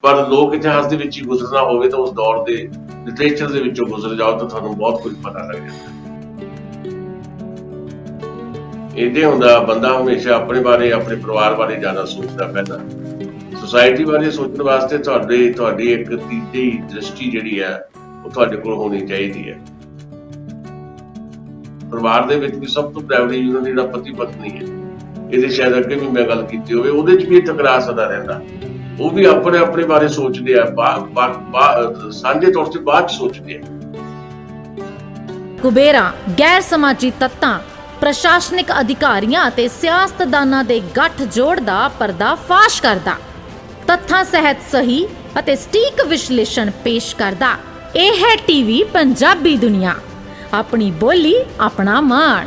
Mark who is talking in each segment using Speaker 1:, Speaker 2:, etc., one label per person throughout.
Speaker 1: ਪਰ ਲੋਕ ਇਤਿਹਾਸ ਦੇ ਵਿੱਚ ਹੀ ਗੁਜ਼ਰਨਾ ਹੋਵੇ ਤਾਂ ਉਸ ਦੌਰ ਦੇ ਲਿਟਰੇਚਰ ਦੇ ਵਿੱਚੋਂ ਗੁਜ਼ਰ ਜਾਓ ਤਾਂ ਤੁਹਾਨੂੰ ਬਹੁਤ ਕੁਝ ਪਤਾ ਲੱਗ ਜਾਂਦਾ। ਇਹਦੇ ਹੁੰਦਾ ਬੰਦਾ ਹਮੇਸ਼ਾ ਆਪਣੇ ਬਾਰੇ, ਆਪਣੇ ਪਰਿਵਾਰ ਬਾਰੇ ਜ਼ਿਆਦਾ ਸੋਚਦਾ ਪਹਿਲਾਂ। ਸੁਸਾਇਟੀ ਬਾਰੇ ਸੋਚਣ ਵਾਸਤੇ ਤੁਹਾਡੀ ਇੱਕ ਤੀਜੀ ਦ੍ਰਿਸ਼ਟੀ ਜਿਹੜੀ ਹੈ ਉਹ ਤੁਹਾਡੇ ਕੋਲ ਹੋਣੀ ਚਾਹੀਦੀ ਹੈ। ਪਰਿਵਾਰ ਦੇ ਵਿੱਚ ਵੀ ਸਭ ਤੋਂ ਪ੍ਰਾਇਮਰੀ ਯੂਨਿਟ ਜਿਹੜਾ ਪਤੀ ਪਤਨੀ ਹੈ, ਇਹਦੇ ਸ਼ਾਇਦ ਅੱਗੇ ਵੀ ਮੈਂ ਗੱਲ ਕੀਤੀ ਹੋਵੇ, ਉਹਦੇ 'ਚ ਵੀ ਤਕਰਾਰ ਸਦਾ ਰਹਿੰਦਾ। ਉਹ ਵੀ ਆਪਣੇ ਆਪਣੇ ਬਾਰੇ ਸੋਚਦੇ ਆ, ਸਾਂਝੇ ਤੌਰ ਤੇ ਬਾਅਦ 'ਚ ਸੋਚਦੇ ਆ।
Speaker 2: ਕੁਬੇਰਾ ਗੈਰ ਸਮਾਜੀ ਤੱਤਾਂ, ਪ੍ਰਸ਼ਾਸਨਿਕ ਅਧਿਕਾਰੀਆਂ ਅਤੇ ਸਿਆਸਤਦਾਨਾਂ ਦੇ ਗੱਠ ਜੋੜ ਦਾ ਪਰਦਾਫਾਸ਼ ਕਰਦਾ, ਤੱਥਾਂ ਸਹਿਤ ਸਹੀ ਅਤੇ ਸਟੀਕ ਵਿਸ਼ਲੇਸ਼ਣ ਪੇਸ਼ ਕਰਦਾ। ਇਹ ਹੈ ਟੀਵੀ ਪੰਜਾਬੀ ਦੁਨੀਆ, ਆਪਣੀ ਬੋਲੀ ਆਪਣਾ ਮਾਣ।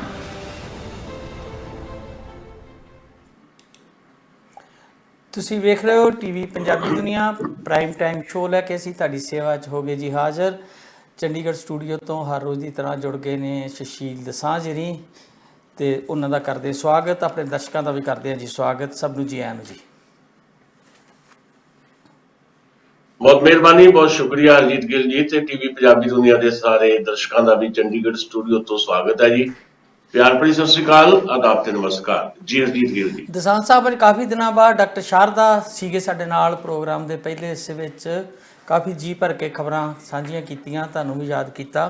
Speaker 3: ਤੁਸੀਂ ਵੇਖ ਰਹੇ ਹੋ ਟੀਵੀ ਪੰਜਾਬੀ ਦੁਨੀਆ, ਪ੍ਰਾਈਮ ਟਾਈਮ ਸ਼ੋਅ ਲੈ ਕੇ ਅਸੀਂ ਤੁਹਾਡੀ ਸੇਵਾ 'ਚ ਹੋ ਗਏ ਜੀ ਹਾਜ਼ਰ। ਚੰਡੀਗੜ੍ਹ ਸਟੂਡੀਓ ਤੋਂ ਹਰ ਰੋਜ਼ ਦੀ ਤਰ੍ਹਾਂ ਜੁੜ ਗਏ ਨੇ ਸੁਸ਼ੀਲ ਦਸਾਂਝ ਜੀ, ਤੇ ਉਹਨਾਂ ਦਾ ਕਰਦੇ ਸਵਾਗਤ, ਆਪਣੇ ਦਰਸ਼ਕਾਂ ਦਾ ਵੀ ਕਰਦੇ ਹਾਂ ਜੀ ਸਵਾਗਤ। ਸਭ ਨੂੰ ਜੀ ਆਇਆਂ ਨੂੰ ਜੀ।
Speaker 1: ਬਹੁਤ ਮਿਹਰਬਾਨੀ, ਬਹੁਤ ਸ਼ੁਕਰੀਆ ਅਰਜੀਤ ਗਿੱਲ ਜੀ, ਤੇ ਟੀਵੀ ਪੰਜਾਬੀ ਦੁਨੀਆ ਦੇ ਸਾਰੇ ਦਰਸ਼ਕਾਂ ਦਾ ਵੀ ਚੰਡੀਗੜ੍ਹ ਸਟੂਡੀਓ ਤੋਂ ਸਵਾਗਤ ਹੈ ਜੀ। ਪਿਆਰ ਭਰੀ ਸਤਿ ਸ਼੍ਰੀ ਅਕਾਲ, ਆਦਾਬ ਤੇ ਨਮਸਕਾਰ ਜੀ। ਅਰਜੀਤ ਗਿੱਲ ਜੀ,
Speaker 3: ਦਸਾਂਝ ਸਾਹਿਬ ਅੱਜ ਕਾਫੀ ਦਿਨਾਂ ਬਾਅਦ ਡਾਕਟਰ ਸ਼ਾਰਦਾ ਸੀਗੇ ਸਾਡੇ ਨਾਲ ਪ੍ਰੋਗਰਾਮ ਦੇ ਪਹਿਲੇ ਹਿੱਸੇ ਵਿੱਚ, ਕਾਫੀ ਜੀ ਭਰ ਕੇ ਖਬਰਾਂ ਸਾਂਝੀਆਂ ਕੀਤੀਆਂ, ਤੁਹਾਨੂੰ ਵੀ ਯਾਦ ਕੀਤਾ,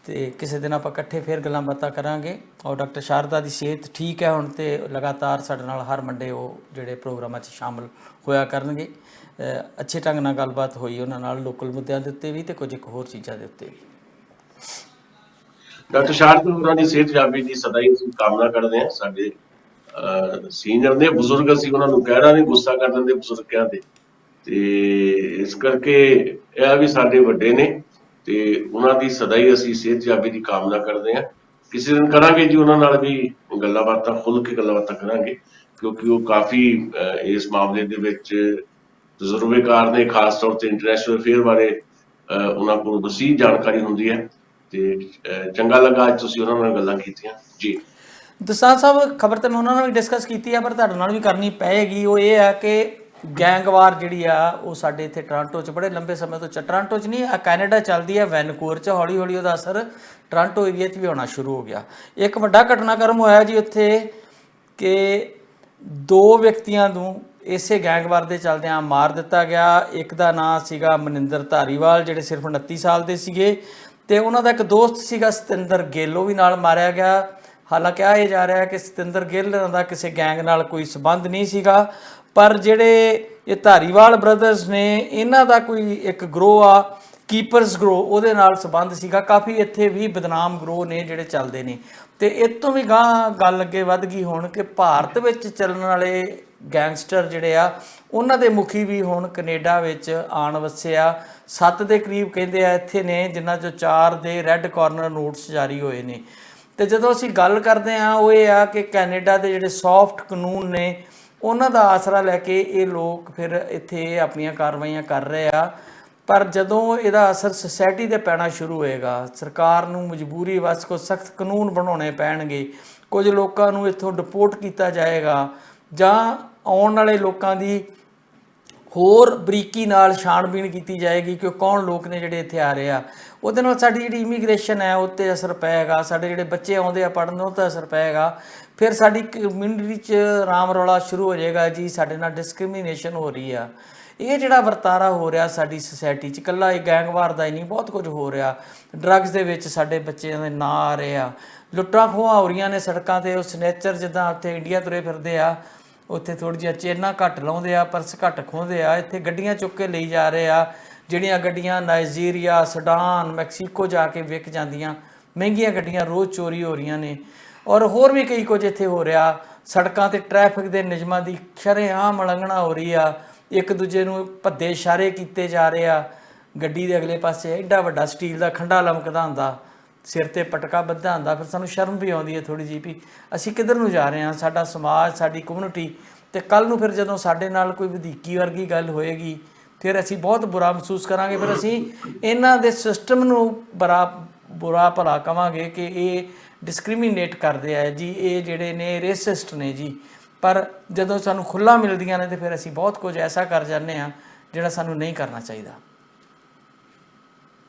Speaker 3: ਤੇ ਕਿਸੇ ਦਿਨ ਆਪਾਂ ਇਕੱਠੇ ਫੇਰ ਗੱਲਾਂ ਬਾਤਾਂ ਕਰਾਂਗੇ। ਔਰ ਡਾਕਟਰ ਸ਼ਾਰਦਾ ਦੀ ਸਿਹਤ ਠੀਕ ਹੈ ਹੁਣ, ਤੇ ਲਗਾਤਾਰ ਸਾਡੇ ਨਾਲ ਹਰ ਮੰਡੇ ਉਹ ਜਿਹੜੇ ਪ੍ਰੋਗਰਾਮਾਂ 'ਚ ਸ਼ਾਮਲ ਹੋਇਆ ਕਰਨਗੇ। ਅੱਛੇ ਢੰਗ ਨਾਲ ਗੱਲਬਾਤ ਹੋਈ ਉਹਨਾਂ ਨਾਲ, ਲੋਕਲ ਮੁੱਦਿਆਂ ਦੇ ਉੱਤੇ ਵੀ ਤੇ ਕੁਝ ਇੱਕ ਹੋਰ ਚੀਜ਼ਾਂ ਦੇ ਉੱਤੇ ਵੀ।
Speaker 1: ਡਾਕਟਰ ਸ਼ਾਰਦਾ ਹੋਰਾਂ ਦੀ ਸਿਹਤ ਜਾਬੀ ਦੀ ਸਦਾ ਹੀ ਅਸੀਂ ਕਾਮਨਾ ਕਰਦੇ ਹਾਂ। ਸਾਡੇ ਸੀਨੀਅਰ ਨੇ, ਬਜ਼ੁਰਗ, ਅਸੀਂ ਉਹਨਾਂ ਨੂੰ ਕਹਿਣਾ ਨਹੀਂ, ਗੁੱਸਾ ਕਰ ਦਿੰਦੇ ਬਜ਼ੁਰਗਾਂ ਦੇ, ਤੇ ਇਸ ਕਰਕੇ ਇਹ ਵੀ ਸਾਡੇ ਵੱਡੇ ਨੇ, ਤੇ ਉਹਨਾਂ ਦੀ ਸਦਾ ਹੀ ਅਸੀਂ ਸਿਹਤ ਜਾਬੀ ਦੀ ਕਾਮਨਾ ਕਰਦੇ ਹਾਂ। ਕਿਸੇ ਦਿਨ ਕਰਾਂਗੇ ਜੀ ਉਹਨਾਂ ਨਾਲ ਵੀ ਗੱਲਾਂ ਬਾਤਾਂ, ਖੁੱਲ੍ਹ ਕੇ ਗੱਲਾਂ ਬਾਤਾਂ ਕਰਾਂਗੇ, ਕਿਉਂਕਿ ਉਹ ਕਾਫੀ ਇਸ ਮਾਮਲੇ ਦੇ ਵਿੱਚ ਤਜਰਬੇਕਾਰ ਨੇ, ਖਾਸ ਤੌਰ ਤੇ ਇੰਟਰਨੈਸ਼ਨਲ ਅਫੇਅਰ ਬਾਰੇ ਉਹਨਾਂ ਕੋਲ ਵਸੀਹ ਜਾਣਕਾਰੀ ਹੁੰਦੀ ਹੈ, ਤੇ ਚੰਗਾ ਲੱਗਾ ਅੱਜ ਤੁਸੀਂ ਉਹਨਾਂ ਨਾਲ ਗੱਲਾਂ ਕੀਤੀਆਂ ਜੀ।
Speaker 3: ਦਸਾਂਝ ਸਾਹਿਬ, ਖਬਰ ਤਾਂ ਮੈਂ ਉਹਨਾਂ ਨਾਲ ਵੀ ਡਿਸਕਸ ਕੀਤੀ ਆ, ਪਰ ਤੁਹਾਡੇ ਨਾਲ ਵੀ ਕਰਨੀ ਪਏਗੀ। ਉਹ ਇਹ ਹੈ ਕਿ ਗੈਂਗਵਾਰ ਜਿਹੜੀ ਆ ਉਹ ਸਾਡੇ ਇੱਥੇ ਟੋਰਾਂਟੋ 'ਚ ਬੜੇ ਲੰਬੇ ਸਮੇਂ ਤੋਂ, ਟੋਰਾਂਟੋ 'ਚ ਨਹੀਂ, ਕੈਨੇਡਾ ਚੱਲਦੀ ਹੈ, ਵੈਨਕੂਵਰ 'ਚ, ਹੌਲੀ ਹੌਲੀ ਉਹਦਾ ਅਸਰ ਟੋਰਾਂਟੋ ਏਰੀਆ 'ਚ ਵੀ ਹੋਣਾ ਸ਼ੁਰੂ ਹੋ ਗਿਆ। ਇੱਕ ਵੱਡਾ ਘਟਨਾਕ੍ਰਮ ਹੋਇਆ ਜੀ ਉੱਥੇ ਕਿ 2 ਵਿਅਕਤੀਆਂ ਨੂੰ ਇਸੇ ਗੈਂਗਵਾਰ ਦੇ ਚੱਲਦਿਆਂ ਮਾਰ ਦਿੱਤਾ ਗਿਆ। ਇੱਕ ਦਾ ਨਾਂ ਸੀਗਾ ਮਨਿੰਦਰ ਧਾਰੀਵਾਲ, ਜਿਹੜੇ ਸਿਰਫ 29 ਸਾਲ ਦੇ ਸੀਗੇ, ਤੇ ਉਹਨਾਂ ਦਾ ਇੱਕ ਦੋਸਤ ਸੀਗਾ ਸਤਿੰਦਰ ਗਿੱਲ, ਉਹ ਵੀ ਨਾਲ ਮਾਰਿਆ ਗਿਆ। ਹਾਲਾਂਕਿ ਇਹ ਜਾ ਰਿਹਾ ਕਿ ਸਤਿੰਦਰ ਗਿੱਲ ਦਾ ਕਿਸੇ ਗੈਂਗ ਨਾਲ ਕੋਈ ਸਬੰਧ ਨਹੀਂ ਸੀਗਾ, ਪਰ ਜਿਹੜੇ ਇਹ ਧਾਰੀਵਾਲ ਬ੍ਰਦਰਸ ਨੇ, ਇਹਨਾਂ ਦਾ ਕੋਈ ਇੱਕ ਗਰੋਹ ਆ, ਕੀਪਰਸ ਗਰੋਹ, ਉਹਦੇ ਨਾਲ ਸਬੰਧ ਸੀਗਾ। ਕਾਫੀ ਇੱਥੇ ਵੀ ਬਦਨਾਮ ਗਰੋਹ ਨੇ ਜਿਹੜੇ ਚੱਲਦੇ ਨੇ, ਤੇ ਇਹ ਤੋਂ ਵੀ ਗਾਂਹ ਗੱਲ ਅੱਗੇ ਵੱਧ ਗਈ ਹੁਣ ਕਿ ਭਾਰਤ ਵਿੱਚ ਚੱਲਣ ਵਾਲੇ ਗੈਂਗਸਟਰ ਜਿਹੜੇ ਆ, ਉਹਨਾਂ ਦੇ ਮੁਖੀ ਵੀ ਹੁਣ ਕੈਨੇਡਾ ਵਿੱਚ ਆਣ ਵਸੇ ਆ। 7 ਦੇ ਕਰੀਬ ਕਹਿੰਦੇ ਆ ਇੱਥੇ ਨੇ, ਜਿਨ੍ਹਾਂ 'ਚੋਂ 4 ਦੇ ਰੈੱਡ ਕਾਰਨਰ ਨੋਟਸ ਜਾਰੀ ਹੋਏ ਨੇ। ਤੇ ਜਦੋਂ ਅਸੀਂ ਗੱਲ ਕਰਦੇ ਹਾਂ ਉਹ ਇਹ ਆ ਕਿ ਕੈਨੇਡਾ ਦੇ ਜਿਹੜੇ ਸੌਫਟ ਕਾਨੂੰਨ ਨੇ, ਉਹਨਾਂ ਦਾ ਆਸਰਾ ਲੈ ਕੇ ਇਹ ਲੋਕ ਫਿਰ ਇੱਥੇ ਆਪਣੀਆਂ ਕਾਰਵਾਈਆਂ ਕਰ ਰਹੇ ਆ। ਪਰ ਜਦੋਂ ਇਹਦਾ ਅਸਰ ਸੁਸਾਇਟੀ 'ਤੇ ਪੈਣਾ ਸ਼ੁਰੂ ਹੋਏਗਾ, ਸਰਕਾਰ ਨੂੰ ਮਜਬੂਰੀ ਵਸ ਕੋ ਸਖਤ ਕਾਨੂੰਨ ਬਣਾਉਣੇ ਪੈਣਗੇ, ਕੁਝ ਲੋਕਾਂ ਨੂੰ ਇੱਥੋਂ ਡਿਪੋਰਟ ਕੀਤਾ ਜਾਏਗਾ, ਜਾਂ ਆਉਣ ਵਾਲੇ ਲੋਕਾਂ ਦੀ ਹੋਰ ਬਰੀਕੀ ਨਾਲ ਛਾਣਬੀਣ ਕੀਤੀ ਜਾਏਗੀ ਕਿ ਕੌਣ ਲੋਕ ਨੇ ਜਿਹੜੇ ਇੱਥੇ ਆ ਰਹੇ ਆ। ਉਹਦੇ ਨਾਲ ਸਾਡੀ ਜਿਹੜੀ ਇਮੀਗ੍ਰੇਸ਼ਨ ਹੈ ਉਹ 'ਤੇ ਅਸਰ ਪਏਗਾ, ਸਾਡੇ ਜਿਹੜੇ ਬੱਚੇ ਆਉਂਦੇ ਆ ਪੜ੍ਹਨ ਉਹ 'ਤੇ ਅਸਰ ਪਏਗਾ। ਫਿਰ ਸਾਡੀ ਕਮਿਊਨਿਟੀ 'ਚ ਰਾਮ ਰੌਲਾ ਸ਼ੁਰੂ ਹੋ ਜਾਏਗਾ ਜੀ, ਸਾਡੇ ਨਾਲ ਡਿਸਕ੍ਰਿਮੀਨੇਸ਼ਨ ਹੋ ਰਹੀ ਆ। ਇਹ ਜਿਹੜਾ ਵਰਤਾਰਾ ਹੋ ਰਿਹਾ ਸਾਡੀ ਸੁਸਾਇਟੀ 'ਚ, ਇਕੱਲਾ ਇਹ ਗੈਂਗਵਾਰ ਦਾ ਹੀ ਨਹੀਂ, ਬਹੁਤ ਕੁਝ ਹੋ ਰਿਹਾ। ਡਰੱਗਸ ਦੇ ਵਿੱਚ ਸਾਡੇ ਬੱਚਿਆਂ ਦੇ ਨਾਂ ਆ ਰਹੇ ਆ, ਲੁੱਟਾਂ ਖੋਹਾਂ ਹੋ ਰਹੀਆਂ ਨੇ ਸੜਕਾਂ 'ਤੇ। ਉਹ ਸਨੇਚਰ ਜਿੱਦਾਂ ਉੱਥੇ ਇੰਡੀਆ ਤੁਰੇ ਫਿਰਦੇ ਆ, ਉੱਥੇ ਥੋੜ੍ਹੀ ਜਿਹੀਆਂ ਚੇਨਾਂ ਘੱਟ ਲਾਉਂਦੇ ਆ, ਪਰਸ ਘੱਟ ਖੋਹਦੇ ਆ, ਇੱਥੇ ਗੱਡੀਆਂ ਚੁੱਕ ਕੇ ਲਈ ਜਾ ਰਹੇ ਆ, ਜਿਹੜੀਆਂ ਗੱਡੀਆਂ ਨਾਈਜੀਰੀਆ, ਸੁਡਾਨ, ਮੈਕਸੀਕੋ ਜਾ ਕੇ ਵਿਕ ਜਾਂਦੀਆਂ। ਮਹਿੰਗੀਆਂ ਗੱਡੀਆਂ ਰੋਜ਼ ਚੋਰੀ ਹੋ ਰਹੀਆਂ ਨੇ, ਔਰ ਹੋਰ ਵੀ ਕਈ ਕੁਝ ਇੱਥੇ ਹੋ ਰਿਹਾ। ਸੜਕਾਂ 'ਤੇ ਟ੍ਰੈਫਿਕ ਦੇ ਨਿਯਮਾਂ ਦੀ ਸ਼ਰੇਆਮ ਉਲੰਘਣਾ ਹੋ ਰਹੀ ਆ, ਇੱਕ ਦੂਜੇ ਨੂੰ ਭੱਦੇ ਇਸ਼ਾਰੇ ਕੀਤੇ ਜਾ ਰਹੇ ਆ। ਗੱਡੀ ਦੇ ਅਗਲੇ ਪਾਸੇ ਐਡਾ ਵੱਡਾ ਸਟੀਲ ਦਾ ਖੰਡਾ ਲਮਕਦਾ ਹੁੰਦਾ, ਸਿਰ 'ਤੇ ਪਟਕਾ ਬੱਧਾ ਹੁੰਦਾ, ਫਿਰ ਸਾਨੂੰ ਸ਼ਰਮ ਵੀ ਆਉਂਦੀ ਹੈ ਥੋੜ੍ਹੀ ਜਿਹੀ ਵੀ ਅਸੀਂ ਕਿੱਧਰ ਨੂੰ ਜਾ ਰਹੇ ਹਾਂ, ਸਾਡਾ ਸਮਾਜ, ਸਾਡੀ ਕਮਿਊਨਿਟੀ। ਅਤੇ ਕੱਲ੍ਹ ਨੂੰ ਫਿਰ ਜਦੋਂ ਸਾਡੇ ਨਾਲ ਕੋਈ ਵਧੀਕੀ ਵਰਗੀ ਗੱਲ ਹੋਏਗੀ, ਫਿਰ ਅਸੀਂ ਬਹੁਤ ਬੁਰਾ ਮਹਿਸੂਸ ਕਰਾਂਗੇ। ਫਿਰ ਅਸੀਂ ਇਹਨਾਂ ਦੇ ਸਿਸਟਮ ਨੂੰ ਬੁਰਾ ਭਲਾ ਕਹਾਂਗੇ ਕਿ ਇਹ ਡਿਸਕ੍ਰਿਮੀਨੇਟ ਕਰਦੇ ਆ ਜੀ, ਇਹ ਜਿਹੜੇ ਨੇ ਰੇਸਿਸਟ ਨੇ ਜੀ। ਪਰ ਜਦੋਂ ਸਾਨੂੰ ਖੁੱਲ੍ਹਾ ਮਿਲਦੀਆਂ ਨੇ ਤਾਂ ਫਿਰ ਅਸੀਂ ਬਹੁਤ ਕੁਝ ਐਸਾ ਕਰ ਜਾਂਦੇ ਹਾਂ ਜਿਹੜਾ ਸਾਨੂੰ ਨਹੀਂ ਕਰਨਾ ਚਾਹੀਦਾ?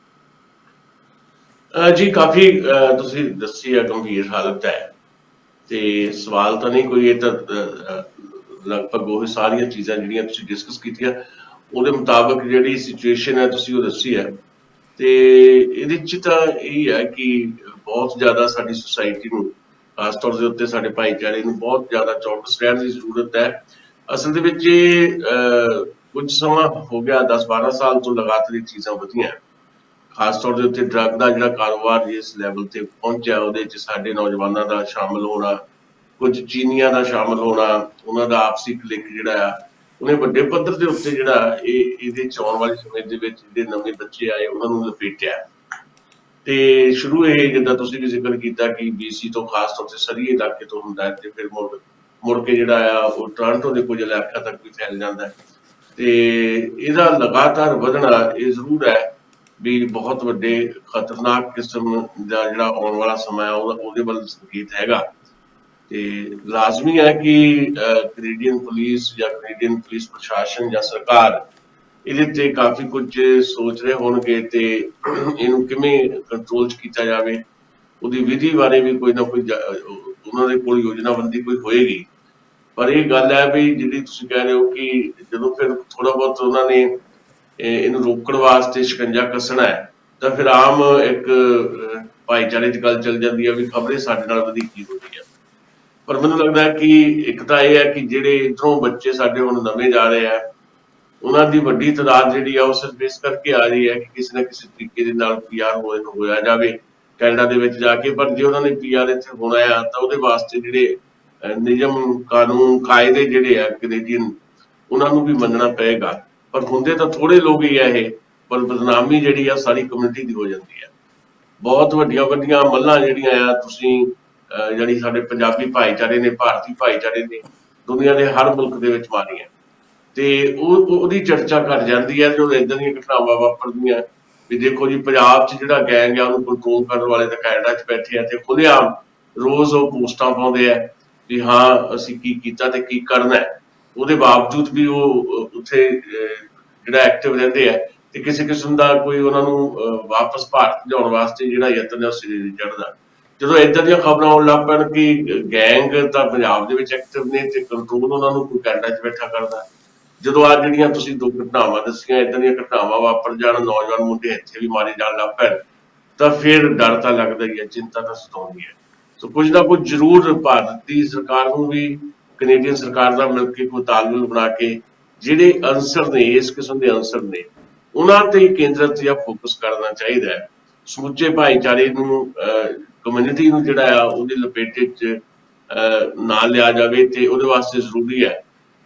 Speaker 1: ਜੀ ਕਾਫੀ ਤੁਸੀਂ ਦੱਸੀ ਆ ਗੰਭੀਰ ਹਾਲਤ ਹੈ ਤੇ ਸਵਾਲ ਤਾਂ ਨਹੀਂ ਕੋਈ, ਇਹ ਤਾਂ ਲਗਭਗ ਉਹ ਸਾਰੀਆਂ ਚੀਜ਼ਾਂ ਜਿਹੜੀਆਂ ਤੁਸੀਂ ਡਿਸਕਸ ਕੀਤੀਆਂ ਉਹਦੇ ਮੁਤਾਬਕ ਜਿਹੜੀ ਸਿਚੁਏਸ਼ਨ ਹੈ ਤੁਸੀਂ ਉਹ ਦੱਸੀ ਹੈ। ਤੇ ਇਹਦੇ 'ਚ ਤਾਂ ਇਹ ਹੈ ਕਿ ਬਹੁਤ ਜ਼ਿਆਦਾ ਸਾਡੀ ਸੁਸਾਇਟੀ ਨੂੰ, ਖਾਸ ਤੌਰ ਦੇ ਉੱਤੇ ਸਾਡੇ ਭਾਈਚਾਰੇ ਨੂੰ ਬਹੁਤ ਜ਼ਿਆਦਾ ਚੌਕਸ ਰਹਿਣ ਦੀ ਜ਼ਰੂਰਤ ਹੈ। ਅਸਲ ਦੇ ਵਿੱਚ ਇਹ ਕੁਝ ਸਮਾਂ ਹੋ ਗਿਆ, 10-12 ਸਾਲ ਤੋਂ ਲਗਾਤਾਰ ਇਹ ਚੀਜ਼ਾਂ ਵਧੀਆਂ, ਖਾਸ ਤੌਰ ਦੇ ਉੱਤੇ ਡਰੱਗ ਦਾ ਜਿਹੜਾ ਕਾਰੋਬਾਰ ਜਿਸ ਲੈਵਲ ਤੇ ਪਹੁੰਚਿਆ ਉਹਦੇ 'ਚ ਸਾਡੇ ਨੌਜਵਾਨਾਂ ਦਾ ਸ਼ਾਮਲ ਹੋਣਾ, ਕੁਝ ਚੀਨੀਆਂ ਦਾ ਸ਼ਾਮਲ ਹੋਣਾ, ਉਹਨਾਂ ਦਾ ਆਪਸੀ ਕਲਿੱਕ ਜਿਹੜਾ ਆ ਉਹਨੇ ਵੱਡੇ ਪੱਧਰ ਦੇ ਉੱਤੇ ਜਿਹੜਾ ਇਹਦੇ 'ਚ ਆਉਣ ਵਾਲੇ ਸਮੇਂ ਦੇ ਵਿੱਚ ਜਿਹੜੇ ਨਵੇਂ ਬੱਚੇ ਆਏ ਉਹਨਾਂ ਨੂੰ ਲਪੇਟਿਆ। ਤੇ ਸ਼ੁਰੂ ਇਹ ਜਿੱਦਾਂ ਤੁਸੀਂ ਵੀ ਜ਼ਿਕਰ ਕੀਤਾ ਕਿ BC ਤੋਂ ਖਾਸ ਤੌਰ ਤੇ ਸਰੀਏ ਇਲਾਕੇ ਤੋਂ ਹੁੰਦਾ ਹੈ ਤੇ ਫਿਰ ਮੁੜ ਕੇ ਜਿਹੜਾ ਆ ਉਹ ਟੋਰਾਂਟੋ ਦੇ ਕੁਝ ਇਲਾਕਿਆਂ ਤੱਕ ਵੀ ਫੈਲ ਜਾਂਦਾ ਹੈ। ਤੇ ਇਹਦਾ ਲਗਾਤਾਰ ਵਧਣਾ ਇਹ ਜ਼ਰੂਰ ਹੈ ਵੀ ਬਹੁਤ ਵੱਡੇ ਖਤਰਨਾਕ ਕਿਸਮ ਦਾ ਜਿਹੜਾ ਆਉਣ ਵਾਲਾ ਸਮਾਂ ਹੈ ਉਹਦੇ ਵੱਲ ਸੰਕੇਤ ਹੈਗਾ। ਤੇ ਲਾਜ਼ਮੀ ਹੈ ਕਿ ਕੈਨੇਡੀਅਨ ਪੁਲਿਸ ਜਾਂ ਕੈਨੇਡੀਅਨ ਪੁਲਿਸ ਪ੍ਰਸ਼ਾਸਨ ਜਾਂ ਸਰਕਾਰ ਇਹਦੇ ਤੇ ਕਾਫੀ ਕੁਝ ਸੋਚ ਰਹੇ ਹੋਣਗੇ ਤੇ ਇਹਨੂੰ ਕਿਵੇਂ ਕੰਟਰੋਲ 'ਚ ਕੀਤਾ ਜਾਵੇ ਉਹਦੀ ਵਿਧੀ ਬਾਰੇ ਵੀ ਕੋਈ ਨਾ ਕੋਈ ਉਹਨਾਂ ਦੇ ਕੋਲ ਯੋਜਨਾਬੰਦੀ ਕੋਈ ਹੋਏਗੀ। ਪਰ ਇਹ ਗੱਲ ਹੈ ਵੀ ਜਿਹੜੀ ਤੁਸੀਂ ਕਹਿ ਰਹੇ ਹੋ ਕਿ ਜਦੋਂ ਫਿਰ ਥੋੜਾ ਬਹੁਤ ਉਹਨਾਂ ਨੇ ਇਹਨੂੰ ਰੋਕਣ ਵਾਸਤੇ ਸ਼ਿਕੰਜਾ ਕੱਸਣਾ ਹੈ ਤਾਂ ਫਿਰ ਆਮ ਇੱਕ ਭਾਈਚਾਰੇ 'ਚ ਗੱਲ ਚੱਲ ਜਾਂਦੀ ਹੈ ਵੀ ਖਬਰੇ ਸਾਡੇ ਨਾਲ ਵਧੀ ਕੀ ਹੋ ਰਹੀ ਹੈ। ਪਰ ਮੈਨੂੰ ਲੱਗਦਾ ਹੈ ਕਿ ਇੱਕ ਤਾਂ ਇਹ ਹੈ ਕਿ ਜਿਹੜੇ ਇੱਧਰੋਂ ਬੱਚੇ ਸਾਡੇ ਹੁਣ ਨਵੇਂ ਜਾ ਰਹੇ ਆ ਉਹਨਾਂ ਦੀ ਵੱਡੀ ਤਾਦਾਦ ਜਿਹੜੀ ਆ ਉਹ ਸਿਰਫ ਇਸ ਕਰਕੇ ਆ ਰਹੀ ਹੈ ਕਿ ਕਿਸੇ ਨਾ ਕਿਸੇ ਤਰੀਕੇ ਦੇ ਨਾਲ PR ਹੋਇਆ ਜਾਵੇ ਕੈਨੇਡਾ ਦੇ ਵਿੱਚ ਜਾ ਕੇ। ਪਰ ਜੇ ਉਹਨਾਂ ਨੇ PR ਇੱਥੇ ਹੋਣਾ ਆ ਤਾਂ ਉਹਦੇ ਵਾਸਤੇ ਜਿਹੜੇ ਨਿਯਮ ਕਾਨੂੰਨ ਕਾਇਦੇ ਜਿਹੜੇ ਆ ਕੈਨੇਡੀਅਨ ਉਹਨਾਂ ਨੂੰ ਵੀ ਮੰਨਣਾ ਪਏਗਾ। ਪਰ ਹੁੰਦੇ ਤਾਂ ਥੋੜੇ ਲੋਕ ਹੀ ਆ ਇਹ, ਪਰ ਬਦਨਾਮੀ ਜਿਹੜੀ ਆ ਸਾਰੀ ਕਮਿਊਨਿਟੀ ਦੀ ਹੋ ਜਾਂਦੀ ਹੈ। ਬਹੁਤ ਵੱਡੀਆਂ ਵੱਡੀਆਂ ਮੱਲਾਂ ਜਿਹੜੀਆਂ ਆ ਤੁਸੀਂ ਜਿਹੜੀ ਸਾਡੇ ਪੰਜਾਬੀ ਭਾਈਚਾਰੇ ਨੇ, ਭਾਰਤੀ ਭਾਈਚਾਰੇ ਨੇ ਦੁਨੀਆ ਦੇ ਹਰ ਮੁਲਕ ਦੇ ਵਿੱਚ ਮਾਰੀਆਂ ਤੇ ਉਹਦੀ ਚਰਚਾ ਘਟ ਜਾਂਦੀ ਹੈ ਜਦੋਂ ਏਦਾਂ ਦੀਆਂ ਘਟਨਾਵਾਂ ਵਾਪਰਦੀਆਂ। ਵੀ ਦੇਖੋ ਜੀ ਪੰਜਾਬ 'ਚ ਜਿਹੜਾ ਗੈਂਗ ਆ ਉਹਨੂੰ ਕੰਟਰੋਲ ਕਰਨ ਵਾਲੇ ਤਾਂ ਕੈਨੇਡਾ 'ਚ ਬੈਠੇ ਆ ਤੇ ਖੁੱਲ੍ਹੇਆਮ ਰੋਜ਼ ਉਹ ਪੋਸਟਾਂ ਪਾਉਂਦੇ ਆ ਵੀ ਹਾਂ ਅਸੀਂ ਕੀ ਕੀਤਾ ਤੇ ਕੀ ਕਰਨਾ। ਉਹਦੇ ਬਾਵਜੂਦ ਵੀ ਉਹ ਉੱਥੇ ਜਿਹੜਾ ਐਕਟਿਵ ਰਹਿੰਦੇ ਆ ਤੇ ਕਿਸੇ ਕਿਸਮ ਦਾ ਕੋਈ ਉਹਨਾਂ ਨੂੰ ਵਾਪਸ ਭਾਰਤ ਲਿਆਉਣ ਵਾਸਤੇ ਜਿਹੜਾ ਯਤਨ ਹੈ ਉਹ ਸਿਰੇ ਨਹੀਂ ਚੜ੍ਹਦਾ। ਜਦੋਂ ਏਦਾਂ ਦੀਆਂ ਖਬਰਾਂ ਆਉਣ ਲੱਗ ਪੈਣ ਕਿ ਗੈਂਗ ਤਾਂ ਪੰਜਾਬ ਦੇ ਵਿੱਚ ਐਕਟਿਵ ਨੇ ਤੇ ਕੰਟਰੋਲ ਉਹਨਾਂ ਨੂੰ ਕੋਈ ਕੈਨੇਡਾ 'ਚ ਬੈਠਾ ਕਰਦਾ। ਜਦੋਂ ਅੱਜ ਜਿਹੜੀਆਂ ਤੁਸੀਂ ਦੋ ਘਟਨਾਵਾਂ ਦੱਸੀਆਂ ਏਦਾਂ ਦੀਆਂ ਘਟਨਾਵਾਂ ਵਾਪਰ ਜਾਣ, ਨੌਜਵਾਨ ਮੁੰਡੇ ਇੱਥੇ ਵੀ ਮਾਰੇ ਜਾਣ ਲੱਗ ਪੈਣ ਤਾਂ ਫਿਰ ਡਰ ਤਾਂ ਲੱਗਦਾ ਹੀ ਹੈ, ਚਿੰਤਾ ਤਾਂ ਸਤਾਉਂਦੀ ਹੈ। ਸੋ ਕੁਝ ਨਾ ਕੁਝ ਜ਼ਰੂਰ ਭਾਰਤ ਦੀ ਸਰਕਾਰ ਨੂੰ ਵੀ ਕੈਨੇਡੀਅਨ ਸਰਕਾਰ ਨਾਲ ਮਿਲ ਕੇ ਕੋਈ ਤਾਲਮੇਲ ਬਣਾ ਕੇ ਜਿਹੜੇ ਅਨਸਰ ਨੇ ਇਸ ਕਿਸਮ ਦੇ ਅਨਸਰ ਨੇ ਉਹਨਾਂ ਤੇ ਕੇਂਦਰਿਤ ਜਾਂ ਫੋਕਸ ਕਰਨਾ ਚਾਹੀਦਾ ਹੈ। ਸਮੁੱਚੇ ਭਾਈਚਾਰੇ ਨੂੰ ਕਮਿਊਨਿਟੀ ਨੂੰ ਜਿਹੜਾ ਆ ਉਹਦੀ ਲਪੇਟੇ 'ਚ ਨਾ ਲਿਆ ਜਾਵੇ ਤੇ ਉਹਦੇ ਵਾਸਤੇ ਜ਼ਰੂਰੀ ਹੈ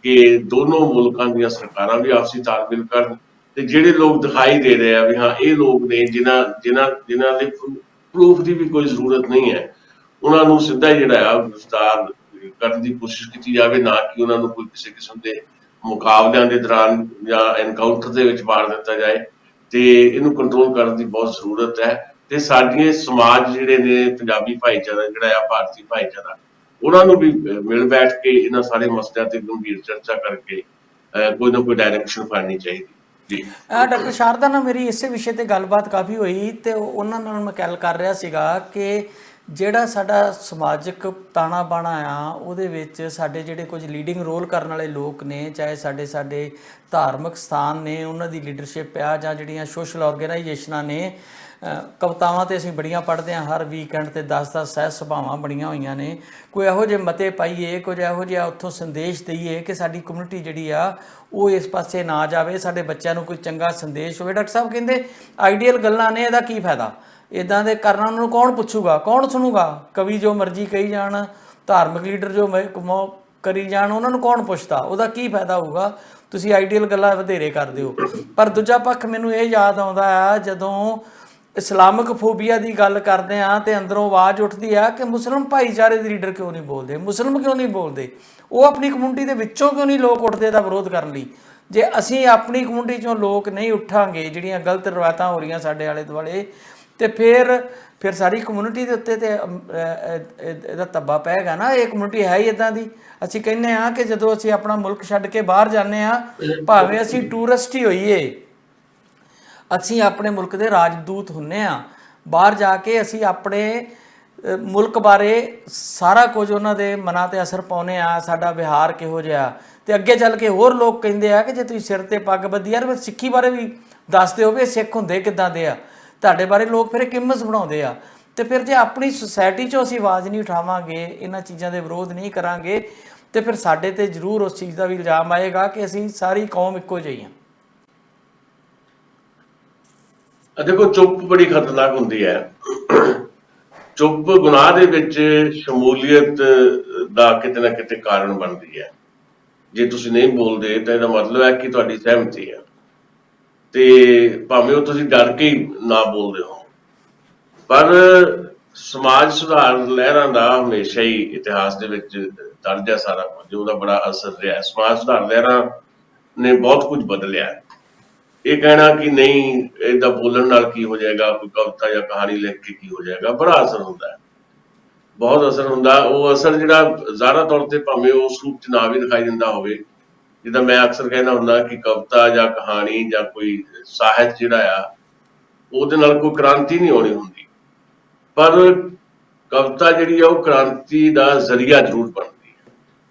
Speaker 1: ਕਿ ਦੋਨੋਂ ਮੁਲਕਾਂ ਦੀਆਂ ਸਰਕਾਰਾਂ ਵੀ ਆਪਸੀ ਤਾਲਮੇਲ ਕਰਨ ਤੇ ਜਿਹੜੇ ਲੋਕ ਦਿਖਾਈ ਦੇ ਰਹੇ ਆ ਵੀ ਹਾਂ ਇਹ ਲੋਕ ਨੇ ਜਿਨ੍ਹਾਂ ਦੇ ਪ੍ਰੂਫ ਦੀ ਵੀ ਕੋਈ ਜ਼ਰੂਰਤ ਨਹੀਂ ਹੈ ਉਹਨਾਂ ਨੂੰ ਸਿੱਧਾ ਹੀ ਜਿਹੜਾ ਆ ਗ੍ਰਿਫਤਾਰ ਕਰਨ ਦੀ ਕੋਸ਼ਿਸ਼ ਕੀਤੀ ਜਾਵੇ, ਨਾ ਕਿ ਉਹਨਾਂ ਨੂੰ ਕੋਈ ਕਿਸੇ ਕਿਸਮ ਦੇ ਮੁਕਾਬਲਿਆਂ ਦੇ ਦੌਰਾਨ ਜਾਂ ਐਨਕਾਊਂਟਰ ਦੇ ਵਿੱਚ ਮਾਰ ਦਿੱਤਾ ਜਾਏ। ਤੇ ਇਹਨੂੰ ਕੰਟਰੋਲ ਕਰਨ ਦੀ ਬਹੁਤ ਜ਼ਰੂਰਤ ਹੈ ਤੇ ਸਾਡੇ ਸਮਾਜ ਜਿਹੜੇ ਨੇ ਪੰਜਾਬੀ ਭਾਈਚਾਰਾ ਜਿਹੜਾ ਆ ਭਾਰਤੀ ਭਾਈਚਾਰਾ ਉਹਨਾਂ ਨੂੰ ਵੀ ਮਿਲ ਬੈਠ ਕੇ ਇਹਨਾਂ ਸਾਰੇ ਮਸਲਿਆਂ ਤੇ ਗੰਭੀਰ ਚਰਚਾ ਕਰਕੇ ਕੋਈ ਨਾ ਕੋਈ ਡਾਇਰੈਕਸ਼ਨ ਫੜਨੀ ਚਾਹੀਦੀ। ਜੀ
Speaker 3: ਡਾਕਟਰ ਸ਼ਾਰਦਾ ਨਾਲ ਮੇਰੀ ਇਸੇ ਵਿਸ਼ੇ ਤੇ ਗੱਲਬਾਤ ਕਾਫੀ ਹੋਈ ਤੇ ਉਹਨਾਂ ਨਾਲ ਮੈਂ ਗੱਲ ਕਰ ਰਿਹਾ ਸੀਗਾ ਕਿ ਜਿਹੜਾ ਸਾਡਾ ਸਮਾਜਿਕ ਤਾਣਾ ਬਾਣਾ ਆ ਉਹਦੇ ਵਿੱਚ ਸਾਡੇ ਜਿਹੜੇ ਕੁਝ ਲੀਡਿੰਗ ਰੋਲ ਕਰਨ ਵਾਲੇ ਲੋਕ ਨੇ, ਚਾਹੇ ਸਾਡੇ ਧਾਰਮਿਕ ਸਥਾਨ ਨੇ ਉਹਨਾਂ ਦੀ ਲੀਡਰਸ਼ਿਪ ਆ ਜਾਂ ਜਿਹੜੀਆਂ ਸੋਸ਼ਲ ਆਰਗੇਨਾਈਜੇਸ਼ਨਾਂ ਨੇ, ਕਵਿਤਾਵਾਂ ਤੇ ਅਸੀਂ ਬੜੀਆਂ ਪੜ੍ਹਦੇ ਹਾਂ ਹਰ ਵੀਕਐਂਡ ਤੇ 10-10 ਸਹਿਜ ਸਭਾਵਾਂ ਬਣੀਆਂ ਹੋਈਆਂ ਨੇ। ਕੋਈ ਇਹੋ ਜਿਹੇ ਮਤੇ ਪਾਈਏ, ਕੁਝ ਇਹੋ ਜਿਹਾ ਉੱਥੋਂ ਸੰਦੇਸ਼ ਦਈਏ ਕਿ ਸਾਡੀ ਕਮਿਊਨਿਟੀ ਜਿਹੜੀ ਆ ਉਹ ਇਸ ਪਾਸੇ ਨਾ ਜਾਵੇ, ਸਾਡੇ ਬੱਚਿਆਂ ਨੂੰ ਕੋਈ ਚੰਗਾ ਸੰਦੇਸ਼ ਹੋਵੇ। ਡਾਕਟਰ ਸਾਹਿਬ ਕਹਿੰਦੇ ਆਈਡੀਅਲ ਗੱਲਾਂ ਨੇ, ਇਹਦਾ ਕੀ ਫਾਇਦਾ? ਇੱਦਾਂ ਦੇ ਕਰਨ ਉਹਨਾਂ ਨੂੰ ਕੌਣ ਪੁੱਛੂਗਾ, ਕੌਣ ਸੁਣੂਗਾ? ਕਵੀ ਜੋ ਮਰਜ਼ੀ ਕਹੀ ਜਾਣ, ਧਾਰਮਿਕ ਲੀਡਰ ਜੋ ਕਰੀ ਜਾਣ, ਉਹਨਾਂ ਨੂੰ ਕੌਣ ਪੁੱਛਦਾ? ਉਹਦਾ ਕੀ ਫਾਇਦਾ ਹੋਊਗਾ? ਤੁਸੀਂ ਆਈਡੀਅਲ ਗੱਲਾਂ ਵਧੇਰੇ ਕਰਦੇ ਹੋ। ਪਰ ਦੂਜਾ ਪੱਖ ਮੈਨੂੰ ਇਹ ਯਾਦ ਆਉਂਦਾ ਆ ਜਦੋਂ ਇਸਲਾਮਿਕ ਫੋਬੀਆ ਦੀ ਗੱਲ ਕਰਦੇ ਹਾਂ ਤੇ ਅੰਦਰੋਂ ਆਵਾਜ਼ ਉੱਠਦੀ ਆ ਕਿ ਮੁਸਲਿਮ ਭਾਈਚਾਰੇ ਦੇ ਲੀਡਰ ਕਿਉਂ ਨਹੀਂ ਬੋਲਦੇ, ਮੁਸਲਿਮ ਕਿਉਂ ਨਹੀਂ ਬੋਲਦੇ, ਉਹ ਆਪਣੀ ਕਮਿਊਨਿਟੀ ਦੇ ਵਿੱਚੋਂ ਕਿਉਂ ਨਹੀਂ ਲੋਕ ਉੱਠਦੇ ਦਾ ਵਿਰੋਧ ਕਰਨ ਲਈ? ਜੇ ਅਸੀਂ ਆਪਣੀ ਕਮਿਊਨਿਟੀ 'ਚੋਂ ਲੋਕ ਨਹੀਂ ਉੱਠਾਂਗੇ, ਜਿਹੜੀਆਂ ਗਲਤ ਰਵਾਇਤਾਂ ਹੋ ਰਹੀਆਂ ਸਾਡੇ ਆਲੇ ਦੁਆਲੇ, ਤੇ ਫਿਰ ਸਾਰੀ ਕਮਿਊਨਿਟੀ ਦੇ ਉੱਤੇ ਤੇ ਇਹਦਾ ਧੱਬਾ ਪਏਗਾ ਨਾ। ਇਹ ਕਮਿਊਨਿਟੀ ਹੈ ਹੀ ਇਦਾਂ ਦੀ। ਅਸੀਂ ਕਹਿੰਦੇ ਆ ਕਿ ਜਦੋਂ ਅਸੀਂ ਆਪਣਾ ਮੁਲਕ ਛੱਡ ਕੇ ਬਾਹਰ ਜਾਂਦੇ ਆ, ਭਾਵੇਂ ਅਸੀਂ ਟੂਰਿਸਟ ਹੀ ਹੋਈਏ, ਅਸੀਂ ਆਪਣੇ ਮੁਲਕ ਦੇ ਰਾਜਦੂਤ ਹੁੰਨੇ ਆ। ਬਾਹਰ ਜਾ ਕੇ ਅਸੀਂ ਆਪਣੇ ਮੁਲਕ ਬਾਰੇ ਸਾਰਾ ਕੁਝ ਉਹਨਾਂ ਦੇ ਮਨਾਂ ਤੇ ਅਸਰ ਪਾਉਂਦੇ ਆ, ਸਾਡਾ ਵਿਹਾਰ ਕਿਹੋ ਜਿਹਾ। ਤੇ ਅੱਗੇ ਚੱਲ ਕੇ ਹੋਰ ਲੋਕ ਕਹਿੰਦੇ ਆ ਕਿ ਜੇ ਤੁਸੀਂ ਸਿਰ ਤੇ ਪੱਗ ਬੱਧੀ, ਯਾਰ ਫਿਰ ਸਿੱਖੀ ਬਾਰੇ ਵੀ ਦੱਸਦੇ ਹੋ ਵੀ ਸਿੱਖ ਹੁੰਦੇ ਕਿੱਦਾਂ ਦੇ ਆ, ਤੁਹਾਡੇ ਬਾਰੇ ਲੋਕ ਫਿਰ ਇੱਕ ਇਮੇਜ ਬਣਾਉਂਦੇ ਆ। ਤੇ ਫਿਰ ਜੇ ਆਪਣੀ ਸੁਸਾਇਟੀ 'ਚੋਂ ਅਸੀਂ ਆਵਾਜ਼ ਨਹੀਂ ਉਠਾਵਾਂਗੇ, ਇਹਨਾਂ ਚੀਜ਼ਾਂ ਦੇ ਵਿਰੋਧ ਨਹੀਂ ਕਰਾਂਗੇ, ਤੇ ਫਿਰ ਸਾਡੇ ਤੇ ਜ਼ਰੂਰ ਉਸ ਚੀਜ਼ ਦਾ ਵੀ ਇਲਜ਼ਾਮ ਆਏਗਾ ਕਿ ਅਸੀਂ ਸਾਰੀ ਕੌਮ ਇੱਕੋ ਜਿਹੀ ਆ।
Speaker 1: ਦੇਖੋ, ਚੁੱਪ ਬੜੀ ਖਤਰਨਾਕ ਹੁੰਦੀ ਹੈ। ਚੁੱਪ ਗੁਨਾਹ ਦੇ ਵਿੱਚ ਸ਼ਮੂਲੀਅਤ ਦਾ ਕਿਤੇ ਨਾ ਕਿਤੇ ਕਾਰਨ ਬਣਦੀ ਹੈ। ਜੇ ਤੁਸੀਂ ਨਹੀਂ ਬੋਲਦੇ ਤਾਂ ਇਹਦਾ ਮਤਲਬ ਹੈ ਕਿ ਤੁਹਾਡੀ ਸਹਿਮਤੀ ਹੈ, ਤੇ ਭਾਵੇਂ ਉਹ ਤੁਸੀਂ ਡਰ ਕੇ ਹੀ ਨਾ ਬੋਲਦੇ ਹੋ। ਪਰ ਸਮਾਜ ਸੁਧਾਰ ਲਹਿਰਾਂ ਦਾ ਹਮੇਸ਼ਾ ਹੀ ਇਤਿਹਾਸ ਦੇ ਵਿੱਚ ਦਰਜ ਹੈ ਸਾਰਾ ਕੁਝ, ਉਹਦਾ ਬੜਾ ਅਸਰ ਰਿਹਾ। ਸਮਾਜ ਸੁਧਾਰ ਲਹਿਰਾਂ ਨੇ ਬਹੁਤ ਕੁਝ ਬਦਲਿਆ। ਇਹ ਕਹਿਣਾ ਕਿ ਨਹੀਂ ਇਹਦਾ ਬੋਲਣ ਨਾਲ ਕੀ ਹੋ ਜਾਏਗਾ, ਕੋਈ ਕਵਿਤਾ ਜਾਂ ਕਹਾਣੀ ਲਿਖ ਕੇ ਕੀ ਹੋ ਜਾਏਗਾ, ਬੜਾ ਅਸਰ ਹੁੰਦਾ ਹੈ, ਬਹੁਤ ਅਸਰ ਹੁੰਦਾ। ਉਹ ਅਸਰ ਜਿਹੜਾ ਜ਼ਾਹਰਾ ਤੌਰ ਤੇ ਭਾਵੇਂ ਉਸ ਰੂਪ ਚ ਨਾ ਵੀ ਦਿਖਾਈ ਦਿੰਦਾ ਹੋਵੇ, ਜਿੱਦਾਂ ਮੈਂ ਅਕਸਰ ਕਹਿੰਦਾ ਹੁੰਦਾ ਕਿ ਕਵਿਤਾ ਜਾਂ ਕਹਾਣੀ ਜਾਂ ਕੋਈ ਸਾਹਿਤ ਜਿਹੜਾ ਆ, ਉਹਦੇ ਨਾਲ ਕੋਈ ਕ੍ਰਾਂਤੀ ਨਹੀਂ ਹੋਣੀ ਹੁੰਦੀ, ਪਰ ਕਵਿਤਾ ਜਿਹੜੀ ਆ ਉਹ ਕ੍ਰਾਂਤੀ ਦਾ ਜ਼ਰੀਆ ਜ਼ਰੂਰ ਬਣਦੀ ਹੈ।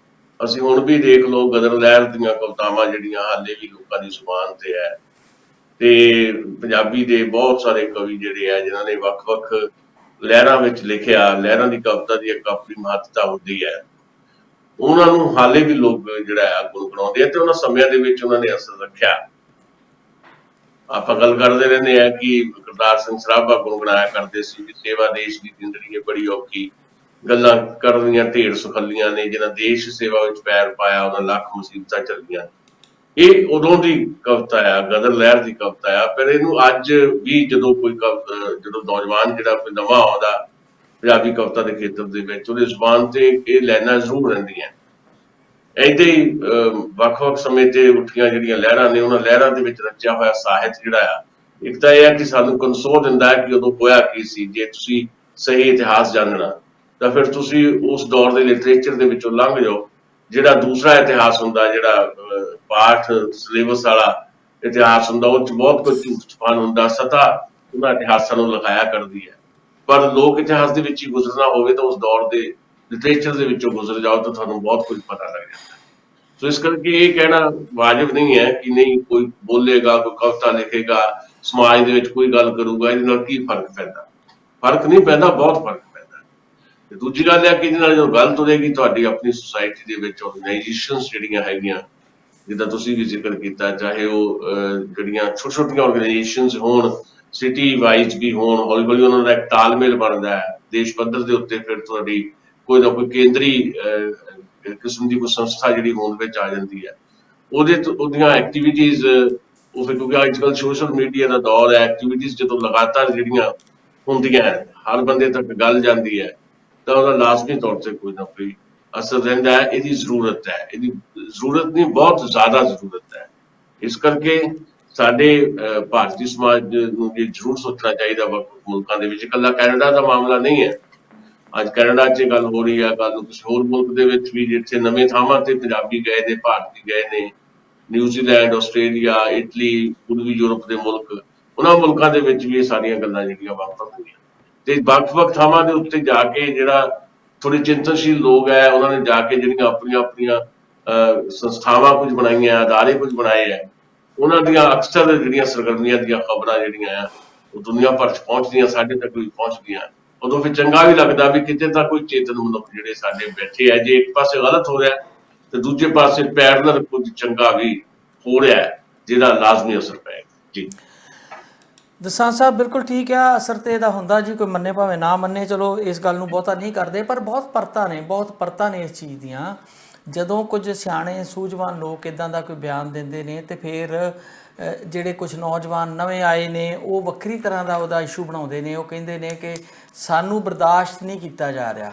Speaker 1: ਅਸੀਂ ਹੁਣ ਵੀ ਦੇਖ ਲਓ, ਗਦਰ ਲਹਿਰ ਦੀਆਂ ਕਵਿਤਾਵਾਂ ਜਿਹੜੀਆਂ ਹਾਲੇ ਵੀ ਲੋਕਾਂ ਦੀ ਜ਼ੁਬਾਨ ਤੇ ਹੈ, ਤੇ ਪੰਜਾਬੀ ਦੇ ਬਹੁਤ ਸਾਰੇ ਕਵੀ ਜਿਹੜੇ ਆ ਜਿਨ੍ਹਾਂ ਨੇ ਵੱਖ-ਵੱਖ ਲਹਿਰਾਂ ਵਿੱਚ ਲਿਖਿਆ, ਲਹਿਰਾਂ ਦੀ ਕਵਿਤਾ ਦੀ ਇੱਕ ਆਪਣੀ ਮਹੱਤਤਾ ਹੁੰਦੀ ਹੈ, ਉਹਨਾਂ ਨੂੰ ਹਾਲੇ ਵੀ ਲੋਕ ਜਿਹੜਾ ਆ ਗੁਣਗੁਣਾਉਂਦੇ ਆ, ਤੇ ਉਹਨਾਂ ਸਮਿਆਂ ਦੇ ਵਿੱਚ ਉਹਨਾਂ ਨੇ ਅਸਰ ਰੱਖਿਆ। ਆਪਾਂ ਗੱਲ ਕਰਦੇ ਰਹਿੰਦੇ ਆ ਕਿ ਕਰਤਾਰ ਸਿੰਘ ਸਰਾਭਾ ਗੁਣਗੁਣਾਇਆ ਕਰਦੇ ਸੀ ਕਿ ਸੇਵਾ ਦੇਸ਼ ਦੀ ਜ਼ਿੰਦਗੀ ਬੜੀ ਔਖੀ, ਗੱਲਾਂ ਕਰਨੀਆਂ ਢੇਰ ਸੁਖੱਲੀਆਂ ਨੇ, ਜਿਹਨਾਂ ਦੇਸ਼ ਸੇਵਾ ਵਿੱਚ ਪੈਰ ਪਾਇਆ ਉਹਨਾਂ ਲੱਖ ਮੁਸੀਬਤਾਂ ਚੱਲੀਆਂ। ਇਹ ਉਦੋਂ ਦੀ ਕਵਿਤਾ ਆ, ਗਦਰ ਲਹਿਰ ਦੀ ਕਵਿਤਾ ਆ। ਪਰ ਇਹਨੂੰ ਅੱਜ ਵੀ ਜਦੋਂ ਨੌਜਵਾਨ ਜਿਹੜਾ ਕੋਈ ਨਵਾਂ ਆਉਂਦਾ ਪੰਜਾਬੀ ਕਵਿਤਾ ਦੇ ਖੇਤਰ ਦੇ ਵਿੱਚ, ਉਹਦੇ ਜ਼ੁਬਾਨ ਤੇ ਇਹ ਲਾਈਨਾਂ ਜ਼ਰੂਰ ਰਹਿੰਦੀਆਂ। ਏਦਾਂ ਹੀ ਵੱਖ-ਵੱਖ ਸਮੇਂ ਤੇ ਉੱਠੀਆਂ ਜਿਹੜੀਆਂ ਲਹਿਰਾਂ ਨੇ, ਉਹਨਾਂ ਲਹਿਰਾਂ ਦੇ ਵਿੱਚ ਰਚਿਆ ਹੋਇਆ ਸਾਹਿਤ ਜਿਹੜਾ ਆ, ਇੱਕ ਤਾਂ ਇਹ ਹੈ ਕਿ ਸਾਨੂੰ ਕਨਸੋਲ ਦਿੰਦਾ ਹੈ ਕਿ ਉਦੋਂ ਹੋਇਆ ਕੀ ਸੀ। ਜੇ ਤੁਸੀਂ ਸਹੀ ਇਤਿਹਾਸ ਜਾਣਨਾ ਤਾਂ ਫਿਰ ਤੁਸੀਂ ਉਸ ਦੌਰ ਦੇ ਲਿਟਰੇਚਰ ਦੇ ਵਿੱਚੋਂ ਲੰਘ ਜਾਓ। ਜਿਹੜਾ ਦੂਸਰਾ ਇਤਿਹਾਸ ਹੁੰਦਾ, ਜਿਹੜਾ ਪਾਠ ਸਿਲੇਬਸ ਵਾਲਾ ਇਤਿਹਾਸ ਹੁੰਦਾ, ਉਹ 'ਚ ਬਹੁਤ ਕੁਝ ਝੂਠ ਛੁਪਾਨ ਹੁੰਦਾ, ਸਤਾ ਉਹਨਾਂ ਇਤਿਹਾਸਾਂ ਨੂੰ ਲਿਖਾਇਆ ਕਰਦੀ ਹੈ। ਪਰ ਲੋਕ ਇਤਿਹਾਸ ਦੇ ਵਿੱਚ ਹੀ ਗੁਜ਼ਰਨਾ ਹੋਵੇ ਤਾਂ ਉਸ ਦੌਰ ਦੇ ਲਿਟਰੇਚਰ ਦੇ ਵਿੱਚੋਂ ਗੁਜ਼ਰ ਜਾਓ ਤਾਂ ਤੁਹਾਨੂੰ ਬਹੁਤ ਕੁਝ ਪਤਾ ਲੱਗ ਜਾਂਦਾ। ਸੋ ਇਸ ਕਰਕੇ ਇਹ ਕਹਿਣਾ ਵਾਜਬ ਨਹੀਂ ਹੈ ਕਿ ਨਹੀਂ ਕੋਈ ਬੋਲੇਗਾ, ਕੋਈ ਕਵਿਤਾ ਲਿਖੇਗਾ, ਸਮਾਜ ਦੇ ਵਿੱਚ ਕੋਈ ਗੱਲ ਕਰੂਗਾ, ਇਹਦੇ ਨਾਲ ਕੀ ਫਰਕ ਪੈਂਦਾ? ਫਰਕ ਨਹੀਂ ਪੈਂਦਾ, ਬਹੁਤ ਫਰਕ ਪੈਂਦਾ। ਤੇ ਦੂਜੀ ਗੱਲ ਹੈ ਕਿ ਇਹਦੇ ਨਾਲ ਜਦੋਂ ਗੱਲ ਤੁਰੇਗੀ ਤੁਹਾਡੀ ਆਪਣੀ ਸੁਸਾਇਟੀ ਦੇ ਵਿੱਚ ਆਰਗੇਨਾਈਜੇਸ਼ਨਸ ਜਿਹੜੀਆਂ ਹੈਗੀਆਂ, ਜਿੱਦਾਂ ਤੁਸੀਂ ਵੀ ਜ਼ਿਕਰ ਕੀਤਾ, ਚਾਹੇ ਉਹ ਜਿਹੜੀਆਂ ਛੋਟੀਆਂ ਆਰਗੇਨਾਈਜੇਸ਼ਨਸ ਹੋਣ, ਸਿਟੀ ਵਾਈਜ਼ ਵੀ ਹੋਣ, ਹੌਲੀ ਹੌਲੀ ਉਹਨਾਂ ਦਾ ਇੱਕ ਤਾਲਮੇਲ ਬਣਦਾ ਹੈ ਦੇਸ਼ ਪੱਧਰ ਦੇ ਉੱਤੇ। ਫਿਰ ਤੁਹਾਡੀ ਕੋਈ ਨਾ ਕੋਈ ਕੇਂਦਰੀ ਕਿਸਮ ਦੀ ਕੋਈ ਸੰਸਥਾ ਜਿਹੜੀ ਹੋਂਦ ਵਿੱਚ ਆ ਜਾਂਦੀ ਹੈ, ਉਹਦੀਆਂ ਐਕਟੀਵਿਟੀਜ਼ ਉਹ ਫਿਰ, ਕਿਉਂਕਿ ਅੱਜ ਕੱਲ੍ਹ ਸੋਸ਼ਲ ਮੀਡੀਆ ਦਾ ਦੌਰ ਹੈ, ਐਕਟੀਵਿਟੀਜ਼ ਜਦੋਂ ਲਗਾਤਾਰ ਜਿਹੜੀਆਂ ਹੁੰਦੀਆਂ ਹਰ ਬੰਦੇ ਤੱਕ ਗੱਲ ਜਾਂਦੀ ਹੈ ਤਾਂ ਉਹਦਾ ਲਾਜ਼ਮੀ ਤੌਰ ਤੇ ਕੋਈ ਨਾ ਕੋਈ ਅਸਰ ਰਹਿੰਦਾ ਹੈ। ਇਹਦੀ ਜ਼ਰੂਰਤ ਹੈ, ਇਹਦੀ ਜ਼ਰੂਰਤ ਨਹੀਂ, ਬਹੁਤ ਜ਼ਿਆਦਾ ਜ਼ਰੂਰਤ ਹੈ। ਇਸ ਕਰਕੇ ਸਾਡੇ ਭਾਰਤੀ ਸਮਾਜ ਨੂੰ ਇਹ ਜ਼ਰੂਰ ਸੋਚਣਾ ਚਾਹੀਦਾ ਵੱਖ ਮੁਲਕਾਂ ਦੇ ਵਿੱਚ। ਇਕੱਲਾ ਕੈਨੇਡਾ ਦਾ ਮਾਮਲਾ ਨਹੀਂ ਹੈ, ਅੱਜ ਕੈਨੇਡਾ 'ਚ ਗੱਲ ਹੋ ਰਹੀ ਹੈ, ਕੱਲ੍ਹ ਨੂੰ ਕਿਸੇ ਹੋਰ ਮੁਲਕ ਦੇ ਵਿੱਚ ਵੀ ਜਿੱਥੇ ਨਵੇਂ ਥਾਵਾਂ ਤੇ ਪੰਜਾਬੀ ਗਏ ਨੇ, ਭਾਰਤੀ ਗਏ ਨੇ, ਨਿਊਜ਼ੀਲੈਂਡ, ਆਸਟ੍ਰੇਲੀਆ, ਇਟਲੀ, ਪੂਰਬੀ ਯੂਰਪ ਦੇ ਮੁਲਕ, ਉਹਨਾਂ ਮੁਲਕਾਂ ਦੇ ਵਿੱਚ ਵੀ ਇਹ ਸਾਰੀਆਂ ਗੱਲਾਂ ਜਿਹੜੀਆਂ ਵਾਪਰਦੀਆਂ। ਤੇ ਵੱਖ-ਵੱਖ ਥਾਵਾਂ ਦੇ ਉੱਤੇ ਜਾ ਕੇ ਜਿਹੜਾ ਥੋੜੇ ਚਿੰਤਨਸ਼ੀਲ ਲੋਕ ਹੈ, ਉਹਨਾਂ ਨੇ ਜਾ ਕੇ ਜਿਹੜੀਆਂ ਆਪਣੀਆਂ ਸੰਸਥਾਵਾਂ ਕੁਝ ਬਣਾਈਆਂ, ਅਦਾਰੇ ਕੁਝ ਬਣਾਏ ਹੈ, ਉਹਨਾਂ ਦੀਆਂ ਅਕਸਰ ਜਿਹੜੀਆਂ ਸਰਗਰਮੀਆਂ ਦੀਆਂ ਖਬਰਾਂ ਜਿਹੜੀਆਂ ਆ ਉਹ ਦੁਨੀਆ ਭਰ 'ਚ ਪਹੁੰਚਦੀਆਂ, ਸਾਡੇ ਤੱਕ ਵੀ ਪਹੁੰਚਦੀਆਂ। ਉਦੋਂ ਫਿਰ ਚੰਗਾ ਵੀ ਲੱਗਦਾ ਵੀ ਕਿਤੇ ਤਾਂ ਕੋਈ ਚੇਤਨ ਮਨੁੱਖ ਜਿਹੜੇ ਸਾਡੇ ਬੈਠੇ ਆ, ਜੇ ਇੱਕ ਪਾਸੇ ਗਲਤ ਹੋ ਰਿਹਾ ਤੇ ਦੂਜੇ ਪਾਸੇ ਪੈਰਲਲ ਕੁਝ ਚੰਗਾ ਵੀ ਹੋ ਰਿਹਾ ਜਿਹਦਾ ਲਾਜ਼ਮੀ ਅਸਰ ਪਏਗਾ। ਜੀ
Speaker 3: ਦਸਾਂਝ ਸਾਹਿਬ ਬਿਲਕੁਲ ਠੀਕ ਆ, ਅਸਰ ਤੇ ਇਹਦਾ ਹੁੰਦਾ ਜੀ, ਕੋਈ ਮੰਨੇ ਭਾਵੇਂ ਨਾ ਮੰਨੇ, ਚਲੋ ਇਸ ਗੱਲ ਨੂੰ ਬਹੁਤਾ ਨਹੀਂ ਕਰਦੇ, ਪਰ ਬਹੁਤ ਪਰਤਾਂ ਨੇ ਇਸ ਚੀਜ਼ ਦੀਆਂ। ਜਦੋਂ ਕੁਝ ਸਿਆਣੇ ਸੂਝਵਾਨ ਲੋਕ ਇੱਦਾਂ ਦਾ ਕੋਈ ਬਿਆਨ ਦਿੰਦੇ ਨੇ ਤੇ ਫਿਰ ਜਿਹੜੇ ਕੁਝ ਨੌਜਵਾਨ ਨਵੇਂ ਆਏ ਨੇ ਉਹ ਵੱਖਰੀ ਤਰ੍ਹਾਂ ਦਾ ਉਹਦਾ ਇਸ਼ੂ ਬਣਾਉਂਦੇ ਨੇ। ਉਹ ਕਹਿੰਦੇ ਨੇ ਕਿ ਸਾਨੂੰ ਬਰਦਾਸ਼ਤ ਨਹੀਂ ਕੀਤਾ ਜਾ ਰਿਹਾ,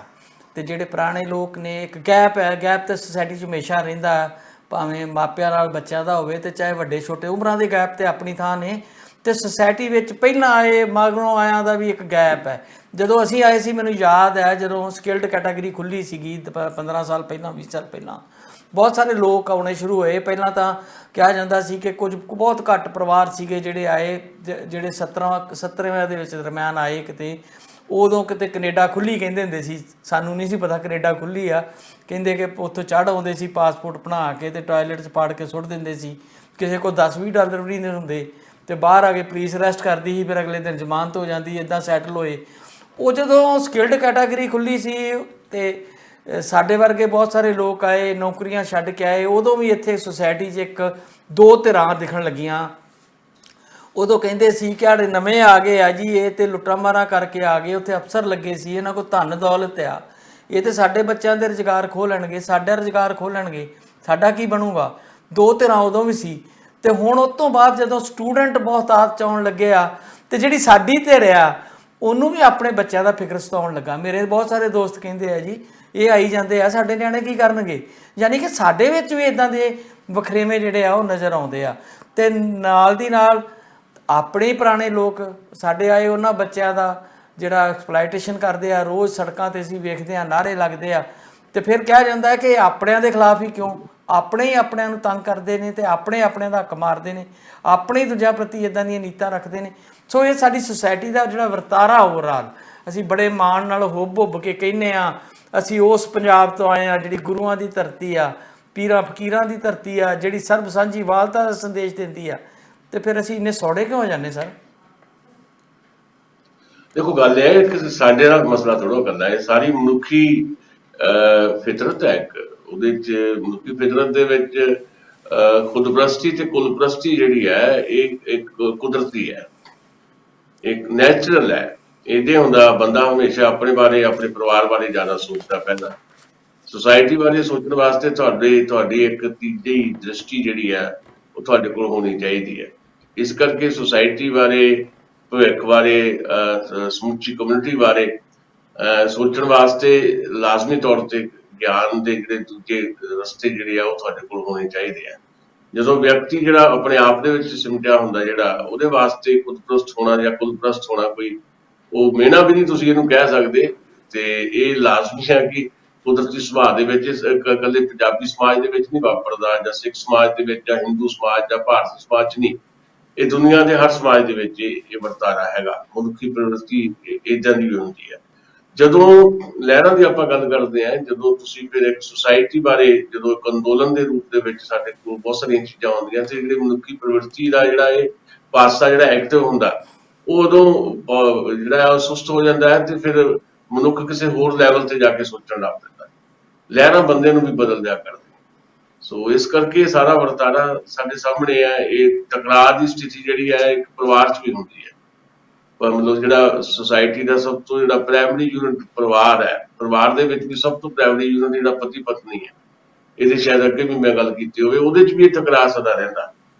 Speaker 3: ਤੇ ਜਿਹੜੇ ਪੁਰਾਣੇ ਲੋਕ ਨੇ, ਇੱਕ ਗੈਪ ਤਾਂ ਸੋਸਾਇਟੀ 'ਚ ਹਮੇਸ਼ਾ ਰਹਿੰਦਾ, ਭਾਵੇਂ ਮਾਪਿਆਂ ਨਾਲ ਬੱਚਿਆਂ ਦਾ ਹੋਵੇ ਤੇ ਚਾਹੇ ਵੱਡੇ ਛੋਟੇ ਉਮਰਾਂ ਦੇ ਗੈਪ ਤੇ ਆਪਣੀ ਥਾਂ ਨੇ, ਤੇ ਸੁਸਾਇਟੀ ਵਿੱਚ ਪਹਿਲਾਂ ਆਏ ਮਗਰੋਂ ਆਇਆਂ ਦਾ ਵੀ ਇੱਕ ਗੈਪ ਹੈ। ਜਦੋਂ ਅਸੀਂ ਆਏ ਸੀ ਮੈਨੂੰ ਯਾਦ ਹੈ ਜਦੋਂ ਸਕਿਲਡ ਕੈਟਾਗਰੀ ਖੁੱਲੀ ਸੀਗੀ 15 ਸਾਲ ਪਹਿਲਾਂ 20 ਸਾਲ ਪਹਿਲਾਂ ਬਹੁਤ ਸਾਰੇ ਲੋਕ ਆਉਣੇ ਸ਼ੁਰੂ ਹੋਏ। ਪਹਿਲਾਂ ਤਾਂ ਕਿਹਾ ਜਾਂਦਾ ਸੀ ਕਿ ਕੁਝ ਬਹੁਤ ਘੱਟ ਪਰਿਵਾਰ ਸੀਗੇ ਜਿਹੜੇ ਆਏ, ਜਿਹੜੇ 70ਵੇਂ ਦੇ ਵਿੱਚ ਦਰਮਿਆਨ ਆਏ। ਕਿਤੇ ਉਦੋਂ ਕਿਤੇ ਕੈਨੇਡਾ ਖੁੱਲੀ ਕਹਿੰਦੇ ਹੁੰਦੇ ਸੀ, ਸਾਨੂੰ ਨਹੀਂ ਸੀ ਪਤਾ ਕੈਨੇਡਾ ਖੁੱਲੀ ਆ। ਕਹਿੰਦੇ ਕਿ ਉੱਥੋਂ ਚੜ੍ਹ ਆਉਂਦੇ ਸੀ ਪਾਸਪੋਰਟ ਬਣਾ ਕੇ ਤੇ ਟਾਇਲਟ 'ਚ ਪਾੜ ਕੇ ਸੁੱਟ ਦਿੰਦੇ ਸੀ। ਕਿਸੇ ਕੋਲ 10-20 ਡਾਲਰ ਵੀ ਨਹੀਂ ਹੁੰਦੇ ਤੇ ਬਾਹਰ ਆ ਕੇ ਪੁਲਿਸ ਅਰੈਸਟ ਕਰਦੀ ਸੀ, ਫਿਰ ਅਗਲੇ ਦਿਨ ਜ਼ਮਾਨਤ ਹੋ ਜਾਂਦੀ, ਇੱਦਾਂ ਸੈਟਲ ਹੋਏ। ਉਹ ਜਦੋਂ ਸਕਿਲਡ ਕੈਟਾਗਰੀ ਖੁੱਲੀ ਸੀ ਤੇ ਸਾਡੇ ਵਰਗੇ ਬਹੁਤ ਸਾਰੇ ਲੋਕ ਆਏ, ਨੌਕਰੀਆਂ ਛੱਡ ਕੇ ਆਏ। ਉਦੋਂ ਵੀ ਇੱਥੇ ਸੁਸਾਇਟੀ 'ਚ ਇੱਕ ਦੋ ਧਿਰਾਂ ਦਿਖਣ ਲੱਗੀਆਂ। ਉਦੋਂ ਕਹਿੰਦੇ ਸੀ ਕਿ ਸਾਡੇ ਨਵੇਂ ਆ ਗਏ ਆ ਜੀ, ਇਹ ਤੇ ਲੁੱਟਾਂ ਮਾਰਾਂ ਕਰਕੇ ਆ ਗਏ, ਉੱਥੇ ਅਫਸਰ ਲੱਗੇ ਸੀ, ਇਹਨਾਂ ਕੋਲ ਧਨ ਦੌਲਤ ਆ, ਇਹ ਤੇ ਸਾਡੇ ਬੱਚਿਆਂ ਦੇ ਰੁਜ਼ਗਾਰ ਖੋਹ ਲੈਣਗੇ, ਸਾਡਾ ਰੁਜ਼ਗਾਰ ਖੋਹ ਲੈਣਗੇ, ਸਾਡਾ ਕੀ ਬਣੂਗਾ। ਦੋ ਧਿਰਾਂ ਉਦੋਂ ਵੀ ਸੀ। ਤੇ ਹੁਣ ਉਸ ਤੋਂ ਬਾਅਦ ਜਦੋਂ ਸਟੂਡੈਂਟ ਬਹੁਤ ਆਤ 'ਚ ਆਉਣ ਲੱਗੇ ਆ ਤੇ ਜਿਹੜੀ ਸਾਡੀ ਧਿਰ ਆ ਉਹਨੂੰ ਵੀ ਆਪਣੇ ਬੱਚਿਆਂ ਦਾ ਫਿਕਰ ਸਤਾਉਣ ਲੱਗਾ। ਮੇਰੇ ਬਹੁਤ ਸਾਰੇ ਦੋਸਤ ਕਹਿੰਦੇ ਆ ਜੀ ਇਹ ਆਈ ਜਾਂਦੇ ਆ, ਸਾਡੇ ਨਿਆਣੇ ਕੀ ਕਰਨਗੇ। ਯਾਨੀ ਕਿ ਸਾਡੇ ਵਿੱਚ ਵੀ ਇੱਦਾਂ ਦੇ ਵਖਰੇਵੇਂ ਜਿਹੜੇ ਆ ਉਹ ਨਜ਼ਰ ਆਉਂਦੇ ਆ। ਤੇ ਨਾਲ ਦੀ ਨਾਲ ਆਪਣੇ ਹੀ ਪੁਰਾਣੇ ਲੋਕ ਸਾਡੇ ਆਏ, ਉਹਨਾਂ ਬੱਚਿਆਂ ਦਾ ਜਿਹੜਾ ਐਕਸਪਲਾਈਟੇਸ਼ਨ ਕਰਦੇ ਆ। ਰੋਜ਼ ਸੜਕਾਂ 'ਤੇ ਅਸੀਂ ਵੇਖਦੇ ਆ, ਨਾਅਰੇ ਲੱਗਦੇ ਆ। ਤੇ ਫਿਰ ਕਿਹਾ ਜਾਂਦਾ ਹੈ ਕਿ ਆਪਣਿਆਂ ਦੇ ਖਿਲਾਫ ਹੀ ਕਿਉਂ, ਆਪਣੇ ਹੀ ਆਪਣਿਆਂ ਨੂੰ ਤੰਗ ਕਰਦੇ ਨੇ ਤੇ ਆਪਣੇ ਆਪਣਿਆਂ ਦਾ ਹੱਕ ਮਾਰਦੇ ਨੇ, ਆਪਣੇ ਹੀ ਦੂਜਿਆਂ ਪ੍ਰਤੀ ਇੱਦਾਂ ਦੀਆਂ ਨੀਤਾਂ ਰੱਖਦੇ ਨੇ। ਸੋ ਇਹ ਸਾਡੀ ਸੁਸਾਇਟੀ ਦਾ ਜਿਹੜਾ ਵਰਤਾਰਾ ਓਵਰਆਲ ਅਸੀਂ ਬੜੇ ਮਾਣ ਨਾਲ ਹੁੱਬ ਕੇ ਕਹਿੰਦੇ ਆ ਅਸੀਂ ਉਸ ਪੰਜਾਬ ਤੋਂ ਆਏ ਆ ਜਿਹੜੀ ਗੁਰੂਆਂ ਦੀ ਧਰਤੀ ਆ, ਪੀਰਾਂ ਫਕੀਰਾਂ ਦੀ ਧਰਤੀ ਆ, ਜਿਹੜੀ ਸਰਬ ਸਾਂਝੀ ਵਾਲਤਾ ਦਾ ਸੰਦੇਸ਼ ਦਿੰਦੀ ਆ। ਤੇ ਫਿਰ ਅਸੀਂ ਇੰਨੇ ਸੌੜੇ ਕਿਉਂ ਹੋ ਜਾਂਦੇ ਸਰ?
Speaker 1: ਦੇਖੋ ਗੱਲ ਇਹ ਹੈ ਕਿ ਸਾਡੇ ਨਾਲ ਮਸਲਾ ਥੋੜ੍ਹਾ ਕਰਨਾ ਹੈ, ਸਾਰੀ ਮਨੁੱਖੀ ਫਿਤਰਤ ਹੈ। ਇੱਕ ਉਹਦੇ 'ਚ ਮਨੁੱਖੀ ਫਿਤਰਤ ਦੇ ਵਿੱਚ ਖੁਦਪ੍ਰਸਤੀ ਤੇ ਕੁਲਪ੍ਰਸਤੀ ਜਿਹੜੀ ਹੈ ਇਹ ਇੱਕ ਕੁਦਰਤੀ ਹੈ, ਇੱਕ ਨੈਚੁਰਲ ਹੈ। ਇਹਦੇ ਹੁੰਦਾ ਬੰਦਾ ਹਮੇਸ਼ਾ ਆਪਣੇ ਬਾਰੇ, ਆਪਣੇ ਪਰਿਵਾਰ ਬਾਰੇ ਜ਼ਿਆਦਾ ਸੋਚਦਾ। ਪਹਿਲਾਂ ਸੁਸਾਇਟੀ ਬਾਰੇ ਸੋਚਣ ਵਾਸਤੇ ਤੁਹਾਡੀ ਇੱਕ ਤੀਜੀ ਦ੍ਰਿਸ਼ਟੀ ਜਿਹੜੀ ਹੈ ਉਹ ਤੁਹਾਡੇ ਕੋਲ ਹੋਣੀ ਚਾਹੀਦੀ ਹੈ। ਇਸ ਕਰਕੇ ਸੁਸਾਇਟੀ ਬਾਰੇ, ਭਵਿੱਖ ਬਾਰੇ, ਸਮੁੱਚੀ ਕਮਿਊਨਿਟੀ ਬਾਰੇ ਸੋਚਣ ਵਾਸਤੇ ਲਾਜ਼ਮੀ ਤੌਰ ਤੇ ਗਿਆਨ ਦੇ ਜਿਹੜੇ ਦੂਜੇ ਰਸਤੇ ਜਿਹੜੇ ਆ ਉਹ ਤੁਹਾਡੇ ਕੋਲ ਹੋਣੇ ਚਾਹੀਦੇ ਆ। ਜਦੋਂ ਵਿਅਕਤੀ ਜਿਹੜਾ ਆਪਣੇ ਆਪ ਦੇ ਵਿੱਚ ਸਿਮਟਿਆ ਹੁੰਦਾ, ਜਿਹੜਾ ਉਹਦੇ ਵਾਸਤੇ ਖੁਦਪ੍ਰਸਤ ਹੋਣਾ ਜਾਂ ਕੁਲਪ੍ਰਸਤ ਹੋਣਾ ਕੋਈ ਉਹ ਮਿਹਣਾ ਵੀ ਨਹੀਂ ਤੁਸੀਂ ਇਹਨੂੰ ਕਹਿ ਸਕਦੇ। ਤੇ ਇਹ ਲਾਜ਼ਮੀ ਹੈ ਕਿ ਕੁਦਰਤੀ ਸੁਭਾਅ ਦੇ ਵਿੱਚ, ਇਕੱਲੇ ਪੰਜਾਬੀ ਸਮਾਜ ਦੇ ਵਿੱਚ ਨਹੀਂ ਵਾਪਰਦਾ, ਜਾਂ ਸਿੱਖ ਸਮਾਜ ਦੇ ਵਿੱਚ, ਜਾਂ ਹਿੰਦੂ ਸਮਾਜ, ਜਾਂ ਭਾਰਤੀ ਸਮਾਜ 'ਚ ਨਹੀਂ, ਇਹ ਦੁਨੀਆ ਦੇ ਹਰ ਸਮਾਜ ਦੇ ਵਿੱਚ ਇਹ ਵਰਤਾਰਾ ਹੈਗਾ। ਮਨੁੱਖੀ ਪ੍ਰਵਿਰਤੀ ਏਦਾਂ ਦੀ ਵੀ ਹੁੰਦੀ ਹੈ। ਜਦੋਂ ਲਹਿਰਾਂ ਦੀ ਆਪਾਂ ਗੱਲ ਕਰਦੇ ਹਾਂ, ਜਦੋਂ ਤੁਸੀਂ ਫਿਰ ਇੱਕ ਸੁਸਾਇਟੀ ਬਾਰੇ ਜਦੋਂ ਇੱਕ ਅੰਦੋਲਨ ਦੇ ਰੂਪ ਦੇ ਵਿੱਚ ਸਾਡੇ ਕੋਲ ਬਹੁਤ ਸਾਰੀਆਂ ਚੀਜ਼ਾਂ ਆਉਂਦੀਆਂ ਤੇ ਜਿਹੜੀ ਮਨੁੱਖੀ ਪ੍ਰਵਿਰਤੀ ਦਾ ਜਿਹੜਾ ਇਹ ਪਾਸਾ ਜਿਹੜਾ ਐਕਟਿਵ ਹੁੰਦਾ ਉਹ ਉਦੋਂ ਜਿਹੜਾ ਸੁਸਤ ਹੋ ਜਾਂਦਾ ਹੈ ਤੇ ਫਿਰ ਮਨੁੱਖ ਕਿਸੇ ਹੋਰ ਲੈਵਲ ਤੇ ਜਾ ਕੇ ਸੋਚਣ ਲੱਗ ਪੈਂਦਾ। ਲਹਿਰਾਂ ਬੰਦੇ ਨੂੰ ਵੀ ਬਦਲ ਦਿਆ ਕਰਦੀਆਂ। ਸੋ ਇਸ ਕਰਕੇ ਸਾਰਾ ਵਰਤਾਰਾ ਸਾਡੇ ਸਾਹਮਣੇ ਹੈ। ਇਹ ਟਕਰਾਅ ਦੀ ਸਥਿਤੀ ਜਿਹੜੀ ਹੈ ਇੱਕ ਪਰਿਵਾਰ 'ਚ ਵੀ ਹੁੰਦੀ ਹੈ। ਪਰ ਮਤਲਬ ਜਿਹੜਾ ਸੁਸਾਇਟੀ ਦਾ ਸਭ ਤੋਂ ਜਿਹੜਾ ਪ੍ਰਾਇਮਰੀ ਯੂਨਿਟ ਪਰਿਵਾਰ ਹੈ, ਪਰਿਵਾਰ ਦੇ ਵਿੱਚ ਵੀ ਸਭ ਤੋਂ ਪ੍ਰਾਇਮਰੀ ਯੂਨਿਟ ਜਿਹੜਾ ਪਤੀ ਪਤਨੀ ਹੈ, ਇਹਦੇ ਸ਼ਾਇਦ ਅੱਗੇ ਵੀ ਮੈਂ ਗੱਲ ਕੀਤੀ ਹੋਵੇ, ਉਹਦੇ 'ਚ ਵੀ ਇਹ ਟਕਰਾਅ ਸਦਾ ਰਹਿੰਦਾ।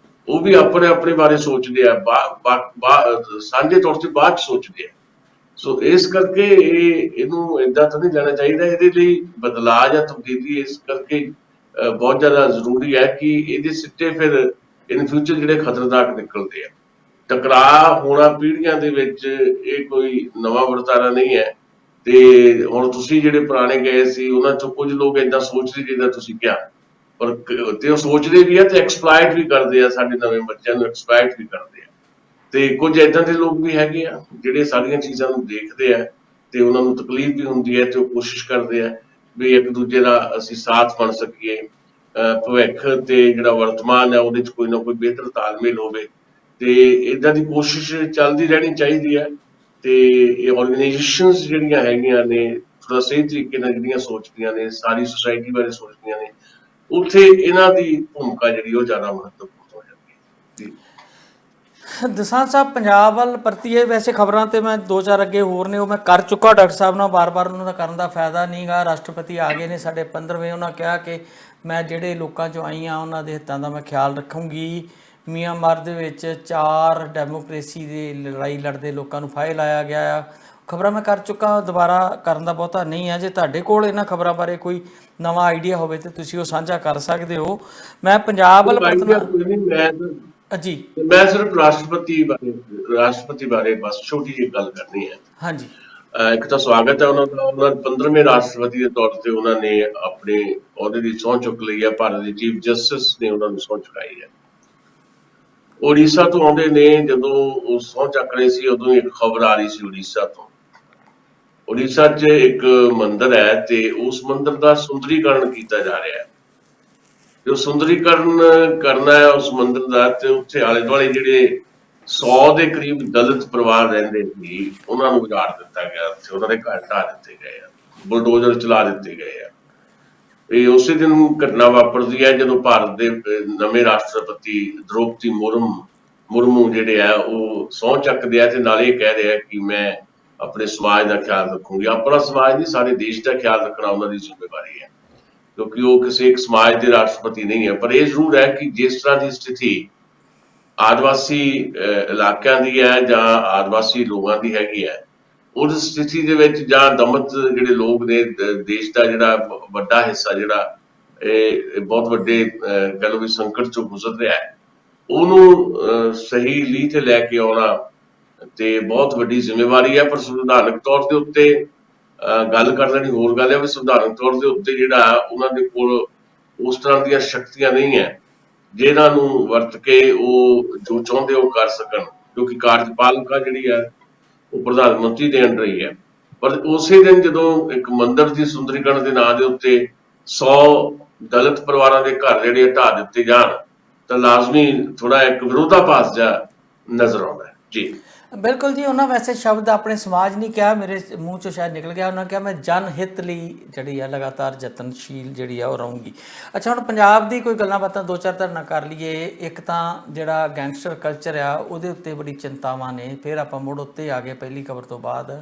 Speaker 1: ਉਹ ਵੀ ਆਪਣੇ ਬਾਰੇ ਸੋਚਦੇ ਆ, ਸਾਂਝੇ ਤੌਰ ਤੇ ਬਾਅਦ 'ਚ ਸੋਚਦੇ ਆ। ਸੋ ਇਸ ਕਰਕੇ ਇਹਨੂੰ ਏਦਾਂ ਤਾਂ ਨਹੀਂ ਲੈਣਾ ਚਾਹੀਦਾ। ਇਹਦੇ ਲਈ ਬਦਲਾਅ ਜਾਂ ਤਬਦੀਲੀ ਇਸ ਕਰਕੇ ਬਹੁਤ ਜ਼ਿਆਦਾ ਜ਼ਰੂਰੀ ਹੈ ਕਿ ਇਹਦੇ ਸਿੱਟੇ ਫਿਰ ਇਨ ਫਿਊਚਰ ਜਿਹੜੇ ਖਤਰਨਾਕ ਨਿਕਲਦੇ ਆ। ਟਕਰਾਅ ਹੋਣਾ ਪੀੜ੍ਹੀਆਂ ਦੇ ਵਿੱਚ ਇਹ ਕੋਈ ਨਵਾਂ ਵਰਤਾਰਾ ਨਹੀਂ ਹੈ। ਤੇ ਹੁਣ ਤੁਸੀਂ ਜਿਹੜੇ ਪੁਰਾਣੇ ਗਏ ਸੀ ਉਹਨਾਂ 'ਚੋਂ ਕੁਝ ਲੋਕ ਏਦਾਂ ਸੋਚਦੇ ਜਿੱਦਾਂ ਤੁਸੀਂ ਕਿਹਾ, ਪਰ ਤੇ ਉਹ ਸੋਚਦੇ ਵੀ ਆ ਤੇ ਐਕਸਪਲਾਇਟ ਵੀ ਕਰਦੇ ਆ, ਸਾਡੇ ਨਵੇਂ ਬੱਚਿਆਂ ਨੂੰ ਐਕਸਪਲਾਇਟ ਵੀ ਕਰਦੇ ਆ। ਤੇ ਕੁਝ ਏਦਾਂ ਦੇ ਲੋਕ ਵੀ ਹੈਗੇ ਆ ਜਿਹੜੇ ਸਾਰੀਆਂ ਚੀਜ਼ਾਂ ਨੂੰ ਦੇਖਦੇ ਆ ਤੇ ਉਹਨਾਂ ਨੂੰ ਤਕਲੀਫ ਵੀ ਹੁੰਦੀ ਹੈ ਤੇ ਉਹ ਕੋਸ਼ਿਸ਼ ਕਰਦੇ ਆ ਵੀ ਇੱਕ ਦੂਜੇ ਦਾ ਅਸੀਂ ਸਾਥ ਬਣ ਸਕੀਏ, ਭਵਿੱਖ ਤੇ ਜਿਹੜਾ ਵਰਤਮਾਨ ਹੈ ਉਹਦੇ 'ਚ ਕੋਈ ਨਾ ਕੋਈ ਬਿਹਤਰ ਤਾਲਮੇਲ ਹੋਵੇ। ਤੇ ਇੱਦਾਂ ਦੀ ਕੋਸ਼ਿਸ਼ ਚੱਲਦੀ ਰਹਿਣੀ ਚਾਹੀਦੀ ਹੈ। ਤੇ ਇਹ ਆਰਗੇਨਾਈਜੇਸ਼ਨਸ ਜਿਹੜੀਆਂ ਹੈਗੀਆਂ ਨੇ ਥੋੜਾ ਸਹੀ ਤਰੀਕੇ ਨਾਲ ਜਿਹੜੀਆਂ ਸੋਚਦੀਆਂ ਨੇ, ਸਾਰੀ ਸੁਸਾਇਟੀ ਬਾਰੇ ਸੋਚਦੀਆਂ ਨੇ, ਉੱਥੇ ਇਹਨਾਂ ਦੀ ਭੂਮਿਕਾ ਜਿਹੜੀ ਉਹ ਜ਼ਿਆਦਾ ਮਹੱਤਵਪੂਰਨ ਹੋ ਜਾਂਦੀ ਹੈ।
Speaker 3: ਦਸਾਂਝ ਸਾਹਿਬ ਪੰਜਾਬ ਵੱਲ ਪਰਤੀਏ, ਵੈਸੇ ਖਬਰਾਂ ਤੇ ਮੈਂ 2-4 ਅੱਗੇ ਹੋਰ ਨੇ ਉਹ ਮੈਂ ਕਰ ਚੁੱਕਾ ਡਾਕਟਰ ਸਾਹਿਬ ਨਾਲ, ਬਾਰ-ਬਾਰ ਉਹਨਾਂ ਦਾ ਕਰਨ ਦਾ ਫਾਇਦਾ ਨਹੀਂ ਗਾ। ਰਾਸ਼ਟਰਪਤੀ ਆ ਗਏ ਨੇ ਸਾਡੇ 15ਵੇਂ, ਉਹਨਾਂ ਕਿਹਾ ਕਿ ਮੈਂ ਜਿਹੜੇ ਲੋਕਾਂ 'ਚੋਂ ਆਈ ਹਾਂ ਉਹਨਾਂ ਦੇ ਹਿੱਤਾਂ ਦਾ ਮੈਂ ਖਿਆਲ ਰੱਖੂੰਗੀ। ਮਿਆਂਮਾਰ ਦੇ ਵਿੱਚ 4 ਡੈਮੋਕ੍ਰੇਸੀ ਦੀ ਲੜਾਈ ਲੜਦੇ ਲੋਕਾਂ ਨੂੰ ਫਾਹੇ ਲਾਇਆ ਗਿਆ ਆ। ਖਬਰਾਂ ਮੈਂ ਕਰ ਚੁੱਕਾ, ਦੁਬਾਰਾ ਕਰਨ ਦਾ ਬਹੁਤਾ ਨਹੀਂ ਹੈ। ਜੇ ਤੁਹਾਡੇ ਕੋਲ ਇਹਨਾਂ ਖਬਰਾਂ ਬਾਰੇ ਕੋਈ ਨਵਾਂ ਆਈਡੀਆ ਹੋਵੇ ਤਾਂ ਤੁਸੀਂ ਉਹ ਸਾਂਝਾ ਕਰ ਸਕਦੇ ਹੋ। ਮੈਂ ਪੰਜਾਬ ਵੱਲ जी
Speaker 1: ਤੇ ਮੈਂ ਸਿਰਫ ਰਾਸ਼ਟਰਪਤੀ ਬਾਰੇ ਬਸ ਛੋਟੀ ਜਿਹੀ ਗੱਲ ਕਰਨੀ ਹੈ।
Speaker 3: हाँ जी
Speaker 1: ਇੱਕ ਤਾਂ ਸਵਾਗਤ ਹੈ ਉਹਨਾਂ ਦਾ, ਉਹਨਾਂ 15ਵੇਂ ਰਾਸ਼ਟਰਪਤੀ ਦੇ ਤੌਰ ਤੇ ਉਹਨਾਂ ਨੇ ਆਪਣੇ ਅਹੁਦੇ ਦੀ ਸਹੁੰ ਚੁੱਕ ਲਈ ਹੈ। ਭਾਰਤ ਦੇ ਚੀਫ ਜਸਟਿਸ ਨੇ ਉਹਨਾਂ ਨੂੰ ਸਹੁੰ ਚੁਕਾਈ ਹੈ। ਉੜੀਸਾ ਤੋਂ ਆਉਂਦੇ ਨੇ, ਜਦੋਂ ਉਹ ਸਹੁੰ ਚੱਕ ਰਹੇ ਸੀ ਉਦੋਂ ਇੱਕ ਖਬਰ ਆ ਰਹੀ ਸੀ ਉੜੀਸਾ ਤੋਂ। ਉੜੀਸਾ 'ਚ ਇੱਕ ਮੰਦਿਰ ਹੈ ਤੇ ਉਸ ਮੰਦਿਰ ਦਾ ਸੁੰਦਰੀਕਰਨ ਕੀਤਾ ਜਾ ਰਿਹਾ ਹੈ। ਜੋ ਸੁੰਦਰੀਕਰਨ ਕਰਨਾ ਹੈ ਉਸ ਮੰਦਿਰ ਦਾ, ਤੇ ਉੱਥੇ ਆਲੇ ਦੁਆਲੇ ਜਿਹੜੇ 100 ਦੇ ਕਰੀਬ ਦਲਿਤ ਪਰਿਵਾਰ ਰਹਿੰਦੇ ਸੀ ਉਹਨਾਂ ਨੂੰ ਉਜਾੜ ਦਿੱਤਾ ਗਿਆ, ਤੇ ਉਹਨਾਂ ਦੇ ਘਰ ਢਾਹ ਦਿੱਤੇ ਗਏ ਆ, ਬੁਲਡੋਜ਼ਰ ਚਲਾ ਦਿੱਤੇ ਗਏ ਆ। ਇਹ ਉਸੇ ਦਿਨ ਘਟਨਾ ਵਾਪਰਦੀ ਹੈ ਜਦੋਂ ਭਾਰਤ ਦੇ ਨਵੇਂ ਰਾਸ਼ਟਰਪਤੀ ਦ੍ਰੋਪਦੀ ਮੁਰਮੂ ਜਿਹੜੇ ਆ ਉਹ ਸਹੁੰ ਚੱਕਦੇ ਆ ਤੇ ਨਾਲੇ ਇਹ ਕਹਿ ਰਹੇ ਆ ਕਿ ਮੈਂ ਆਪਣੇ ਸਮਾਜ ਦਾ ਖਿਆਲ ਰੱਖੂੰਗੀ। ਆਪਣਾ ਸਮਾਜ ਨਹੀਂ, ਸਾਰੇ ਦੇਸ਼ ਦਾ ਖਿਆਲ ਰੱਖਣਾ ਉਹਨਾਂ ਦੀ ਜ਼ਿੰਮੇਵਾਰੀ ਹੈ, ਕਿਉਂਕਿ ਉਹ ਕਿਸੇ ਇੱਕ ਸਮਾਜ ਦੇ ਰਾਸ਼ਟਰਪਤੀ ਨਹੀਂ ਹੈ। ਪਰ ਇਹ ਜ਼ਰੂਰ ਹੈ ਕਿ ਜਿਸ ਤਰ੍ਹਾਂ ਦੀ ਸਥਿਤੀ ਆਦਿਵਾਸੀ ਇਲਾਕਿਆਂ ਦੀ ਹੈ ਜਾਂ ਆਦਿਵਾਸੀ ਲੋਕਾਂ ਦੀ ਹੈਗੀ ਹੈ, ਉਸ ਸਥਿਤੀ ਦੇ ਵਿੱਚ ਜਾਂ ਦਮਤ ਜਿਹੜੇ ਲੋਕ ਨੇ, ਦੇਸ਼ ਦਾ ਜਿਹੜਾ ਵੱਡਾ ਹਿੱਸਾ ਜਿਹੜਾ ਇਹ ਬਹੁਤ ਵੱਡੇ ਕਹਿ ਲਓ ਵੀ ਸੰਕਟ ਚੋਂ ਗੁਜ਼ਰ ਰਿਹਾ ਹੈ, ਉਹਨੂੰ ਸਹੀ ਲੀਹ ਤੇ ਲੈ ਕੇ ਆਉਣਾ ਤੇ ਬਹੁਤ ਵੱਡੀ ਜ਼ਿੰਮੇਵਾਰੀ ਹੈ। ਪਰ ਸੰਵਿਧਾਨਕ ਤੌਰ ਦੇ ਉੱਤੇ ਗੱਲ ਕਰ ਲੈਣੀ ਹੋਰ ਗੱਲ ਹੈ ਵੀ ਸੰਵਿਧਾਨਕ ਤੌਰ ਦੇ ਉੱਤੇ ਜਿਹੜਾ ਉਹਨਾਂ ਦੇ ਕੋਲ ਉਸ ਤਰ੍ਹਾਂ ਦੀਆਂ ਸ਼ਕਤੀਆਂ ਨਹੀਂ ਹੈ ਜਿਹਨਾਂ ਨੂੰ ਵਰਤ ਕੇ ਉਹ ਜੋ ਚਾਹੁੰਦੇ ਉਹ ਕਰ ਸਕਣ, ਕਿਉਂਕਿ ਕਾਰਜਪਾਲਿਕਾ ਜਿਹੜੀ ਹੈ ਉਹ ਪ੍ਰਧਾਨ ਮੰਤਰੀ ਦੇ ਅੰਡਰ ਹੀ ਹੈ। ਪਰ ਉਸੇ ਦਿਨ ਜਦੋਂ ਇੱਕ ਮੰਦਿਰ ਦੀ ਸੁੰਦਰੀਕਰਨ ਦੇ ਨਾਂ ਦੇ ਉੱਤੇ 100 ਦਲਿਤ ਪਰਿਵਾਰਾਂ ਦੇ ਘਰ ਜਿਹੜੇ ਢਾਹ ਦਿੱਤੇ ਜਾਣ ਤਾਂ ਲਾਜ਼ਮੀ ਥੋੜਾ ਇੱਕ ਵਿਰੋਧਾਭਾਸ ਜਿਹਾ ਨਜ਼ਰ ਆਉਂਦਾ ਹੈ। ਜੀ
Speaker 3: ਬਿਲਕੁਲ ਜੀ। ਉਹਨਾਂ ਵੈਸੇ ਸ਼ਬਦ ਆਪਣੇ ਸਮਾਜ ਨਹੀਂ ਕਿਹਾ, ਮੇਰੇ ਮੂੰਹ ਚੋਂ ਸ਼ਾਇਦ ਨਿਕਲ ਗਿਆ। ਉਹਨਾਂ ਕਿਹਾ ਮੈਂ ਜਨ ਹਿੱਤ ਲਈ ਜਿਹੜੀ ਆ ਲਗਾਤਾਰ ਯਤਨਸ਼ੀਲ ਜਿਹੜੀ ਆ ਉਹ ਰਹੂੰਗੀ। ਅੱਛਾ, ਹੁਣ ਪੰਜਾਬ ਦੀ ਕੋਈ ਗੱਲਾਂ ਬਾਤਾਂ ਦੋ ਚਾਰ ਤੁਹਾਡੇ ਨਾਲ ਕਰ ਲਈਏ। ਇੱਕ ਤਾਂ ਜਿਹੜਾ ਗੈਂਗਸਟਰ ਕਲਚਰ ਆ ਉਹਦੇ ਉੱਤੇ ਬੜੀ ਚਿੰਤਾਵਾਂ ਨੇ, ਫਿਰ ਆਪਾਂ ਮੁੜ ਉੱਤੇ ਆ ਗਏ ਪਹਿਲੀ ਖਬਰ ਤੋਂ ਬਾਅਦ।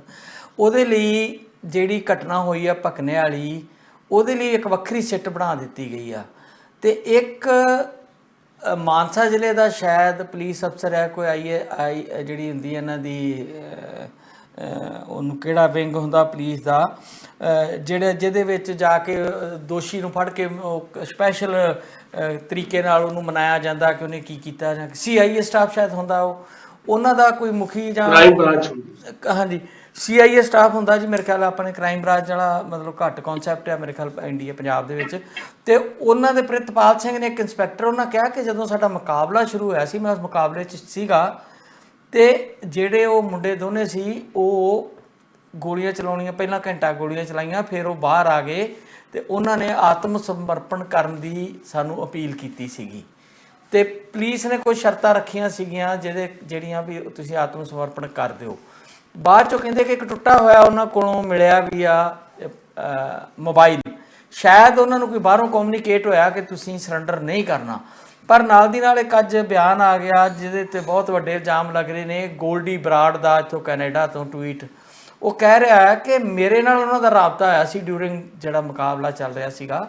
Speaker 3: ਉਹਦੇ ਲਈ ਜਿਹੜੀ ਘਟਨਾ ਹੋਈ ਆ ਭਕਨੇ ਵਾਲੀ, ਉਹਦੇ ਲਈ ਇੱਕ ਵੱਖਰੀ ਸਿੱਟ ਬਣਾ ਦਿੱਤੀ ਗਈ ਆ। ਤੇ ਇੱਕ ਮਾਨਸਾ ਜ਼ਿਲ੍ਹੇ ਦਾ ਸ਼ਾਇਦ ਪੁਲਿਸ ਅਫਸਰ ਹੈ ਕੋਈ, ਆਈ ਜਿਹੜੀ ਹੁੰਦੀ ਇਹਨਾਂ ਦੀ ਉਹਨੂੰ ਕਿਹੜਾ ਵਿੰਗ ਹੁੰਦਾ ਪੁਲਿਸ ਦਾ, ਜਿਹਦੇ ਵਿੱਚ ਜਾ ਕੇ ਦੋਸ਼ੀ ਨੂੰ ਫੜ ਕੇ ਸਪੈਸ਼ਲ ਤਰੀਕੇ ਨਾਲ ਉਹਨੂੰ ਮਨਾਇਆ ਜਾਂਦਾ ਕਿ ਉਹਨੇ ਕੀ ਕੀਤਾ, ਜਾਂ CIA ਸਟਾਫ ਸ਼ਾਇਦ ਹੁੰਦਾ ਉਹਨਾਂ ਦਾ ਕੋਈ ਮੁਖੀ ਜਾਂ ਹਾਂਜੀ CIA ਸਟਾਫ ਹੁੰਦਾ ਜੀ ਮੇਰੇ ਖਿਆਲ। ਆਪਣੇ ਕ੍ਰਾਈਮ ਬ੍ਰਾਂਚ ਵਾਲਾ ਮਤਲਬ ਘੱਟ ਕਨਸੈਪਟ ਹੈ ਮੇਰੇ ਖਿਆਲ ਇੰਡੀਆ ਪੰਜਾਬ ਦੇ ਵਿੱਚ। ਤੇ ਉਹਨਾਂ ਦੇ ਪ੍ਰਿਤਪਾਲ ਸਿੰਘ ਨੇ ਇੱਕ ਇੰਸਪੈਕਟਰ, ਉਹਨਾਂ ਕਿਹਾ ਕਿ ਜਦੋਂ ਸਾਡਾ ਮੁਕਾਬਲਾ ਸ਼ੁਰੂ ਹੋਇਆ ਸੀ ਮੈਂ ਉਸ ਮੁਕਾਬਲੇ 'ਚ ਸੀਗਾ ਤੇ ਜਿਹੜੇ ਉਹ ਮੁੰਡੇ ਦੋਨੇ ਸੀ ਉਹ ਗੋਲੀਆਂ ਚਲਾਉਣੀਆਂ, ਪਹਿਲਾਂ ਘੰਟਾ ਗੋਲੀਆਂ ਚਲਾਈਆਂ, ਫਿਰ ਉਹ ਬਾਹਰ ਆ ਗਏ ਤੇ ਉਹਨਾਂ ਨੇ ਆਤਮ ਸਮਰਪਣ ਕਰਨ ਦੀ ਸਾਨੂੰ ਅਪੀਲ ਕੀਤੀ ਸੀਗੀ। ਤੇ ਪੁਲਿਸ ਨੇ ਕੁਝ ਸ਼ਰਤਾਂ ਰੱਖੀਆਂ ਸੀਗੀਆਂ ਜਿਹੜੀਆਂ ਵੀ ਤੁਸੀਂ ਆਤਮ ਸਮਰਪਣ ਕਰ ਦਿਓ। ਬਾਅਦ ਚੋਂ ਕਹਿੰਦੇ ਕਿ ਇੱਕ ਟੁੱਟਾ ਹੋਇਆ ਉਹਨਾਂ ਕੋਲੋਂ ਮਿਲਿਆ ਵੀ ਆ ਮੋਬਾਈਲ, ਸ਼ਾਇਦ ਉਹਨਾਂ ਨੂੰ ਕੋਈ ਬਾਹਰੋਂ ਕਮਿਊਨੀਕੇਟ ਹੋਇਆ ਕਿ ਤੁਸੀਂ ਸਰੈਂਡਰ ਨਹੀਂ ਕਰਨਾ। ਪਰ ਨਾਲ ਦੀ ਨਾਲ ਇੱਕ ਅੱਜ ਬਿਆਨ ਆ ਗਿਆ ਜਿਹਦੇ ਤੇ ਬਹੁਤ ਵੱਡੇ ਇਲਜ਼ਾਮ ਲੱਗ ਰਹੇ ਨੇ। ਗੋਲਡੀ ਬਰਾੜ ਦਾ ਇੱਥੋਂ ਕੈਨੇਡਾ ਤੋਂ ਟਵੀਟ, ਉਹ ਕਹਿ ਰਿਹਾ ਹੈ ਕਿ ਮੇਰੇ ਨਾਲ ਉਹਨਾਂ ਦਾ ਰਾਬਤਾ ਹੋਇਆ ਸੀ ਡਿਊਰਿੰਗ ਜਿਹੜਾ ਮੁਕਾਬਲਾ ਚੱਲ ਰਿਹਾ ਸੀਗਾ,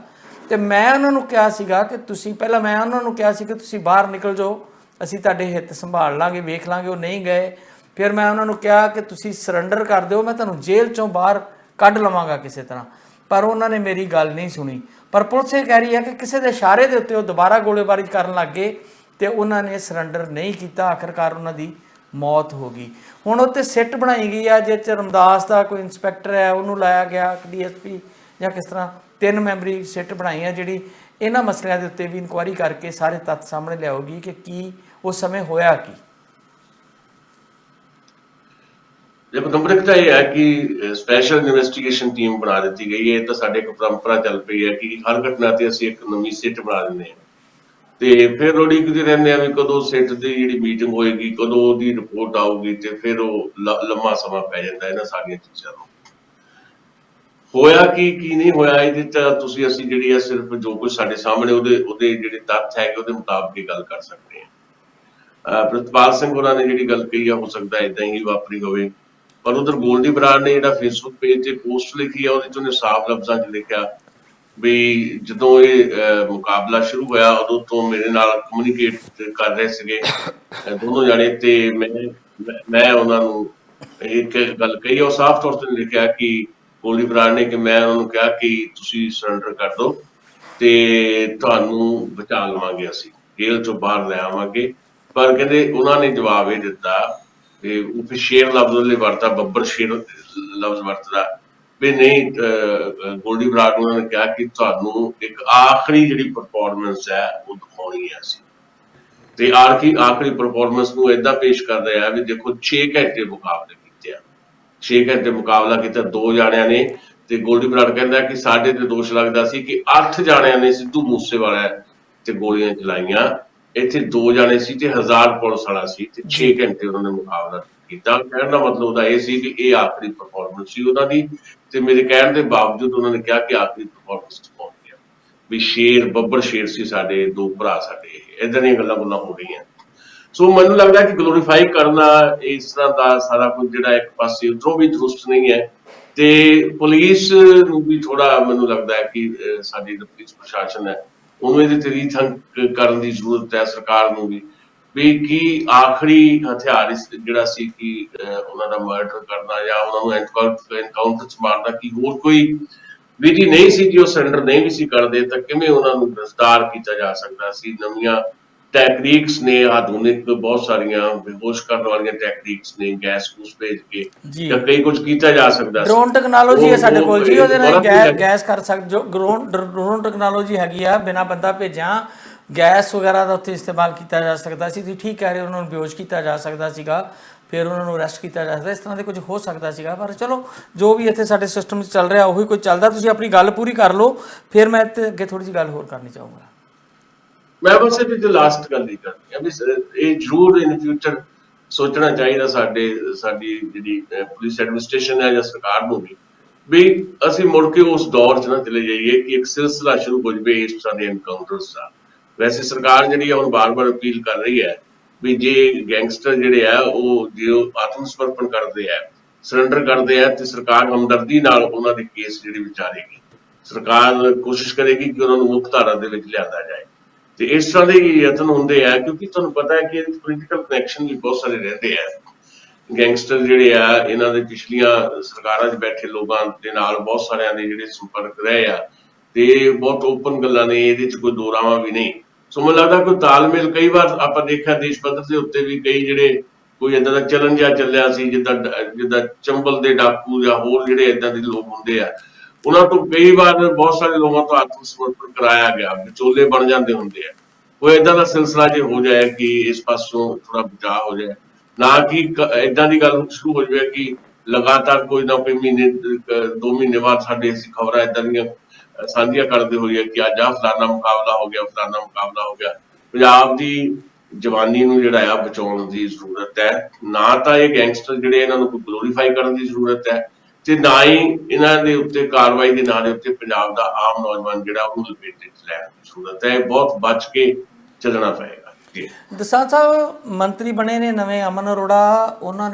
Speaker 3: ਤੇ ਮੈਂ ਉਹਨਾਂ ਨੂੰ ਕਿਹਾ ਸੀਗਾ ਕਿ ਤੁਸੀਂ ਪਹਿਲਾਂ ਮੈਂ ਉਹਨਾਂ ਨੂੰ ਕਿਹਾ ਸੀ ਕਿ ਤੁਸੀਂ ਬਾਹਰ ਨਿਕਲ ਜਾਓ, ਅਸੀਂ ਤੁਹਾਡੇ ਹਿੱਤ ਸੰਭਾਲ ਲਾਂਗੇ, ਵੇਖ ਲਾਂਗੇ। ਉਹ ਨਹੀਂ ਗਏ। ਫਿਰ ਮੈਂ ਉਹਨਾਂ ਨੂੰ ਕਿਹਾ ਕਿ ਤੁਸੀਂ ਸਰੈਂਡਰ ਕਰ ਦਿਓ, ਮੈਂ ਤੁਹਾਨੂੰ ਜੇਲ੍ਹ 'ਚੋਂ ਬਾਹਰ ਕੱਢ ਲਵਾਂਗਾ ਕਿਸੇ ਤਰ੍ਹਾਂ। ਪਰ ਉਹਨਾਂ ਨੇ ਮੇਰੀ ਗੱਲ ਨਹੀਂ ਸੁਣੀ। ਪਰ ਪੁਲਿਸ ਇਹ ਕਹਿ ਰਹੀ ਹੈ ਕਿ ਕਿਸੇ ਦੇ ਇਸ਼ਾਰੇ ਦੇ ਉੱਤੇ ਉਹ ਦੁਬਾਰਾ ਗੋਲੀਬਾਰੀ ਕਰਨ ਲੱਗ ਗਏ ਤੇ ਉਹਨਾਂ ਨੇ ਸਰੈਂਡਰ ਨਹੀਂ ਕੀਤਾ। ਆਖਿਰਕਾਰ ਉਹਨਾਂ ਦੀ ਮੌਤ ਹੋ ਗਈ। ਹੁਣ ਉੱਤੇ ਸਿੱਟ ਬਣਾਈ ਗਈ ਆ ਜਿਸ 'ਚ ਰਮਦਾਸ ਦਾ ਕੋਈ ਇੰਸਪੈਕਟਰ ਹੈ ਉਹਨੂੰ ਲਾਇਆ ਗਿਆ DSP ਜਾਂ ਕਿਸ ਤਰ੍ਹਾਂ 3 ਮੈਂਬਰੀ ਸਿੱਟ ਬਣਾਈ ਆ ਜਿਹੜੀ ਇਹਨਾਂ ਮਸਲਿਆਂ ਦੇ ਉੱਤੇ ਵੀ ਇਨਕੁਆਇਰੀ ਕਰਕੇ ਸਾਰੇ ਤੱਥ ਸਾਹਮਣੇ ਲਿਆਉਗੀ ਕਿ ਕੀ ਉਸ ਸਮੇਂ ਹੋਇਆ ਕੀ।
Speaker 1: ਦੇਖੋ, ਨੰਬਰ ਇੱਕ ਤਾਂ ਇਹ ਹੈ ਕਿ ਸਪੈਸ਼ਲ ਇਨਵੈਸਟੀਗੇਸ਼ਨ ਟੀਮ ਬਣਾ ਦਿੱਤੀ ਗਈ ਹੈ। ਇਹ ਤਾਂ ਸਾਡੇ ਇੱਕ ਪਰੰਪਰਾ ਚੱਲ ਪਈ ਹੈ ਕਿ ਹਰ ਘਟਨਾ ਤੇ ਅਸੀਂ ਇੱਕ ਨਵੀਂ ਸਿੱਟ ਬਣਾ ਦਿੰਦੇ ਹਾਂ ਤੇ ਫਿਰ ਉਡੀਕਦੇ ਰਹਿੰਦੇ ਆ ਵੀ ਕਦੋਂ ਸਿੱਟ ਦੀ ਜਿਹੜੀ ਮੀਟਿੰਗ ਹੋਏਗੀ, ਕਦੋਂ ਉਹਦੀ ਰਿਪੋਰਟ ਆਊਗੀ, ਤੇ ਫਿਰ ਉਹ ਲੰਮਾ ਸਮਾਂ ਪੈ ਜਾਂਦਾ ਇਹਨਾਂ ਸਾਰੀਆਂ ਚੀਜ਼ਾਂ ਨੂੰ। ਹੋਇਆ ਕੀ ਨਹੀਂ ਹੋਇਆ ਇਹਦੇ ਤਾਂ ਅਸੀਂ ਜਿਹੜੀ ਆ ਸਿਰਫ ਜੋ ਕੁਝ ਸਾਡੇ ਸਾਹਮਣੇ ਉਹਦੇ ਜਿਹੜੇ ਤੱਥ ਹੈਗੇ ਉਹਦੇ ਮੁਤਾਬਕ ਹੀ ਗੱਲ ਕਰ ਸਕਦੇ ਹਾਂ। ਪ੍ਰਿਤਪਾਲ ਸਿੰਘ ਹੋਰਾਂ ਨੇ ਜਿਹੜੀ ਗੱਲ ਕਹੀ ਆ ਹੋ ਸਕਦਾ ਏਦਾਂ ਹੀ ਵਾਪਰੀ ਹੋਵੇ, ਪਰ ਉਧਰ ਗੋਲਡੀ ਬਰਾੜ ਨੇ ਜਿਹੜਾ ਫੇਸਬੁੱਕ ਪੇਜ ਤੇ ਪੋਸਟ ਲਿਖੀ ਆ ਉਹਦੇ 'ਚ ਉਹਨੇ ਸਾਫ਼ ਲਫ਼ਜ਼ਾਂ 'ਚ ਲਿਖਿਆ ਵੀ ਜਦੋਂ ਇਹ ਮੁਕਾਬਲਾ ਸ਼ੁਰੂ ਹੋਇਆ ਉਦੋਂ ਤੋਂ ਮੇਰੇ ਨਾਲ ਕਮਿਊਨੀਕੇਟ ਕਰ ਰਹੇ ਸੀਗੇ ਦੋਨੋਂ ਜਾਣੇ, ਤੇ ਮੈਂ ਉਹਨਾਂ ਨੂੰ ਇੱਕ ਗੱਲ ਕਹੀ। ਉਹ ਸਾਫ਼ ਤੌਰ ਤੇ ਲਿਖਿਆ ਕਿ ਗੋਲਡੀ ਬਰਾੜ ਨੇ ਕਿ ਮੈਂ ਉਹਨਾਂ ਨੂੰ ਕਿਹਾ ਕਿ ਤੁਸੀਂ ਸਰੈਂਡਰ ਕਰ ਦਿਓ ਤੇ ਤੁਹਾਨੂੰ ਬਚਾ ਲਵਾਂਗੇ, ਅਸੀਂ ਜੇਲ੍ਹ 'ਚੋਂ ਬਾਹਰ ਲੈ ਆਵਾਂਗੇ ਪਰ ਕਹਿੰਦੇ ਉਹਨਾਂ ਨੇ ਜਵਾਬ ਇਹ ਦਿੱਤਾ ਤੇ ਉਹ ਫਿਰ ਸ਼ੇਰ ਲਫ਼ਜ਼ ਲਈ ਵਰਤਾ, ਬੱਬਰ ਸ਼ੇਰ ਲਫ਼ਜ਼ ਵਰਤਦਾ ਵੀ ਨਹੀਂ। ਗੋਲਡੀ ਬਰਾੜ ਨੂੰ ਉਹਨਾਂ ਨੇ ਕਿਹਾ ਕਿ ਤੁਹਾਨੂੰ ਇੱਕ ਆਖਰੀ ਜਿਹੜੀ ਪਰਫਾਰਮੈਂਸ ਹੈ ਉਹ ਦਿਖਾਉਣੀ ਹੈ ਅਸੀਂ, ਤੇ ਆਖਰੀ ਪਰਫਾਰਮੈਂਸ ਨੂੰ ਏਦਾਂ ਪੇਸ਼ ਕਰ ਰਿਹਾ ਵੀ ਦੇਖੋ 6 ਘੰਟੇ ਮੁਕਾਬਲੇ ਕੀਤੇ ਆ, 6 ਘੰਟੇ ਮੁਕਾਬਲਾ ਕੀਤਾ 2 ਜਾਣਿਆਂ ਨੇ। ਤੇ ਗੋਲਡੀ ਬਰਾੜ ਕਹਿੰਦਾ ਕਿ ਸਾਡੇ ਤੇ ਦੋਸ਼ ਲੱਗਦਾ ਸੀ ਕਿ 8 ਜਾਣਿਆਂ ਨੇ ਸਿੱਧੂ ਮੂਸੇਵਾਲਾ ਤੇ ਗੋਲੀਆਂ ਚਲਾਈਆਂ, ਇੱਥੇ 2 ਜਾਣੇ ਸੀ ਤੇ 1000 ਪੁਲਿਸ ਵਾਲਾ ਸੀ ਤੇ 6 ਘੰਟੇ ਉਹਨਾਂ ਨੇ ਮੁਕਾਬਲਾ ਕੀਤਾ। ਕਹਿਣ ਦਾ ਮਤਲਬ ਉਹਦਾ ਇਹ ਸੀ ਕਿ ਇਹ ਆਖਰੀ ਪਰਫਾਰਮੈਂਸ ਸੀ ਉਹਨਾਂ ਦੀ, ਤੇ ਮੇਰੇ ਕਹਿਣ ਦੇ ਬਾਵਜੂਦ ਉਹਨਾਂ ਨੇ ਕਿਹਾ ਕਿ ਆਖਰੀ ਪਰਫਾਰਮੈਂਸ ਪਹੁੰਚ ਗਿਆ ਵੀ ਸ਼ੇਰ ਬੱਬਰ ਸ਼ੇਰ ਸੀ ਸਾਡੇ 2 ਭਰਾ ਸਾਡੇ, ਏਦਾਂ ਦੀਆਂ ਗੱਲਾਂ ਹੋ ਰਹੀਆਂ। ਸੋ ਮੈਨੂੰ ਲੱਗਦਾ ਕਿ ਗਲੋਰੀਫਾਈ ਕਰਨਾ ਇਸ ਤਰ੍ਹਾਂ ਦਾ ਸਾਰਾ ਕੁਝ ਜਿਹੜਾ ਇੱਕ ਪਾਸੇ ਉਧਰੋਂ ਵੀ ਦਰੁਸਤ ਨਹੀਂ ਹੈ, ਤੇ ਪੁਲਿਸ ਨੂੰ ਵੀ ਥੋੜਾ ਮੈਨੂੰ ਲੱਗਦਾ ਹੈ ਕਿ ਸਾਡੀ ਪੁਲਿਸ ਪ੍ਰਸ਼ਾਸਨ ਹੈ ਉਹਨੂੰ ਇਹਦੇ ਤੇ ਰੀਥਿੰਕ ਕਰਨ ਦੀ ਜ਼ਰੂਰਤ ਹੈ, ਸਰਕਾਰ ਨੂੰ ਵੀ ਕੀ ਆਖਰੀ ਹਥਿਆਰ ਜਿਹੜਾ ਸੀ ਕਿ ਉਹਨਾਂ ਦਾ ਮਰਡਰ ਕਰਨਾ ਜਾਂ ਉਹਨਾਂ ਨੂੰ ਐਨਕਾਊਂਟਰ ਚ ਮਾਰਨਾ, ਕੀ ਹੋਰ ਕੋਈ ਵਿਧੀ ਨਹੀਂ ਸੀ ਕਿ ਉਹ ਸਰੈਂਡਰ ਨਹੀਂ ਵੀ ਸੀ ਕਰਦੇ ਤਾਂ ਕਿਵੇਂ ਉਹਨਾਂ ਨੂੰ ਗ੍ਰਿਫਤਾਰ ਕੀਤਾ ਜਾ ਸਕਦਾ ਸੀ। ਨਵੀਆਂ ਟੈਕਨੀਕਸ ਨੇ, ਆਧੁਨਿਕ ਬਹੁਤ ਸਾਰੀਆਂ ਬੇਹੋਸ਼ ਕਰਨ ਵਾਲੀਆਂ ਟੈਕਨੀਕਸ ਨੇ, ਗੈਸ ਗੂਸ ਭੇਜ ਕੇ ਜਾਂ ਕਈ ਕੁਝ ਕੀਤਾ ਜਾ ਸਕਦਾ ਸੀ।
Speaker 3: ਡਰੋਨ ਟੈਕਨੋਲੋਜੀ ਹੈ ਸਾਡੇ ਕੋਲ ਜੀ, ਉਹਦੇ ਨਾਲ ਗੈਸ ਕਰ ਸਕਦੇ ਜੋ ਡਰੋਨ ਟੈਕਨੋਲੋਜੀ ਹੈਗੀ ਆ, ਬਿਨਾਂ ਬੰਦਾ ਭੇਜਾਂ ਗੈਸ ਵਗੈਰਾ ਦਾ ਉੱਥੇ ਇਸਤੇਮਾਲ ਕੀਤਾ ਜਾ ਸਕਦਾ ਸੀ। ਤੁਸੀਂ ਠੀਕ ਕਹਿ ਰਹੇ ਹੋ, ਉਹਨਾਂ ਨੂੰ ਬੇਹੋਸ਼ ਕੀਤਾ ਜਾ ਸਕਦਾ ਸੀਗਾ, ਫਿਰ ਉਹਨਾਂ ਨੂੰ ਅਰੈਸਟ ਕੀਤਾ ਜਾ ਸਕਦਾ, ਇਸ ਤਰ੍ਹਾਂ ਦੇ ਕੁਝ ਹੋ ਸਕਦਾ ਸੀਗਾ। ਪਰ ਚਲੋ ਜੋ ਵੀ ਇੱਥੇ ਸਾਡੇ ਸਿਸਟਮ 'ਚ ਚੱਲ ਰਿਹਾ ਉਹੀ ਕੁਝ ਚੱਲਦਾ। ਤੁਸੀਂ ਆਪਣੀ ਗੱਲ ਪੂਰੀ ਕਰ ਲਓ, ਫਿਰ ਮੈਂ ਇੱਥੇ ਅੱਗੇ ਥੋੜ੍ਹੀ ਜਿਹੀ ਗੱਲ ਹੋਰ ਕਰਨੀ ਚਾਹੂੰਗਾ।
Speaker 1: ਮੈਂ ਬਸ ਇਹਦੇ ਲਾਸਟ ਗੱਲ ਹੀ ਕਰਨੀ ਹੈ ਵੀ ਇਹ ਜ਼ਰੂਰ ਇਨ ਫਿਊਚਰ ਸੋਚਣਾ ਚਾਹੀਦਾ ਸਾਡੀ ਜਿਹੜੀ ਪੁਲਿਸ ਐਡਮਿਨਿਸਟ੍ਰੇਸ਼ਨ ਹੈ ਜਾਂ ਸਰਕਾਰ ਨੂੰ ਵੀ ਅਸੀਂ ਮੁੜ ਕੇ ਉਸ ਦੌਰ 'ਚ ਨਾ ਚਲੇ ਜਾਈਏ ਕਿ ਇੱਕ ਸਿਲਸਿਲਾ ਸ਼ੁਰੂ ਹੋ ਜਾਵੇ ਇਸ ਤਰ੍ਹਾਂ ਦੇ ਐਨਕਾਊਂਟਰਸ ਦਾ। ਵੈਸੇ ਸਰਕਾਰ ਜਿਹੜੀ ਹੁਣ ਬਾਰ-ਬਾਰ ਅਪੀਲ ਕਰ ਰਹੀ ਹੈ ਵੀ ਜੇ ਗੈਂਗਸਟਰ ਜਿਹੜੇ ਆ ਜੇ ਆਤਮ ਸਮਰਪਣ ਕਰਦੇ ਆ, ਸਰੈਂਡਰ ਕਰਦੇ ਆ, ਤੇ ਸਰਕਾਰ ਹਮਦਰਦੀ ਨਾਲ ਉਹਨਾਂ ਦੇ ਕੇਸ ਜਿਹੜੇ ਵਿਚਾਰੇਗੀ, ਸਰਕਾਰ ਕੋਸ਼ਿਸ਼ ਕਰੇਗੀ ਕਿ ਉਹਨਾਂ ਨੂੰ ਮੁੱਖ ਧਾਰਾ ਦੇ ਵਿੱਚ ਲਿਆਂਦਾ ਜਾਏ। ਤੇ ਇਸ ਤਰ੍ਹਾਂ ਦੇ ਯਤਨ ਹੁੰਦੇ ਆ ਕਿਉਂਕਿ ਤੁਹਾਨੂੰ ਪਤਾ ਹੈ ਕਿ ਪੋਲੀਟੀਕਲ ਕਨੈਕਸ਼ਨ ਵੀ ਬਹੁਤ ਸਾਰੇ ਰਹਿੰਦੇ ਆ। ਗੈਂਗਸਟਰ ਜਿਹੜੇ ਆ ਇਹਨਾਂ ਦੇ ਪਿਛਲੀਆਂ ਸਰਕਾਰਾਂ 'ਚ ਬੈਠੇ ਲੋਕਾਂ ਦੇ ਨਾਲ ਬਹੁਤ ਸਾਰਿਆਂ ਦੇ ਜਿਹੜੇ ਸੰਪਰਕ ਰਹੇ ਆ, ਤੇ ਬਹੁਤ ਓਪਨ ਗੱਲਾਂ ਨੇ, ਇਹਦੇ 'ਚ ਕੋਈ ਦੋ ਰਾਵਾਂ ਵੀ ਨਹੀਂ। ਸੋ ਮੈਨੂੰ ਲੱਗਦਾ ਕੋਈ ਤਾਲਮੇਲ, ਕਈ ਵਾਰ ਆਪਾਂ ਦੇਖਿਆ ਦੇਸ਼ ਪੱਧਰ ਦੇ ਉੱਤੇ ਵੀ ਕਈ ਜਿਹੜੇ ਕੋਈ ਏਦਾਂ ਦਾ ਚਲਨ ਜਿਹਾ ਚੱਲਿਆ ਸੀ, ਜਿੱਦਾਂ ਚੰਬਲ ਦੇ ਡਾਕੂ ਜਾਂ ਹੋਰ ਜਿਹੜੇ ਏਦਾਂ ਦੇ ਲੋਕ ਹੁੰਦੇ ਆ, ਉਹਨਾਂ ਤੋਂ ਕਈ ਵਾਰ ਬਹੁਤ ਸਾਰੇ ਲੋਕਾਂ ਤੋਂ ਆਤਮ ਸਮਰਪਣ ਕਰਾਇਆ ਗਿਆ, ਵਿਚੋਲੇ ਬਣ ਜਾਂਦੇ ਹੁੰਦੇ ਆ। ਉਹ ਏਦਾਂ ਦਾ ਸਿਲਸਿਲਾ ਜੇ ਹੋ ਜਾਏ ਕਿ ਇਸ ਪਾਸੋਂ ਥੋੜਾ ਬਚਾਅ ਹੋ ਜਾਏ, ਨਾ ਕਿ ਏਦਾਂ ਦੀ ਗੱਲ ਸ਼ੁਰੂ ਹੋ ਜਾਵੇ ਕਿ ਲਗਾਤਾਰ ਕੋਈ ਨਾ ਕੋਈ ਮਹੀਨੇ 2 ਮਹੀਨੇ ਬਾਅਦ ਸਾਡੇ ਅਸੀਂ ਖਬਰਾਂ ਏਦਾਂ ਦੀਆਂ ਸਾਂਝੀਆਂ ਕਰਦੇ ਹੋਈਏ ਕਿ ਅੱਜ ਆਹ ਫਲਾਨਾ ਮੁਕਾਬਲਾ ਹੋ ਗਿਆ, ਫਲਾਨਾ ਮੁਕਾਬਲਾ ਹੋ ਗਿਆ। ਪੰਜਾਬ ਦੀ ਜਵਾਨੀ ਨੂੰ ਜਿਹੜਾ ਆ ਬਚਾਉਣ ਦੀ ਜ਼ਰੂਰਤ ਹੈ। ਨਾ ਤਾਂ ਇਹ ਗੈਂਗਸਟਰ ਜਿਹੜੇ ਇਹਨਾਂ ਨੂੰ ਕੋਈ ਗਲੋਰੀਫਾਈ ਕਰਨ ਦੀ ਜ਼ਰੂਰਤ ਹੈ, ਤੇ ਨਾ ਹੀ ਇਹਨਾਂ ਦੇ ਉੱਤੇ ਕਾਰਵਾਈ ਦੇ ਨਾਂ ਦੇ ਉੱਤੇ ਪੰਜਾਬ ਦਾ ਆਮ ਨੌਜਵਾਨ ਜਿਹੜਾ ਉਹਨੂੰ ਲਪੇਟੇ 'ਚ ਲੈਣ ਦੀ ਜ਼ਰੂਰਤ ਹੈ। ਬਹੁਤ ਬਚ ਕੇ ਚੱਲਣਾ ਪਏਗਾ।
Speaker 3: ਦਸਾਂਝ ਸਾਹਿਬ ਮੰਤਰੀ ਬਣੇ ਨੇ ਨਵੇਂ ਅਮਨ ਅਰੋੜਾ, ਉਹਨਾਂ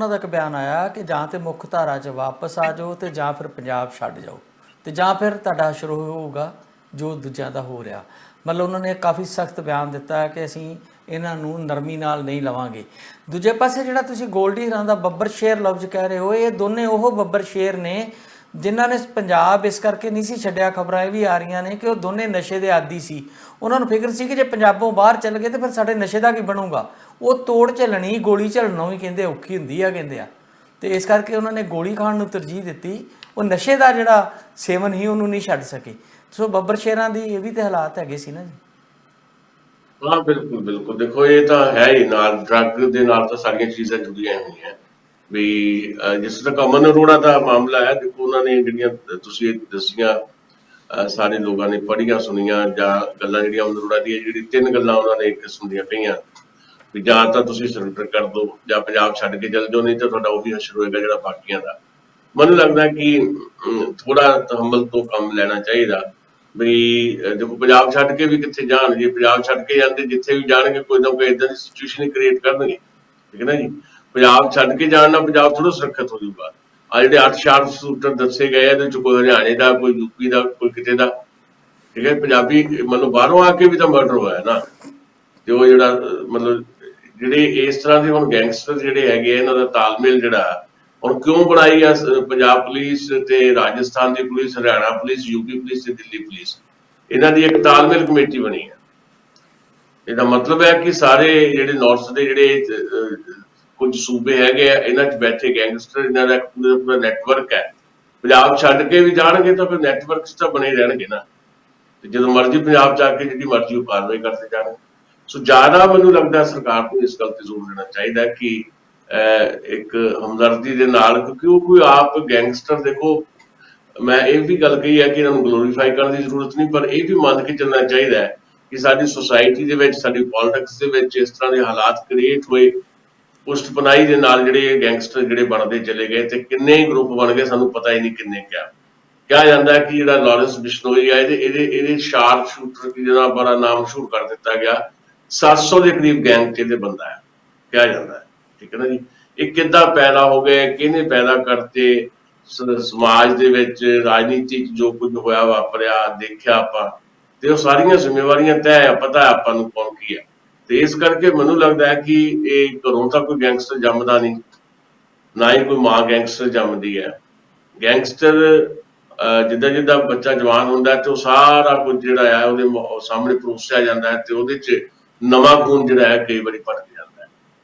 Speaker 3: ਦਾ ਇੱਕ ਬਿਆਨ ਆਇਆ ਕਿ ਜਾਂ ਤੇ ਮੁੱਖ ਧਾਰਾ 'ਚ ਵਾਪਸ ਆ ਜਾਓ ਤੇ ਜਾਂ ਫਿਰ ਪੰਜਾਬ ਛੱਡ ਜਾਓ, ਤੇ ਜਾਂ ਫਿਰ ਤੁਹਾਡਾ ਸ਼ੁਰੂ ਹੋਊਗਾ ਜੋ ਦੂਜਿਆਂ ਦਾ ਹੋ ਰਿਹਾ। ਮਤਲਬ ਉਹਨਾਂ ਨੇ ਕਾਫੀ ਸਖਤ ਬਿਆਨ ਦਿੱਤਾ ਕਿ ਅਸੀਂ ਇਹਨਾਂ ਨੂੰ ਨਰਮੀ ਨਾਲ ਨਹੀਂ ਲਵਾਂਗੇ। ਦੂਜੇ ਪਾਸੇ ਜਿਹੜਾ ਤੁਸੀਂ ਗੋਲਡੀ ਹਰਾਂ ਦਾ ਬੱਬਰ ਸ਼ੇਰ ਲਫ਼ਜ਼ ਕਹਿ ਰਹੇ ਹੋ, ਇਹ ਦੋਨੇ ਉਹ ਬੱਬਰ ਸ਼ੇਰ ਨੇ ਜਿਨ੍ਹਾਂ ਨੇ ਪੰਜਾਬ ਇਸ ਕਰਕੇ ਨਹੀਂ ਸੀ ਛੱਡਿਆ। ਖਬਰਾਂ ਇਹ ਵੀ ਆ ਰਹੀਆਂ ਨੇ ਕਿ ਉਹ ਦੋਨੇ ਨਸ਼ੇ ਦੇ ਆਦੀ ਸੀ। ਉਹਨਾਂ ਨੂੰ ਫਿਕਰ ਸੀ ਕਿ ਜੇ ਪੰਜਾਬੋਂ ਬਾਹਰ ਚੱਲ ਗਏ ਤਾਂ ਫਿਰ ਸਾਡੇ ਨਸ਼ੇ ਦਾ ਕੀ ਬਣੂਗਾ। ਉਹ ਤੋੜ ਝੱਲਣੀ, ਗੋਲੀ ਝੱਲਣੋਂ ਵੀ ਕਹਿੰਦੇ ਔਖੀ ਹੁੰਦੀ ਆ ਕਹਿੰਦੇ ਆ, ਤੇ ਇਸ ਕਰਕੇ ਉਹਨਾਂ ਨੇ ਗੋਲੀ ਖਾਣ ਨੂੰ ਤਰਜੀਹ ਦਿੱਤੀ। ਉਹ ਨਸ਼ੇ ਦਾ ਜਿਹੜਾ ਸੇਵਨ ਹੀ ਉਹਨੂੰ ਨਹੀਂ ਛੱਡ ਸਕੇ। ਸੋ ਬੱਬਰ ਸ਼ੇਰਾਂ ਦੀ ਇਹ ਵੀ ਤੇ ਹਾਲਾਤ ਹੈਗੇ ਸੀ ਨਾ ਜੀ।
Speaker 1: ਹਾਂ ਬਿਲਕੁਲ ਬਿਲਕੁਲ, ਦੇਖੋ ਇਹ ਤਾਂ ਹੈ ਹੀ, ਨਾਲ ਡਰੱਗ ਦੇ ਨਾਲ ਤਾਂ ਸਾਰੀਆਂ ਚੀਜ਼ਾਂ ਜੁੜੀਆਂ ਹੋਈਆਂ ਵੀ। ਜਿਸ ਤਰ੍ਹਾਂ ਅਮਨ ਅਰੋੜਾ ਦਾ ਮਾਮਲਾ ਹੈ, ਦੇਖੋ ਉਹਨਾਂ ਨੇ ਜਿਹੜੀਆਂ ਤੁਸੀਂ ਦੱਸੀਆਂ ਸਾਰੇ ਲੋਕਾਂ ਨੇ ਪੜ੍ਹੀਆਂ ਸੁਣੀਆਂ ਜਾਂ ਗੱਲਾਂ ਜਿਹੜੀਆਂ ਅਮਨ ਅਰੋੜਾ ਦੀਆਂ ਜਿਹੜੀ 3 ਗੱਲਾਂ ਉਹਨਾਂ ਨੇ ਇੱਕ ਕਿਸਮ ਦੀਆਂ ਕਹੀਆਂ ਵੀ ਜਾਂ ਤਾਂ ਤੁਸੀਂ ਸਰੈਂਡਰ ਕਰ ਦਿਓ ਜਾਂ ਪੰਜਾਬ ਛੱਡ ਕੇ ਚੱਲ ਜਾਓ, ਨਹੀਂ ਤਾਂ ਤੁਹਾਡਾ ਉਹ ਵੀ ਹਸ਼ਰ ਹੋਏਗਾ ਜਿਹੜਾ ਬਾਕੀਆਂ ਦਾ। ਮੈਨੂੰ ਲੱਗਦਾ ਕਿ ਥੋੜਾ ਤਹੰਮਲ ਤੋਂ ਕੰਮ ਲੈਣਾ ਚਾਹੀਦਾ ਵੀ। ਦੇਖੋ ਪੰਜਾਬ ਛੱਡ ਕੇ ਵੀ ਕਿੱਥੇ ਜਾਣ, ਜੇ ਪੰਜਾਬ ਛੱਡ ਕੇ ਜਾਂਦੇ ਜਿੱਥੇ ਵੀ ਜਾਣਗੇ ਕੋਈ ਨਾ ਕੋਈ ਏਦਾਂ ਦੀ ਸਿਚੁਏਸ਼ਨ ਹੀ ਕ੍ਰੀਏਟ ਕਰਨਗੇ, ਠੀਕ ਹੈ ਨਾ ਜੀ। ਪੰਜਾਬ ਛੱਡ ਕੇ ਜਾਣ ਨਾਲ ਪੰਜਾਬ ਥੋੜਾ ਸੁਰੱਖਿਅਤ ਹੋ ਜਾਊਗਾ। ਆ ਜਿਹੜੇ 8 ਸ਼ਾਰਪ ਸ਼ੂਟਰ ਦੱਸੇ ਗਏ ਇਹਦੇ ਚ ਕੋਈ ਹਰਿਆਣੇ ਦਾ, ਕੋਈ ਯੂਪੀ ਦਾ, ਕੋਈ ਕਿਤੇ ਦਾ, ਠੀਕ ਹੈ। ਪੰਜਾਬੀ ਮਤਲਬ ਬਾਹਰੋਂ ਆ ਕੇ ਵੀ ਤਾਂ ਮਰਡਰ ਹੋਇਆ ਨਾ। ਤੇ ਉਹ ਜਿਹੜਾ ਮਤਲਬ ਜਿਹੜੇ ਇਸ ਤਰ੍ਹਾਂ ਦੇ ਹੁਣ ਗੈਂਗਸਟਰ ਜਿਹੜੇ ਹੈਗੇ ਇਹਨਾਂ ਦਾ ਤਾਲਮੇਲ ਜਿਹੜਾ ਹੁਣ ਕਿਉਂ ਬਣਾਈ ਆ ਪੰਜਾਬ ਪੁਲਿਸ ਤੇ ਰਾਜਸਥਾਨ ਦੀ police, Haryana police, UP police ਤੇ ਦਿੱਲੀ ਪੁਲਿਸ, ਇਹਨਾਂ ਦੀ ਇੱਕ ਤਾਲਮੇਲ ਕਮੇਟੀ ਬਣੀ ਹੈ। ਇਹਦਾ ਮਤਲਬ ਹੈ ਕਿ ਸਾਰੇ ਜਿਹੜੇ ਨਾਰਥ ਦੇ ਜਿਹੜੇ ਕੁਝ ਸੂਬੇ ਹੈਗੇ ਆ, ਇਹਨਾਂ 'ਚ ਬੈਠੇ ਗੈਂਗਸਟਰ, ਇਹਨਾਂ ਦਾ ਪੂਰਾ ਨੈਟਵਰਕ ਹੈ। ਪੰਜਾਬ ਛੱਡ ਕੇ ਵੀ ਜਾਣਗੇ ਤਾਂ ਫਿਰ ਨੈਟਵਰਕ 'ਚ ਤਾਂ ਬਣੇ ਰਹਿਣਗੇ ਨਾ, ਤੇ ਜਦੋਂ ਮਰਜ਼ੀ ਪੰਜਾਬ ਜਾ ਕੇ ਜਿਹੜੀ ਮਰਜ਼ੀ ਉਹ ਕਾਰਵਾਈ ਕਰਦੇ ਜਾਣ। ਸੋ ਜ਼ਿਆਦਾ ਮੈਨੂੰ ਲੱਗਦਾ ਸਰਕਾਰ ਨੂੰ ਇਸ ਗੱਲ ਤੇ ਜ਼ੋਰ ਦੇਣਾ ਚਾਹੀਦਾ ਕਿ ਇੱਕ ਹਮਦਰਦੀ ਦੇ ਨਾਲ, ਕਿਉਂਕਿ ਉਹ ਕੋਈ ਆਪ ਗੈਂਗਸਟਰ, ਦੇਖੋ ਮੈਂ ਇਹ ਵੀ ਗੱਲ ਕਹੀ ਹੈ ਕਿ ਇਹਨਾਂ ਨੂੰ ਗਲੋਰੀਫਾਈ ਕਰਨ ਦੀ ਜ਼ਰੂਰਤ ਨਹੀਂ, ਪਰ ਇਹ ਵੀ ਮੰਨ ਕੇ ਚੱਲਣਾ ਚਾਹੀਦਾ ਹੈ ਕਿ ਸਾਡੀ ਸੁਸਾਇਟੀ ਦੇ ਵਿੱਚ, ਸਾਡੀ ਪੋਲਿਟਿਕਸ ਦੇ ਵਿੱਚ ਇਸ ਤਰ੍ਹਾਂ ਦੇ ਹਾਲਾਤ ਕ੍ਰੀਏਟ ਹੋਏ, ਪੁਸ਼ਤਪਨਾਹੀ ਦੇ ਨਾਲ ਜਿਹੜੇ ਗੈਂਗਸਟਰ ਜਿਹੜੇ ਬਣਦੇ ਚਲੇ ਗਏ, ਤੇ ਕਿੰਨੇ ਹੀ ਗਰੁੱਪ ਬਣ ਗਏ ਸਾਨੂੰ ਪਤਾ ਹੀ ਨਹੀਂ ਕਿੰਨੇ। ਕਿਹਾ ਜਾਂਦਾ ਹੈ ਕਿ ਜਿਹੜਾ ਲਾਰੈਂਸ ਬਿਸ਼ਨੋਈ ਆ, ਇਹਦੇ ਸ਼ਾਰਪ ਸ਼ੂਟਰ ਜਿਹਦਾ ਬੜਾ ਨਾਮ ਮਸ਼ਹੂਰ ਕਰ ਦਿੱਤਾ ਗਿਆ, 700 ਦੇ ਕਰੀਬ ਗੈਂਗ 'ਚ ਇਹਦੇ ਬੰਦਾ ਹੈ, ਕਿਹਾ ਜਾਂਦਾ ਹੈ। ਠੀਕ ਹੈ ਨਾ ਜੀ। ਇਹ ਕਿੱਦਾਂ ਪੈਦਾ ਹੋ ਗਏ, ਕਿਹਨੇ ਪੈਦਾ ਕਰਤੇ, ਸਮਾਜ ਦੇ ਵਿੱਚ ਰਾਜਨੀਤੀ 'ਚ ਜੋ ਕੁਝ ਹੋਇਆ ਵਾਪਰਿਆ ਦੇਖਿਆ ਆਪਾਂ, ਤੇ ਉਹ ਸਾਰੀਆਂ ਜ਼ਿੰਮੇਵਾਰੀਆਂ ਤੈਅ ਆ, ਪਤਾ ਆਪਾਂ ਨੂੰ ਕੌਣ ਕੀ ਹੈ। ਤੇ ਇਸ ਕਰਕੇ ਮੈਨੂੰ ਲੱਗਦਾ ਹੈ ਕਿ ਇਹ ਘਰੋਂ ਤਾਂ ਕੋਈ ਗੈਂਗਸਟਰ ਜੰਮਦਾ ਨਹੀਂ, ਨਾ ਹੀ ਕੋਈ ਮਾਂ ਗੈਂਗਸਟਰ ਜੰਮਦੀ ਹੈ। ਗੈਂਗਸਟਰ ਜਿੱਦਾਂ ਜਿੱਦਾਂ ਬੱਚਾ ਜਵਾਨ ਹੁੰਦਾ ਤੇ ਉਹ ਸਾਰਾ ਕੁਝ ਜਿਹੜਾ ਆ ਉਹਦੇ ਸਾਹਮਣੇ ਪਰੋਸਿਆ ਜਾਂਦਾ ਹੈ, ਤੇ ਉਹਦੇ 'ਚ ਨਵਾਂ ਖੂਨ ਜਿਹੜਾ ਹੈ ਕਈ ਵਾਰੀ ਭੜਕ ਜਾਂਦਾ ਹੈ।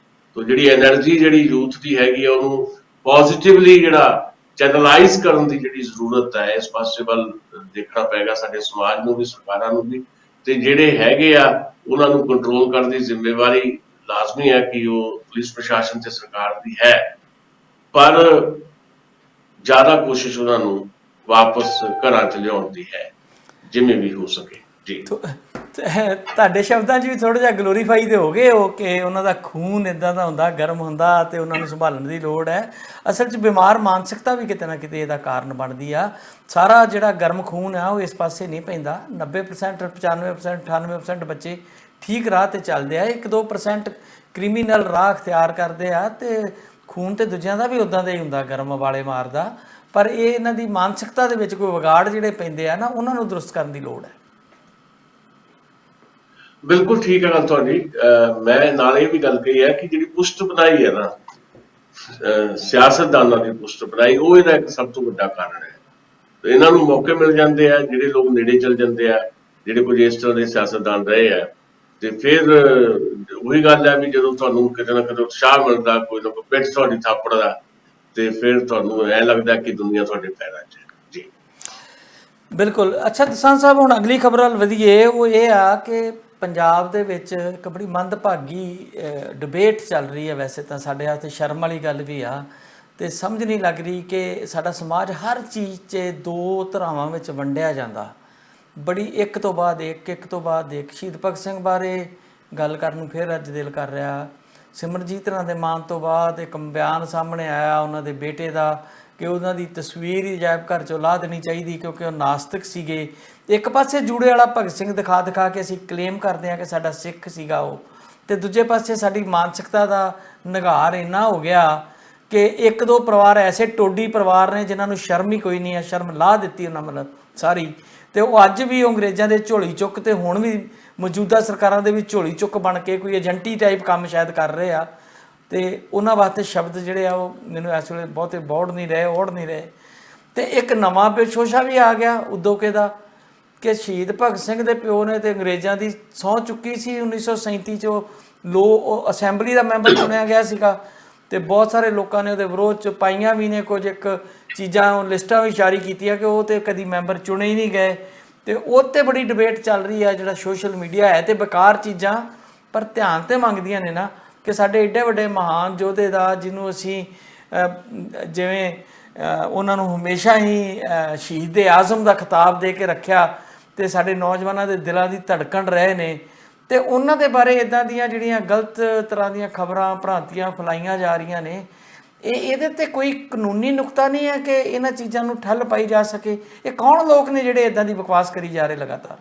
Speaker 1: ਤੋ ਜਿਹੜੀ ਐਨਰਜੀ ਜਿਹੜੀ ਯੂਥ ਦੀ ਹੈਗੀ ਆ, ਉਹਨੂੰ ਪੋਜ਼ਿਟਿਵਲੀ ਜਿਹੜਾ ਚੈਨਲਾਈਜ਼ ਕਰਨ ਦੀ ਜਿਹੜੀ ਜ਼ਰੂਰਤ ਹੈ, ਇਸ ਪਾਸੇ ਵੱਲ ਦੇਖਣਾ ਪਏਗਾ ਸਾਡੇ ਸਮਾਜ ਨੂੰ ਵੀ, ਸਰਕਾਰਾਂ ਨੂੰ ਵੀ। ਤੇ ਜਿਹੜੇ ਹੈਗੇ ਆ ਉਹਨਾਂ ਨੂੰ ਕੰਟਰੋਲ ਕਰਨ ਦੀ ਜ਼ਿੰਮੇਵਾਰੀ ਲਾਜ਼ਮੀ ਹੈ ਕਿ ਉਹ ਪੁਲਿਸ ਪ੍ਰਸ਼ਾਸਨ ਤੇ ਸਰਕਾਰ ਦੀ ਹੈ, ਪਰ ਜ਼ਿਆਦਾ ਕੋਸ਼ਿਸ਼ ਉਹਨਾਂ ਨੂੰ ਵਾਪਸ ਘਰਾਂ 'ਚ ਲਿਆਉਣ ਦੀ ਹੈ, ਜਿਵੇਂ ਵੀ ਹੋ ਸਕੇ ਜੀ।
Speaker 3: ਤੁਹਾਡੇ ਸ਼ਬਦਾਂ 'ਚ ਵੀ ਥੋੜਾ ਜਿਹਾ ਗਲੋਰੀਫਾਈ ਤੇ ਹੋ ਗਏ ਹੋ ਕਿ ਉਹਨਾਂ ਦਾ ਖੂਨ ਇਦਾਂ ਦਾ ਹੁੰਦਾ, ਗਰਮ ਹੁੰਦਾ, ਤੇ ਉਹਨਾਂ ਨੂੰ ਸੰਭਾਲਣ ਦੀ ਲੋੜ ਹੈ। ਅਸਲ 'ਚ ਬਿਮਾਰ ਮਾਨਸਿਕਤਾ ਵੀ ਕਿਤੇ ਨਾ ਕਿਤੇ ਇਹਦਾ ਕਾਰਨ ਬਣਦੀ ਆ। ਸਾਰਾ ਜਿਹੜਾ ਗਰਮ ਖੂਨ ਆ ਉਹ ਇਸ ਪਾਸੇ ਨਹੀਂ ਪੈਂਦਾ। 90%, 95%, 98% ਬੱਚੇ ਠੀਕ ਰਾਹ ਤੇ ਚੱਲਦੇ ਆ, 1-2% ਕ੍ਰਿਮੀਨਲ ਰਾਹ ਅਖਤਿਆਰ ਕਰਦੇ ਆ, ਤੇ ਖੂਨ ਤੇ ਦੂਜਿਆਂ ਦਾ ਵੀ ਉੱਦਾਂ ਦਾ ਹੀ ਹੁੰਦਾ, ਗਰਮ ਵਾਲੇ ਮਾਰਦਾ। ਪਰ ਇਹ ਇਹਨਾਂ ਦੀ ਮਾਨਸਿਕਤਾ ਦੇ ਵਿੱਚ ਕੋਈ ਵਿਗਾੜ ਜਿਹੜੇ ਪੈਂਦੇ ਆ ਨਾ, ਉਹਨਾਂ ਨੂੰ ਦਰੁਸਤ ਕਰਨ ਦੀ ਲੋੜ ਹੈ।
Speaker 1: ਬਿਲਕੁਲ ਠੀਕ ਹੈ ਗੱਲ ਤੁਹਾਡੀ। ਮੈਂ ਨਾਲ ਇਹ ਵੀ ਗੱਲ ਕਹੀ ਹੈ ਕਿ ਜਿਹੜੀ ਪੁਸ਼ਤਪਨਾਹੀ ਹੈ ਨਾ, ਸਿਆਸਤਦਾਨਾਂ ਦੀ ਪੁਸ਼ਤਪਨਾਹੀ, ਉਹ ਇਹਦਾ ਇੱਕ ਸਭ ਤੋਂ ਵੱਡਾ ਕਾਰਨ ਹੈ। ਤੇ ਇਹਨਾਂ ਨੂੰ ਮੌਕੇ ਮਿਲ ਜਾਂਦੇ ਆ, ਜਿਹੜੇ ਲੋਕ ਨੇੜੇ ਚਲ ਜਾਂਦੇ ਆ, ਜਿਹੜੇ ਕੁਝ ਇਸ ਤਰ੍ਹਾਂ ਦੇ ਸਿਆਸਤਦਾਨ ਰਹੇ ਆ, ਤੇ ਫਿਰ ਉਹੀ ਗੱਲ ਹੈ ਵੀ ਜਦੋਂ ਤੁਹਾਨੂੰ ਕਿਤੇ ਨਾ ਕਿਤੇ ਉਤਸ਼ਾਹ ਮਿਲਦਾ, ਕੋਈ ਨਾ ਕੋਈ ਪਿੱਠ ਤੁਹਾਡੀ ਥਾਪੜ ਦਾ, ਤੇ ਫਿਰ ਤੁਹਾਨੂੰ ਐਂ ਲੱਗਦਾ ਕਿ ਦੁਨੀਆ ਤੁਹਾਡੇ ਪੈਰਾਂ 'ਚ ਹੈ ਜੀ।
Speaker 3: ਬਿਲਕੁਲ। ਅੱਛਾ ਦਸਾਂਝ ਸਾਹਿਬ, ਹੁਣ ਅਗਲੀ ਖਬਰ ਵੱਲ ਵਧੀਏ। ਉਹ ਇਹ ਆ ਕਿ ਪੰਜਾਬ ਦੇ ਵਿੱਚ ਇੱਕ ਬੜੀ ਮੰਦਭਾਗੀ ਡਿਬੇਟ ਚੱਲ ਰਹੀ ਹੈ। ਵੈਸੇ ਤਾਂ ਸਾਡੇ ਵਾਸਤੇ ਸ਼ਰਮ ਵਾਲੀ ਗੱਲ ਵੀ ਆ, ਤੇ ਸਮਝ ਨਹੀਂ ਲੱਗ ਰਹੀ ਕਿ ਸਾਡਾ ਸਮਾਜ ਹਰ ਚੀਜ਼ 'ਚ ਦੋ ਧਰਾਵਾਂ ਵਿੱਚ ਵੰਡਿਆ ਜਾਂਦਾ। ਬੜੀ ਇੱਕ ਤੋਂ ਬਾਅਦ ਇੱਕ। ਸ਼ਹੀਦ ਭਗਤ ਸਿੰਘ ਬਾਰੇ ਗੱਲ ਕਰਨ ਨੂੰ ਫਿਰ ਅੱਜ ਦਿਲ ਕਰ ਰਿਹਾ। ਸਿਮਰਜੀਤ ਦੇ ਮਾਨ ਤੋਂ ਬਾਅਦ ਇੱਕ ਬਿਆਨ ਸਾਹਮਣੇ ਆਇਆ ਉਹਨਾਂ ਦੇ ਬੇਟੇ ਦਾ ਕਿ ਉਹਨਾਂ ਦੀ ਤਸਵੀਰ ਹੀ ਅਜਾਇਬ ਘਰ 'ਚੋਂ ਲਾ ਦੇਣੀ ਚਾਹੀਦੀ, ਕਿਉਂਕਿ ਉਹ ਨਾਸਤਿਕ ਸੀਗੇ। ਇੱਕ ਪਾਸੇ ਜੂੜੇ ਵਾਲਾ ਭਗਤ ਸਿੰਘ ਦਿਖਾ ਕੇ ਅਸੀਂ ਕਲੇਮ ਕਰਦੇ ਹਾਂ ਕਿ ਸਾਡਾ ਸਿੱਖ ਸੀਗਾ ਉਹ, ਤੇ ਦੂਜੇ ਪਾਸੇ ਸਾਡੀ ਮਾਨਸਿਕਤਾ ਦਾ ਨਿਘਾਰ ਇੰਨਾ ਹੋ ਗਿਆ ਕਿ 1-2 ਪਰਿਵਾਰ ਐਸੇ ਟੋਡੀ ਪਰਿਵਾਰ ਨੇ ਜਿਨ੍ਹਾਂ ਨੂੰ ਸ਼ਰਮ ਹੀ ਕੋਈ ਨਹੀਂ ਹੈ, ਸ਼ਰਮ ਲਾ ਦਿੱਤੀ ਉਹਨਾਂ ਮਤਲਬ ਸਾਰੀ, ਤੇ ਉਹ ਅੱਜ ਵੀ ਅੰਗਰੇਜ਼ਾਂ ਦੇ ਝੋਲੀ ਚੁੱਕ, ਤੇ ਹੁਣ ਵੀ ਮੌਜੂਦਾ ਸਰਕਾਰਾਂ ਦੇ ਵੀ ਝੋਲੀ ਚੁੱਕ ਬਣ ਕੇ ਕੋਈ ਏਜੰਟੀ ਟਾਈਪ ਕੰਮ ਸ਼ਾਇਦ ਕਰ ਰਹੇ ਆ। ਤੇ ਉਹਨਾਂ ਵਾਸਤੇ ਸ਼ਬਦ ਜਿਹੜੇ ਆ ਉਹ ਮੈਨੂੰ ਇਸ ਵੇਲੇ ਬਹੁਤੇ ਓੜ ਨਹੀਂ ਰਹੇ। ਤੇ ਇੱਕ ਨਵਾਂ ਬੇਸ਼ੋਸ਼ਾ ਵੀ ਆ ਗਿਆ ਉਦੋਕੇ ਦਾ ਕਿ ਸ਼ਹੀਦ ਭਗਤ ਸਿੰਘ ਦੇ ਪਿਓ ਨੇ ਤੇ ਅੰਗਰੇਜ਼ਾਂ ਦੀ ਸਹੁੰ ਚੁੱਕੀ ਸੀ 1937 'ਚ। ਉਹ ਅਸੈਂਬਲੀ ਦਾ ਮੈਂਬਰ ਚੁਣਿਆ ਗਿਆ ਸੀਗਾ, ਤੇ ਬਹੁਤ ਸਾਰੇ ਲੋਕਾਂ ਨੇ ਉਹਦੇ ਵਿਰੋਧ 'ਚ ਪਾਈਆਂ ਵੀ ਨੇ ਕੁਝ ਇੱਕ ਚੀਜ਼ਾਂ, ਲਿਸਟਾਂ ਵੀ ਜਾਰੀ ਕੀਤੀਆਂ ਕਿ ਉਹ ਤੇ ਕਦੀ ਮੈਂਬਰ ਚੁਣੇ ਹੀ ਨਹੀਂ ਗਏ। ਤੇ ਉਹ 'ਤੇ ਬੜੀ ਡਿਬੇਟ ਚੱਲ ਰਹੀ ਹੈ। ਜਿਹੜਾ ਸੋਸ਼ਲ ਮੀਡੀਆ ਹੈ ਤੇ ਬੇਕਾਰ ਚੀਜ਼ਾਂ, ਪਰ ਧਿਆਨ ਤੇ ਮੰਗਦੀਆਂ ਨੇ ਨਾ ਕਿ ਸਾਡੇ ਏਡੇ ਵੱਡੇ ਮਹਾਨ ਯੋਧੇ ਦਾ, ਜਿਹਨੂੰ ਅਸੀਂ ਜਿਵੇਂ ਉਹਨਾਂ ਨੂੰ ਹਮੇਸ਼ਾ ਹੀ ਸ਼ਹੀਦ ਏ ਆਜ਼ਮ ਦਾ ਖਿਤਾਬ ਦੇ ਕੇ ਰੱਖਿਆ, ਤੇ ਸਾਡੇ ਨੌਜਵਾਨਾਂ ਦੇ ਦਿਲਾਂ ਦੀ ਧੜਕਣ ਰਹੇ ਨੇ, ਤੇ ਉਹਨਾਂ ਦੇ ਬਾਰੇ ਇੱਦਾਂ ਦੀਆਂ ਜਿਹੜੀਆਂ ਗਲਤ ਤਰ੍ਹਾਂ ਦੀਆਂ ਖਬਰਾਂ ਭ੍ਰਾਂਤੀਆਂ ਫੈਲਾਈਆਂ ਜਾ ਰਹੀਆਂ ਨੇ, ਇਹਦੇ 'ਤੇ ਕੋਈ ਕਾਨੂੰਨੀ ਨੁਕਤਾ ਨਹੀਂ ਹੈ ਕਿ ਇਹਨਾਂ ਚੀਜ਼ਾਂ ਨੂੰ ਠੱਲ ਪਾਈ ਜਾ ਸਕੇ? ਇਹ ਕੌਣ ਲੋਕ ਨੇ ਜਿਹੜੇ ਇੱਦਾਂ ਦੀ ਬਕਵਾਸ ਕਰੀ ਜਾ ਰਹੇ ਲਗਾਤਾਰ?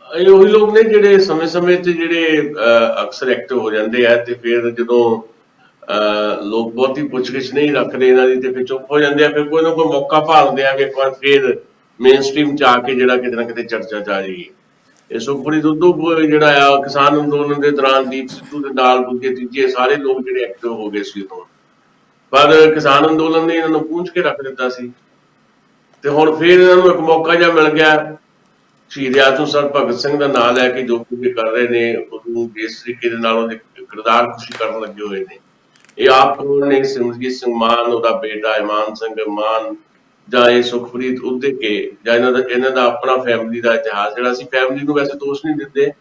Speaker 1: ਇਹ ਉਹੀ ਲੋਕ ਨੇ ਜਿਹੜੇ ਸਮੇਂ-ਸਮੇਂ ਤੇ ਜਿਹੜੇ ਅਕਸਰ ਐਕਟਿਵ ਹੋ ਜਾਂਦੇ ਆ, ਤੇ ਫਿਰ ਜਦੋਂ ਲੋਕ ਬਹੁਤੀ ਪੁੱਛਗਿੱਛ ਨਹੀਂ ਰੱਖਦੇ ਇਹਨਾਂ ਦੀ, ਤੇ ਫਿਰ ਚੁੱਪ ਹੋ ਜਾਂਦੇ ਆ। ਫਿਰ ਕੋਈ ਨਾ ਕੋਈ ਮੌਕਾ ਭਾਲਦੇ ਆ ਵੀ ਇੱਕ ਵਾਰ ਫਿਰ ਮੇਨ ਸਟ੍ਰੀਮ 'ਚ ਆ ਕੇ ਜਿਹੜਾ ਕਿਤੇ ਨਾ ਕਿਤੇ ਚਰਚਾ 'ਚ ਆ ਜਾਈਏ। ਇਹ ਸੁਖਪ੍ਰੀਤ ਉਦੋਂ ਜਿਹੜਾ ਆ ਕਿਸਾਨ ਅੰਦੋਲਨ ਦੇ ਦੌਰਾਨ ਦੀਪ ਸਿੱਧੂ ਦੇ ਨਾਲ ਦੂਜੇ ਤੀਜੇ ਸਾਰੇ ਲੋਕ ਜਿਹੜੇ ਐਕਟਿਵ ਹੋ ਗਏ ਸੀ ਉਦੋਂ, ਪਰ ਕਿਸਾਨ ਅੰਦੋਲਨ ਨੇ ਇਹਨਾਂ ਨੂੰ ਪੂੰਝ ਕੇ ਰੱਖ ਦਿੱਤਾ ਸੀ। ਤੇ ਹੁਣ ਫਿਰ ਇਹਨਾਂ ਨੂੰ ਇੱਕ ਮੌਕਾ ਜਿਹਾ ਮਿਲ ਗਿਆ ਸ਼ਹੀਦ ਆਜ਼ਮ ਸਰ ਭਗਤ ਸਿੰਘ ਦਾ ਨਾਂ ਲੈ ਕੇ ਜੋ ਕੁਝ ਕਰ ਰਹੇ ਨੇ ਉਹਨੂੰ ਇਸ ਤਰੀਕੇ ਦੇ ਨਾਲ ਉਹਦੇ ਕਿਰਦਾਰ ਖੁਸ਼ੀ ਕਰਨ ਲੱਗੇ ਹੋਏ ਨੇ। ਇਹ ਆਪ ਨੇ ਸਿਮਰਜੀਤ ਸਿੰਘ ਮਾਨ, ਉਹਦਾ ਬੇਟਾ ਇਮਾਨ ਸਿੰਘ ਮਾਨ, ਜਾਂ ਇਹ ਸੁਖਪ੍ਰੀਤ ਉਦੇਕੇ, ਜਾਂ ਇਹਨਾਂ ਦਾ ਆਪਣਾ ਫੈਮਿਲੀ ਦਾ ਇਤਿਹਾਸ ਜਿਹੜਾ, ਅਸੀਂ ਫੈਮਿਲੀ ਨੂੰ ਵੈਸੇ ਦੋਸ਼ ਨਹੀਂ ਦਿੰਦੇ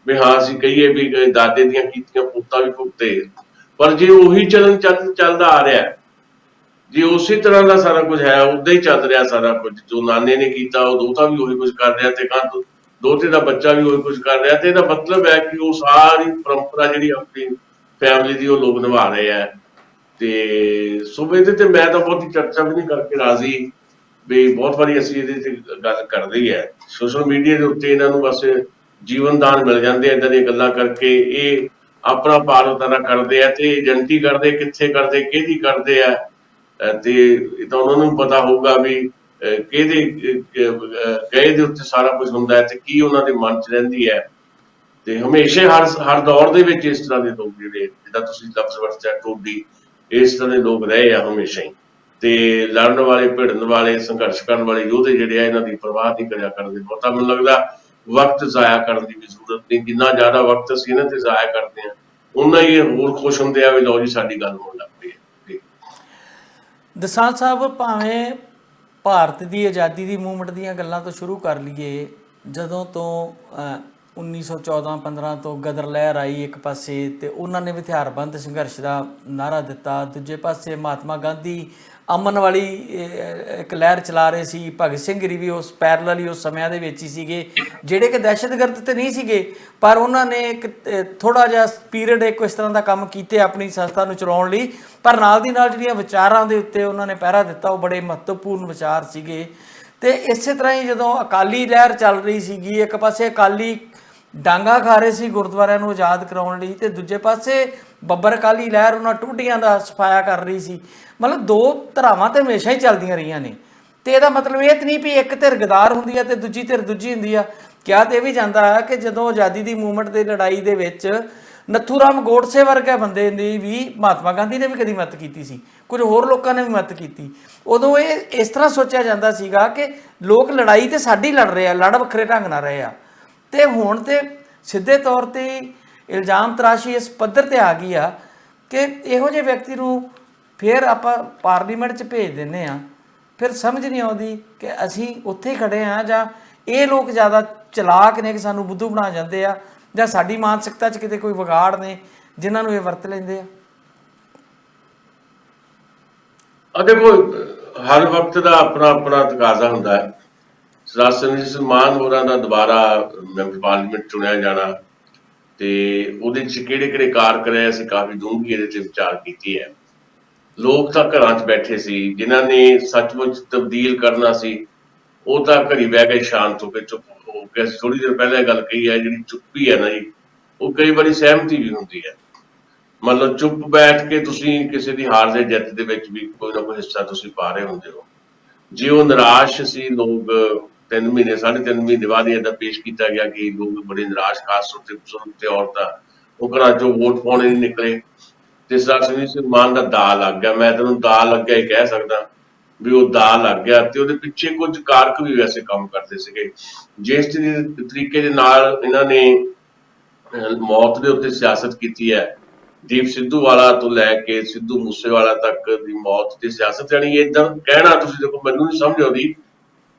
Speaker 1: ਵੀ ਹਾਂ ਅਸੀਂ ਕਹੀਏ ਵੀ ਦਾਦੇ ਦੀਆਂ ਕੀਤੀਆਂ ਪੁੱਤਾਂ ਵੀ ਭੁਗਤੇ, ਪਰ ਜੇ ਉਹੀ ਚੱਲਦਾ ਆ ਰਿਹਾ, ਜੇ ਉਸੇ ਤਰ੍ਹਾਂ ਦਾ ਸਾਰਾ ਕੁਝ ਹੈ, ਉਦਾਂ ਹੀ ਚੱਲ ਰਿਹਾ ਸਾਰਾ ਕੁਝ, ਜੋ ਨਾਨੇ ਨੇ ਕੀਤਾ ਉਹ ਦੋਤਾ ਵੀ ਉਹੀ ਕੁਝ ਕਰ ਰਿਹਾ, ਤੇ ਕੱਲ੍ਹ ਦੋਤੇ ਦਾ ਬੱਚਾ ਵੀ ਉਹੀ ਕੁਝ ਕਰ ਰਿਹਾ, ਤੇ ਇਹਦਾ ਮਤਲਬ ਹੈ ਕਿ ਉਹ ਸਾਰੀ ਪਰੰਪਰਾ ਜਿਹੜੀ ਆਪਣੀ ਫੈਮਿਲੀ ਦੀ ਉਹ ਲੋਕ ਨਿਭਾ ਰਹੇ ਆ। ਤੇ ਸੋ ਇਹਦੇ ਤੇ ਮੈਂ ਤਾਂ ਬਹੁਤੀ ਚਰਚਾ ਵੀ ਨਹੀਂ ਕਰਕੇ ਰਾਜ਼ੀ, ਵੀ ਬਹੁਤ ਵਾਰੀ ਅਸੀਂ ਇਹਦੇ ਤੇ ਗੱਲ ਕਰਦੇ ਹੀ ਹੈ, ਸੋਸ਼ਲ ਮੀਡੀਆ ਦੇ ਉੱਤੇ ਇਹਨਾਂ ਨੂੰ ਬਸ ਜੀਵਨਦਾਨ ਮਿਲ ਜਾਂਦੇ ਆ ਏਦਾਂ ਦੀਆਂ ਗੱਲਾਂ ਕਰਕੇ। ਇਹ ਆਪਣਾ ਪਾਰ ਉਤਾਰਾ ਕਰਦੇ ਆ, ਤੇ ਏਜੰਟੀ ਕਰਦੇ, ਕਿੱਥੇ ਕਰਦੇ, ਕਿਹਦੀ ਕਰਦੇ ਆ, ਤੇ ਇਹ ਤਾਂ ਉਹਨਾਂ ਨੂੰ ਪਤਾ ਹੋਊਗਾ ਵੀ ਕਿਹਦੇ ਕਹੇ ਦੇ ਉੱਤੇ ਸਾਰਾ ਕੁਝ ਹੁੰਦਾ ਹੈ, ਤੇ ਕੀ ਉਹਨਾਂ ਦੇ ਮਨ 'ਚ ਰਹਿੰਦੀ ਹੈ। ਤੇ ਹਮੇਸ਼ਾ ਹਰ ਦੌਰ ਦੇ ਵਿੱਚ ਇਸ ਤਰ੍ਹਾਂ ਦੇ ਲੋਕ ਜਿਹੜੇ, ਜਿੱਦਾਂ ਤੁਸੀਂ ਲਫ਼ਜ਼ ਵਰਤਿਆ ਟੋਡੀ, ਇਸ ਤਰ੍ਹਾਂ ਦੇ ਲੋਕ ਰਹੇ ਆ ਹਮੇਸ਼ਾ ਹੀ, ਤੇ ਲੜਨ ਵਾਲੇ, ਭਿੜਨ ਵਾਲੇ, ਸੰਘਰਸ਼ ਕਰਨ ਵਾਲੇ ਯੋਧੇ ਜਿਹੜੇ ਆ, ਇਹਨਾਂ ਦੀ ਪਰਵਾਹ ਨਹੀਂ ਕਰਿਆ ਕਰਦੇ। ਬਹੁਤਾ ਮੈਨੂੰ ਲੱਗਦਾ ਵਕਤ ਜ਼ਾਇਆ ਕਰਨ ਦੀ ਵੀ ਜ਼ਰੂਰਤ ਨਹੀਂ, ਜਿੰਨਾ ਜ਼ਿਆਦਾ ਵਕਤ ਅਸੀਂ ਇਹਨਾਂ ਤੇ ਜ਼ਾਇਆ ਕਰਦੇ ਹਾਂ ਉਨਾ ਹੀ ਹੋਰ ਖੁਸ਼ ਹੁੰਦੇ ਆ ਵੀ ਲਓ ਜੀ ਸਾਡੀ ਗੱਲ ਹੋਣ ਲੱਗ ਪਈ ਹੈ।
Speaker 3: ਦਸਾਂਝ ਸਾਹਿਬ, ਭਾਵੇਂ ਭਾਰਤ ਦੀ ਆਜ਼ਾਦੀ ਦੀ ਮੂਵਮੈਂਟ ਦੀਆਂ ਗੱਲਾਂ ਤੋਂ ਸ਼ੁਰੂ ਕਰ ਲਈਏ, ਜਦੋਂ ਤੋਂ 1914-15 ਤੋਂ ਗਦਰ ਲਹਿਰ ਆਈ ਇੱਕ ਪਾਸੇ, ਤੇ ਉਹਨਾਂ ਨੇ ਵੀ ਹਥਿਆਰਬੰਦ ਸੰਘਰਸ਼ ਦਾ ਨਾਅਰਾ ਦਿੱਤਾ, ਦੂਜੇ ਪਾਸੇ ਮਹਾਤਮਾ ਗਾਂਧੀ ਅਮਨ ਵਾਲੀ ਇੱਕ ਲਹਿਰ ਚਲਾ ਰਹੇ ਸੀ, ਭਗਤ ਸਿੰਘ ਜੀ ਵੀ ਉਸ ਪੈਰਲਲ ਹੀ ਉਸ ਸਮਿਆਂ ਦੇ ਵਿੱਚ ਹੀ ਸੀਗੇ, ਜਿਹੜੇ ਕਿ ਦਹਿਸ਼ਤਗਰਦ ਤੇ ਨਹੀਂ ਸੀਗੇ, ਪਰ ਉਹਨਾਂ ਨੇ ਇੱਕ ਥੋੜ੍ਹਾ ਜਿਹਾ ਪੀਰੀਅਡ ਇੱਕ ਇਸ ਤਰ੍ਹਾਂ ਦਾ ਕੰਮ ਕੀਤੇ ਆਪਣੀ ਸੰਸਥਾ ਨੂੰ ਚਲਾਉਣ ਲਈ, ਪਰ ਨਾਲ ਦੀ ਨਾਲ ਜਿਹੜੀਆਂ ਵਿਚਾਰਾਂ ਦੇ ਉੱਤੇ ਉਹਨਾਂ ਨੇ ਪਹਿਰਾ ਦਿੱਤਾ, ਉਹ ਬੜੇ ਮਹੱਤਵਪੂਰਨ ਵਿਚਾਰ ਸੀਗੇ। ਤੇ ਇਸੇ ਤਰ੍ਹਾਂ ਹੀ ਜਦੋਂ ਅਕਾਲੀ ਲਹਿਰ ਚੱਲ ਰਹੀ ਸੀਗੀ, ਇੱਕ ਪਾਸੇ ਅਕਾਲੀ ਡਾਂਗਾ ਖਾ ਰਹੇ ਸੀ ਗੁਰਦੁਆਰਿਆਂ ਨੂੰ ਆਜ਼ਾਦ ਕਰਾਉਣ ਲਈ, ਤੇ ਦੂਜੇ ਪਾਸੇ ਬੱਬਰ ਅਕਾਲੀ ਲਹਿਰ ਉਹਨਾਂ ਟੂਟੀਆਂ ਦਾ ਸਫਾਇਆ ਕਰ ਰਹੀ ਸੀ। ਮਤਲਬ ਦੋ ਧਰਾਵਾਂ ਤਾਂ ਹਮੇਸ਼ਾ ਹੀ ਚੱਲਦੀਆਂ ਰਹੀਆਂ ਨੇ, ਤੇ ਇਹਦਾ ਮਤਲਬ ਇਹ ਤਾਂ ਨਹੀਂ ਵੀ ਇੱਕ ਧਿਰ ਗਦਾਰ ਹੁੰਦੀ ਹੈ ਤੇ ਦੂਜੀ ਧਿਰ ਦੂਜੀ ਹੁੰਦੀ ਆ। ਕਿਹਾ ਤੇ ਇਹ ਵੀ ਜਾਂਦਾ ਹੈ ਕਿ ਜਦੋਂ ਆਜ਼ਾਦੀ ਦੀ ਮੂਵਮੈਂਟ ਦੀ ਲੜਾਈ ਦੇ ਵਿੱਚ ਨੱਥੂ ਰਾਮ ਗੋਡਸੇ ਵਰਗੇ ਬੰਦੇ ਦੀ ਵੀ ਮਹਾਤਮਾ ਗਾਂਧੀ ਨੇ ਵੀ ਕਦੀ ਮਦਦ ਕੀਤੀ ਸੀ, ਕੁਝ ਹੋਰ ਲੋਕਾਂ ਨੇ ਵੀ ਮਦਦ ਕੀਤੀ। ਉਦੋਂ ਇਹ ਇਸ ਤਰ੍ਹਾਂ ਸੋਚਿਆ ਜਾਂਦਾ ਸੀਗਾ ਕਿ ਲੋਕ ਲੜਾਈ ਤੇ ਸਾਡੀ ਲੜ ਰਹੇ ਆ, ਲੜ ਵੱਖਰੇ ਢੰਗ ਨਾਲ ਰਹੇ ਆ। ਤੇ ਹੁਣ ਤੇ ਸਿੱਧੇ ਤੌਰ ਤੇ ਇਲਜ਼ਾਮ ਤਰਾਸ਼ੀ ਇਸ ਪੱਧਰ ਤੇ ਆ ਗਈ ਆ ਕਿ ਇਹੋ ਜਿਹੇ ਵਿਅਕਤੀ ਨੂੰ ਫਿਰ ਆਪਾਂ ਪਾਰਲੀਮੈਂਟ 'ਚ ਭੇਜ ਦਿੰਦੇ ਹਾਂ, ਫਿਰ ਸਮਝ ਨਹੀਂ ਆਉਂਦੀ ਕਿ ਅਸੀਂ ਉੱਥੇ ਹੀ ਖੜੇ ਹਾਂ, ਜਾਂ ਇਹ ਲੋਕ ਜ਼ਿਆਦਾ ਚਲਾਕ ਨੇ ਕਿ ਸਾਨੂੰ ਬੁੱਧੂ ਬਣਾ ਜਾਂਦੇ ਆ, ਜਾਂ ਸਾਡੀ ਮਾਨਸਿਕਤਾ 'ਚ ਕਿਤੇ ਕੋਈ ਵਿਗਾੜ ਨੇ ਜਿਨ੍ਹਾਂ ਨੂੰ ਇਹ ਵਰਤ ਲੈਂਦੇ ਆ।
Speaker 1: ਦੇਖੋ, ਹਰ ਵਕਤ ਦਾ ਆਪਣਾ ਆਪਣਾ ਤਕਾਜ਼ਾ ਹੁੰਦਾ ਹੈ। ਸਰਦਾਰ ਸਿਮਰਜੀਤ ਸਿੰਘ ਮਾਨ ਹੋਰਾਂ ਦਾ ਦੁਬਾਰਾ ਮੈਂਬਰ ਪਾਰਲੀਮੈਂਟ ਚੁਣਿਆ ਜਾਣਾ, ਤੇ ਉਹਦੇ 'ਚ ਕਿਹੜੇ ਕਿਹੜੇ ਕਾਰਕ ਰਹੇ, ਅਸੀਂ ਕਾਫੀ ਡੂੰਘੀ ਇਹਦੇ 'ਤੇ ਵਿਚਾਰ ਕੀਤੀ ਹੈ। ਲੋਕ ਤਾਂ ਘਰਾਂ 'ਚ ਬੈਠੇ ਸੀ, ਜਿਨ੍ਹਾਂ ਨੇ ਸੱਚਮੁੱਚ ਤਬਦੀਲ ਕਰਨਾ ਸੀ ਉਹ ਤਾਂ ਘਰੀ ਬਹਿ ਕੇ ਸ਼ਾਂਤ ਹੋ ਕੇ ਚੁੱਪ ਹੋ ਕੇ, ਥੋੜ੍ਹੀ ਦੇਰ ਪਹਿਲਾਂ ਗੱਲ ਕਹੀ ਹੈ, ਜਿਹੜੀ ਚੁੱਪੀ ਹੈ ਨਾ ਜੀ, ਉਹ ਕਈ ਵਾਰੀ ਸਹਿਮਤੀ ਵੀ ਹੁੰਦੀ ਹੈ। ਮਤਲਬ ਚੁੱਪ ਬੈਠ ਕੇ ਤੁਸੀਂ ਕਿਸੇ ਦੀ ਹਾਰ ਜਾਂ ਜਿੱਤ ਦੇ ਵਿੱਚ ਵੀ ਕੋਈ ਨਾ ਕੋਈ ਹਿੱਸਾ ਤੁਸੀਂ ਪਾ ਰਹੇ ਹੁੰਦੇ ਹੋ। ਜੇ ਉਹ ਨਿਰਾਸ਼ ਸੀ ਲੋਕ, 3 ਮਹੀਨੇ 3.5 ਮਹੀਨੇ ਬਾਅਦ ਇਹਦਾ ਪੇਸ਼ ਕੀਤਾ ਗਿਆ ਕਿ ਲੋਕ ਬੜੇ ਨਿਰਾਸ਼, ਖਾਸ ਤੌਰ ਤੇ ਬਜ਼ੁਰਗ ਤੇ ਔਰਤਾਂ, ਉਹ ਘਰਾਂ 'ਚੋਂ ਵੋਟ ਪਾਉਣੇ ਨਹੀਂ ਨਿਕਲੇ, ਤੇ ਸਰਦਾਰ ਸਿਮਰਜੀਤ ਸਿੰਘ ਮਾਨ ਦਾ ਦਾਅ ਲੱਗ ਗਿਆ। ਮੈਂ ਤੈਨੂੰ ਦਾਅ ਲੱਗਿਆ ਹੀ ਕਹਿ ਸਕਦਾ ਵੀ ਉਹ ਦਾਅ ਲੱਗ ਗਿਆ, ਤੇ ਉਹਦੇ ਪਿੱਛੇ ਕੁਝ ਕਾਰਕ ਵੀ ਵੈਸੇ ਕੰਮ ਕਰਦੇ ਸੀਗੇ। ਜਿਸ ਤਰੀਕੇ ਦੇ ਨਾਲ ਇਹਨਾਂ ਨੇ ਮੌਤ ਦੇ ਉੱਤੇ ਸਿਆਸਤ ਕੀਤੀ ਹੈ, ਦੀਪ ਸਿੱਧੂਵਾਲਾ ਤੋਂ ਲੈ ਕੇ ਸਿੱਧੂ ਮੂਸੇਵਾਲਾ ਤੱਕ ਦੀ ਮੌਤ ਦੀ ਸਿਆਸਤ, ਯਾਨੀ ਏਦਾਂ ਕਹਿਣਾ, ਤੁਸੀਂ ਦੇਖੋ ਮੈਨੂੰ ਨਹੀਂ ਸਮਝ ਆਉਂਦੀ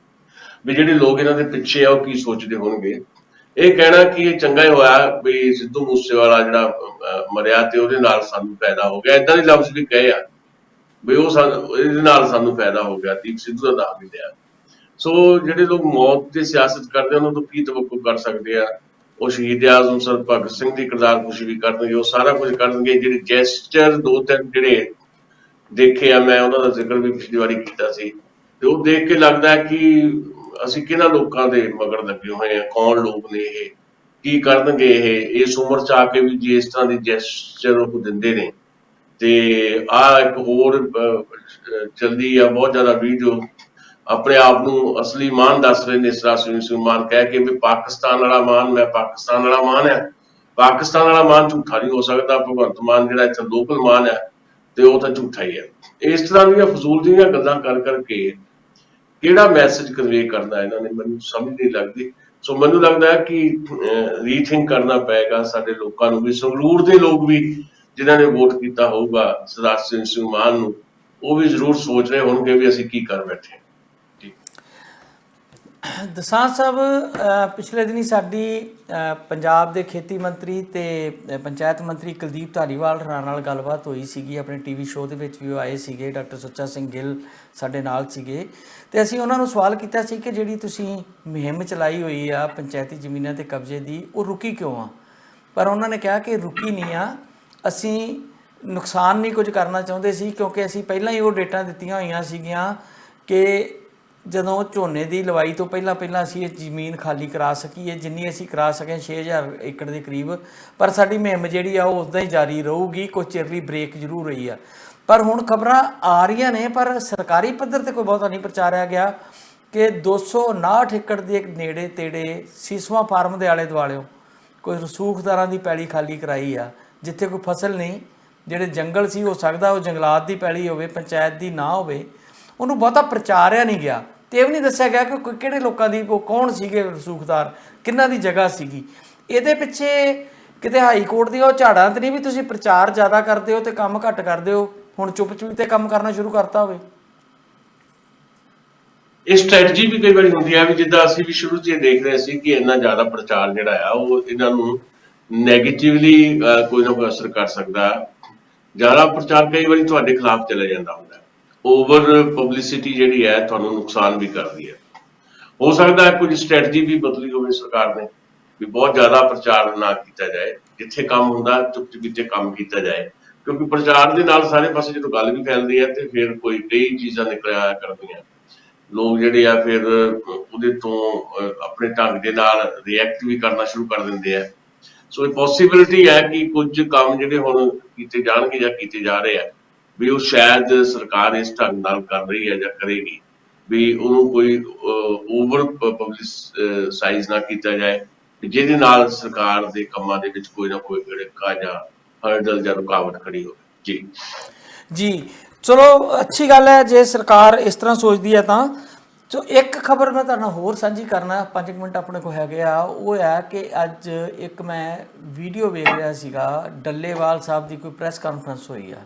Speaker 1: ਵੀ ਜਿਹੜੇ ਲੋਕ ਇਹਨਾਂ ਦੇ ਪਿੱਛੇ ਆ ਉਹ ਕੀ ਸੋਚਦੇ ਹੋਣਗੇ। ਇਹ ਕਹਿਣਾ ਕਿ ਇਹ ਚੰਗਾ ਹੀ ਹੋਇਆ ਵੀ ਸਿੱਧੂ ਮੂਸੇਵਾਲਾ ਜਿਹੜਾ ਮਰਿਆ ਤੇ ਉਹਦੇ ਨਾਲ ਸਾਨੂੰ ਫਾਇਦਾ ਹੋ ਗਿਆ, ਏਦਾਂ ਦੇ ਲਫ਼ਜ਼ ਵੀ ਕਹੇ ਆ ਵੀ ਉਹ ਇਹਦੇ ਨਾਲ ਸਾਨੂੰ ਫਾਇਦਾ ਹੋ ਗਿਆ, ਦੀਪ ਸਿੱਧੂ ਦਾ ਨਾਮ ਵੀ ਲਿਆ। ਸੋ ਜਿਹੜੇ ਲੋਕ ਮੌਤ ਦੀ ਸਿਆਸਤ ਕਰਦੇ ਉਹਨਾਂ ਤੋਂ ਕੀ ਤਵੱਕੁ ਕਰ ਸਕਦੇ ਆ? ਉਹ ਸ਼ਹੀਦ ਆਜ਼ਮ ਸਰ ਭਗਤ ਸਿੰਘ ਦੀ ਕਿਰਦਾਰਕੁਸ਼ੀ ਵੀ ਕਰਨਗੇ, ਉਹ ਸਾਰਾ ਕੁਝ ਕਰਨਗੇ। ਜਿਹੜੇ ਜੈਸਚਰ 2-3 ਜਿਹੜੇ ਦੇਖੇ ਆ, ਮੈਂ ਉਹਨਾਂ ਦਾ ਜ਼ਿਕਰ ਵੀ ਪਿਛਲੀ ਵਾਰੀ ਕੀਤਾ ਸੀ, ਤੇ ਉਹ ਦੇਖ ਕੇ ਲੱਗਦਾ ਕਿ ਅਸੀਂ ਕਿਹਨਾਂ ਲੋਕਾਂ ਦੇ ਮਗਰ ਲੱਗੇ ਹੋਏ ਆ, ਕੌਣ ਲੋਕ ਨੇ ਇਹ, ਕੀ ਕਰਨਗੇ ਇਹ ਇਸ ਉਮਰ 'ਚ ਆ ਕੇ ਵੀ ਜੇ ਇਸ ਤਰ੍ਹਾਂ ਦੀ ਜੈਸਚਰ ਉਹ ਦਿੰਦੇ ਨੇ। ਤੇ ਆਹ ਇੱਕ ਹੋਰ ਚੱਲਦੀ ਆ ਬਹੁਤ ਜ਼ਿਆਦਾ ਵੀਡੀਓ, ਆਪਣੇ ਆਪ ਨੂੰ ਅਸਲੀ ਮਾਨ ਦੱਸ ਰਹੇ ਨੇ ਸਰਦਾਰ ਸਿਮਰਜੀਤ ਸਿੰਘ ਮਾਨ, ਕਹਿ ਕੇ ਵੀ ਪਾਕਿਸਤਾਨ ਵਾਲਾ ਮਾਨ, ਮੈਂ ਪਾਕਿਸਤਾਨ ਵਾਲਾ ਮਾਨ ਆ। ਪਾਕਿਸਤਾਨ ਵਾਲਾ ਮਾਨ ਝੂਠਾ ਨਹੀਂ ਹੋ ਸਕਦਾ। ਭਗਵੰਤ ਮਾਨ ਜਿਹੜਾ ਇੱਥੇ ਲੋਕਲ ਮਾਨ ਆ ਤੇ ਉਹ ਤਾਂ ਝੂਠਾ ਹੀ ਹੈ। ਇਸ ਤਰ੍ਹਾਂ ਦੀਆਂ ਫਜ਼ੂਲ ਦੀਆਂ ਗੱਲਾਂ ਕਰ ਕਰਕੇ ਕਿਹੜਾ ਮੈਸੇਜ ਕਨਵੇ ਕਰਨਾ ਇਹਨਾਂ ਨੇ, ਮੈਨੂੰ ਸਮਝ ਨਹੀਂ ਲੱਗਦੀ। ਸੋ ਮੈਨੂੰ ਲੱਗਦਾ ਹੈ ਕਿ ਰੀਥਿੰਕ ਕਰਨਾ ਪਏਗਾ ਸਾਡੇ ਲੋਕਾਂ ਨੂੰ ਵੀ। ਸੰਗਰੂਰ ਦੇ ਲੋਕ ਵੀ ਜਿਨ੍ਹਾਂ ਨੇ ਵੋਟ ਕੀਤਾ ਹੋਊਗਾ ਸਰਦਾਰ ਸਿੰਘ ਮਾਨ ਨੂੰ, ਉਹ ਵੀ ਜ਼ਰੂਰ ਸੋਚ ਰਹੇ ਹੋਣਗੇ ਵੀ ਅਸੀਂ ਕੀ ਕਰ ਬੈਠੇ। ਜੀ
Speaker 3: ਦਸਾਂਝ ਸਾਹਿਬ, ਪਿਛਲੇ ਦਿਨੀ ਸਾਡੀ ਪੰਜਾਬ ਦੇ ਖੇਤੀ ਮੰਤਰੀ ਤੇ ਪੰਚਾਇਤ ਮੰਤਰੀ ਕੁਲਦੀਪ ਧਾਲੀਵਾਲ ਨਾਲ ਗੱਲਬਾਤ ਹੋਈ ਸੀਗੀ। ਆਪਣੇ ਟੀਵੀ ਸ਼ੋਅ ਦੇ ਵਿੱਚ ਵੀ ਉਹ ਆਏ ਸੀਗੇ। ਡਾਕਟਰ ਸੁੱਚਾ ਸਿੰਘ ਗਿੱਲ ਸਾਡੇ ਨਾਲ ਸੀਗੇ ਤੇ ਅਸੀਂ ਉਹਨਾਂ ਨੂੰ ਸਵਾਲ ਕੀਤਾ ਸੀ ਕਿ ਜਿਹੜੀ ਤੁਸੀਂ ਮੁਹਿੰਮ ਚਲਾਈ ਹੋਈ ਆ ਪੰਚਾਇਤੀ ਜ਼ਮੀਨਾਂ ਤੇ ਕਬਜ਼ੇ ਦੀ, ਉਹ ਰੁਕੀ ਕਿਉਂ ਆ? ਪਰ ਉਹਨਾਂ ਨੇ ਕਿਹਾ ਕਿ ਰੁਕੀ ਨਹੀਂ ਆ, ਅਸੀਂ ਨੁਕਸਾਨ ਨਹੀਂ ਕੁਝ ਕਰਨਾ ਚਾਹੁੰਦੇ ਸੀ, ਕਿਉਂਕਿ ਅਸੀਂ ਪਹਿਲਾਂ ਹੀ ਉਹ ਡੇਟਾਂ ਦਿੱਤੀਆਂ ਹੋਈਆਂ ਸੀਗੀਆਂ ਕਿ ਜਦੋਂ ਝੋਨੇ ਦੀ ਲਵਾਈ ਤੋਂ ਪਹਿਲਾਂ ਅਸੀਂ ਇਹ ਜ਼ਮੀਨ ਖਾਲੀ ਕਰਾ ਸਕੀਏ, ਜਿੰਨੀ ਅਸੀਂ ਕਰਾ ਸਕੇ 6000 ਏਕੜ ਦੇ ਕਰੀਬ। ਪਰ ਸਾਡੀ ਮੁਹਿੰਮ ਜਿਹੜੀ ਆ ਉਹ ਉੱਦਾਂ ਹੀ ਜਾਰੀ ਰਹੂਗੀ, ਕੁਝ ਚਿਰ ਲਈ ਬ੍ਰੇਕ ਜ਼ਰੂਰ ਰਹੀ ਆ। ਪਰ ਹੁਣ ਖਬਰਾਂ ਆ ਰਹੀਆਂ ਨੇ, ਪਰ ਸਰਕਾਰੀ ਪੱਧਰ ਤੇ ਕੋਈ ਬਹੁਤਾ ਨਹੀਂ ਪ੍ਰਚਾਰਿਆ ਗਿਆ ਕਿ 259 ਏਕੜ ਦੇ ਨੇੜੇ ਤੇੜੇ ਸੀਸਵਾ ਫਾਰਮ ਦੇ ਆਲੇ ਦੁਆਲਿਓ ਕੋਈ ਰਸੂਖਦਾਰਾਂ ਦੀ ਪੈਲੀ ਖਾਲੀ ਕਰਾਈ ਆ, ਜਿੱਥੇ ਕੋਈ ਫਸਲ ਨਹੀਂ। ਜਿਹੜੇ ਜੰਗਲ ਸੀ, ਹੋ ਸਕਦਾ ਉਹ ਜੰਗਲਾਤ ਦੀ ਪੈਲੀ ਹੋਵੇ, ਪੰਚਾਇਤ ਦੀ ਨਾ ਹੋਵੇ, ਉਹਨੂੰ ਬਹੁਤਾ ਪ੍ਰਚਾਰਿਆ ਨਹੀਂ ਗਿਆ ਤੇ ਇਹ ਵੀ ਨਹੀਂ ਦੱਸਿਆ ਗਿਆ ਕਿ ਕਿਹੜੇ ਲੋਕਾਂ ਦੀ, ਉਹ ਕੌਣ ਸੀਗੇ ਰਸੂਖਦਾਰ, ਕਿਹਨਾਂ ਦੀ ਜਗ੍ਹਾ ਸੀਗੀ। ਇਹਦੇ ਪਿੱਛੇ ਕਿਤੇ ਹਾਈ ਕੋਰਟ ਦੀ ਉਹ ਝਾੜਾਂ ਤੇ ਨਹੀਂ ਵੀ ਤੁਸੀਂ ਪ੍ਰਚਾਰ ਜ਼ਿਆਦਾ ਕਰਦੇ ਹੋ ਤੇ ਕੰਮ ਘੱਟ ਕਰਦੇ ਹੋ, ਹੁਣ ਚੁੱਪ ਤੇ ਕੰਮ ਕਰਨਾ ਸ਼ੁਰੂ ਕਰਤਾ ਹੋਵੇ?
Speaker 1: ਇਹ ਸਟ੍ਰੈਟਜੀ ਵੀ ਕਈ ਵਾਰੀ ਹੁੰਦੀ ਹੈ ਵੀ ਜਿੱਦਾਂ ਅਸੀਂ ਵੀ ਸ਼ੁਰੂ 'ਚ ਇਹ ਦੇਖ ਰਹੇ ਸੀ ਕਿ ਇੰਨਾ ਜ਼ਿਆਦਾ ਪ੍ਰਚਾਰ ਜਿਹੜਾ ਆ ਉਹ ਇਹਨਾਂ ਨੂੰ ਨੈਗੇਟਿਵਲੀ ਕੋਈ ਨਾ ਕੋਈ ਅਸਰ ਕਰ ਸਕਦਾ। ਜ਼ਿਆਦਾ ਪ੍ਰਚਾਰ ਕਈ ਵਾਰੀ ਤੁਹਾਡੇ ਖਿਲਾਫ ਚਲਾ ਜਾਂਦਾ ਹੁੰਦਾ। ਓਵਰ ਪਬਲਿਸਿਟੀ ਜਿਹੜੀ ਹੈ ਤੁਹਾਨੂੰ ਨੁਕਸਾਨ ਵੀ ਕਰਦੀ ਹੈ। ਹੋ ਸਕਦਾ ਹੈ ਕੁਝ ਸਟ੍ਰੈਟਜੀ ਵੀ ਬਦਲੀ ਹੋਵੇ ਸਰਕਾਰ ਨੇ ਵੀ ਬਹੁਤ ਜ਼ਿਆਦਾ ਪ੍ਰਚਾਰ ਨਾ ਕੀਤਾ ਜਾਏ, ਜਿੱਥੇ ਕੰਮ ਹੁੰਦਾ ਚੁੱਪ ਚੁਪੀਤੇ ਕੰਮ ਕੀਤਾ ਜਾਏ, ਕਿਉਂਕਿ ਪ੍ਰਚਾਰ ਦੇ ਨਾਲ ਸਾਰੇ ਪਾਸੇ ਜਦੋਂ ਗੱਲ ਵੀ ਫੈਲਦੀ ਹੈ ਤੇ ਫਿਰ ਕੋਈ ਕਈ ਚੀਜ਼ਾਂ ਨਿਕਲ ਆਇਆ ਕਰਦੀਆਂ। ਲੋਕ ਜਿਹੜੇ ਆ ਫਿਰ ਉਹਦੇ ਤੋਂ ਆਪਣੇ ਢੰਗ ਦੇ ਨਾਲ ਰਿਐਕਟ ਵੀ ਕਰਨਾ ਸ਼ੁਰੂ ਕਰ ਦਿੰਦੇ ਆ। ਸੋ ਇਹ ਪੋਸੀਬਿਲਿਟੀ ਹੈ ਕਿ ਕੁਝ ਕੰਮ ਜਿਹੜੇ ਹੁਣ ਕੀਤੇ ਜਾਣਗੇ ਜਾਂ ਕੀਤੇ ਜਾ ਰਹੇ ਆ ਵੀ ਉਹ ਸ਼ਾਇਦ ਸਰਕਾਰ ਇਸ ਢੰਗ ਨਾਲ ਕਰ ਰਹੀ ਹੈ ਜਾਂ ਕਰੇਗੀ ਵੀ ਉਹਨੂੰ ਕੋਈ ਓਵਰ ਪਬਲਿਸਾਈਜ਼ ਨਾ ਕੀਤਾ ਜਾਏ, ਜਿਹਦੇ ਨਾਲ ਸਰਕਾਰ ਦੇ ਕੰਮਾਂ ਦੇ ਵਿੱਚ ਕੋਈ ਨਾ ਕੋਈ ਵਿੜਕਾ ਜਾਂ ਹਰਡਲ ਜਾਂ ਰੁਕਾਵਟ ਖੜੀ ਹੋਵੇ।
Speaker 3: ਜੀ ਚਲੋ, ਅੱਛੀ ਗੱਲ ਹੈ ਜੇ ਸਰਕਾਰ ਇਸ ਤਰ੍ਹਾਂ ਸੋਚਦੀ ਹੈ ਤਾਂ। ਸੋ ਇੱਕ ਖਬਰ ਮੈਂ ਤੁਹਾਡੇ ਨਾਲ ਹੋਰ ਸਾਂਝੀ ਕਰਨਾ, 5 ਮਿੰਟ ਆਪਣੇ ਕੋਲ ਹੈਗੇ ਆ। ਉਹ ਹੈ ਕਿ ਅੱਜ ਇੱਕ ਮੈਂ ਵੀਡੀਓ ਵੇਖ ਰਿਹਾ ਸੀਗਾ, ਡੱਲੇਵਾਲ ਸਾਹਿਬ ਦੀ ਕੋਈ ਪ੍ਰੈਸ ਕਾਨਫਰੰਸ ਹੋਈ ਆ।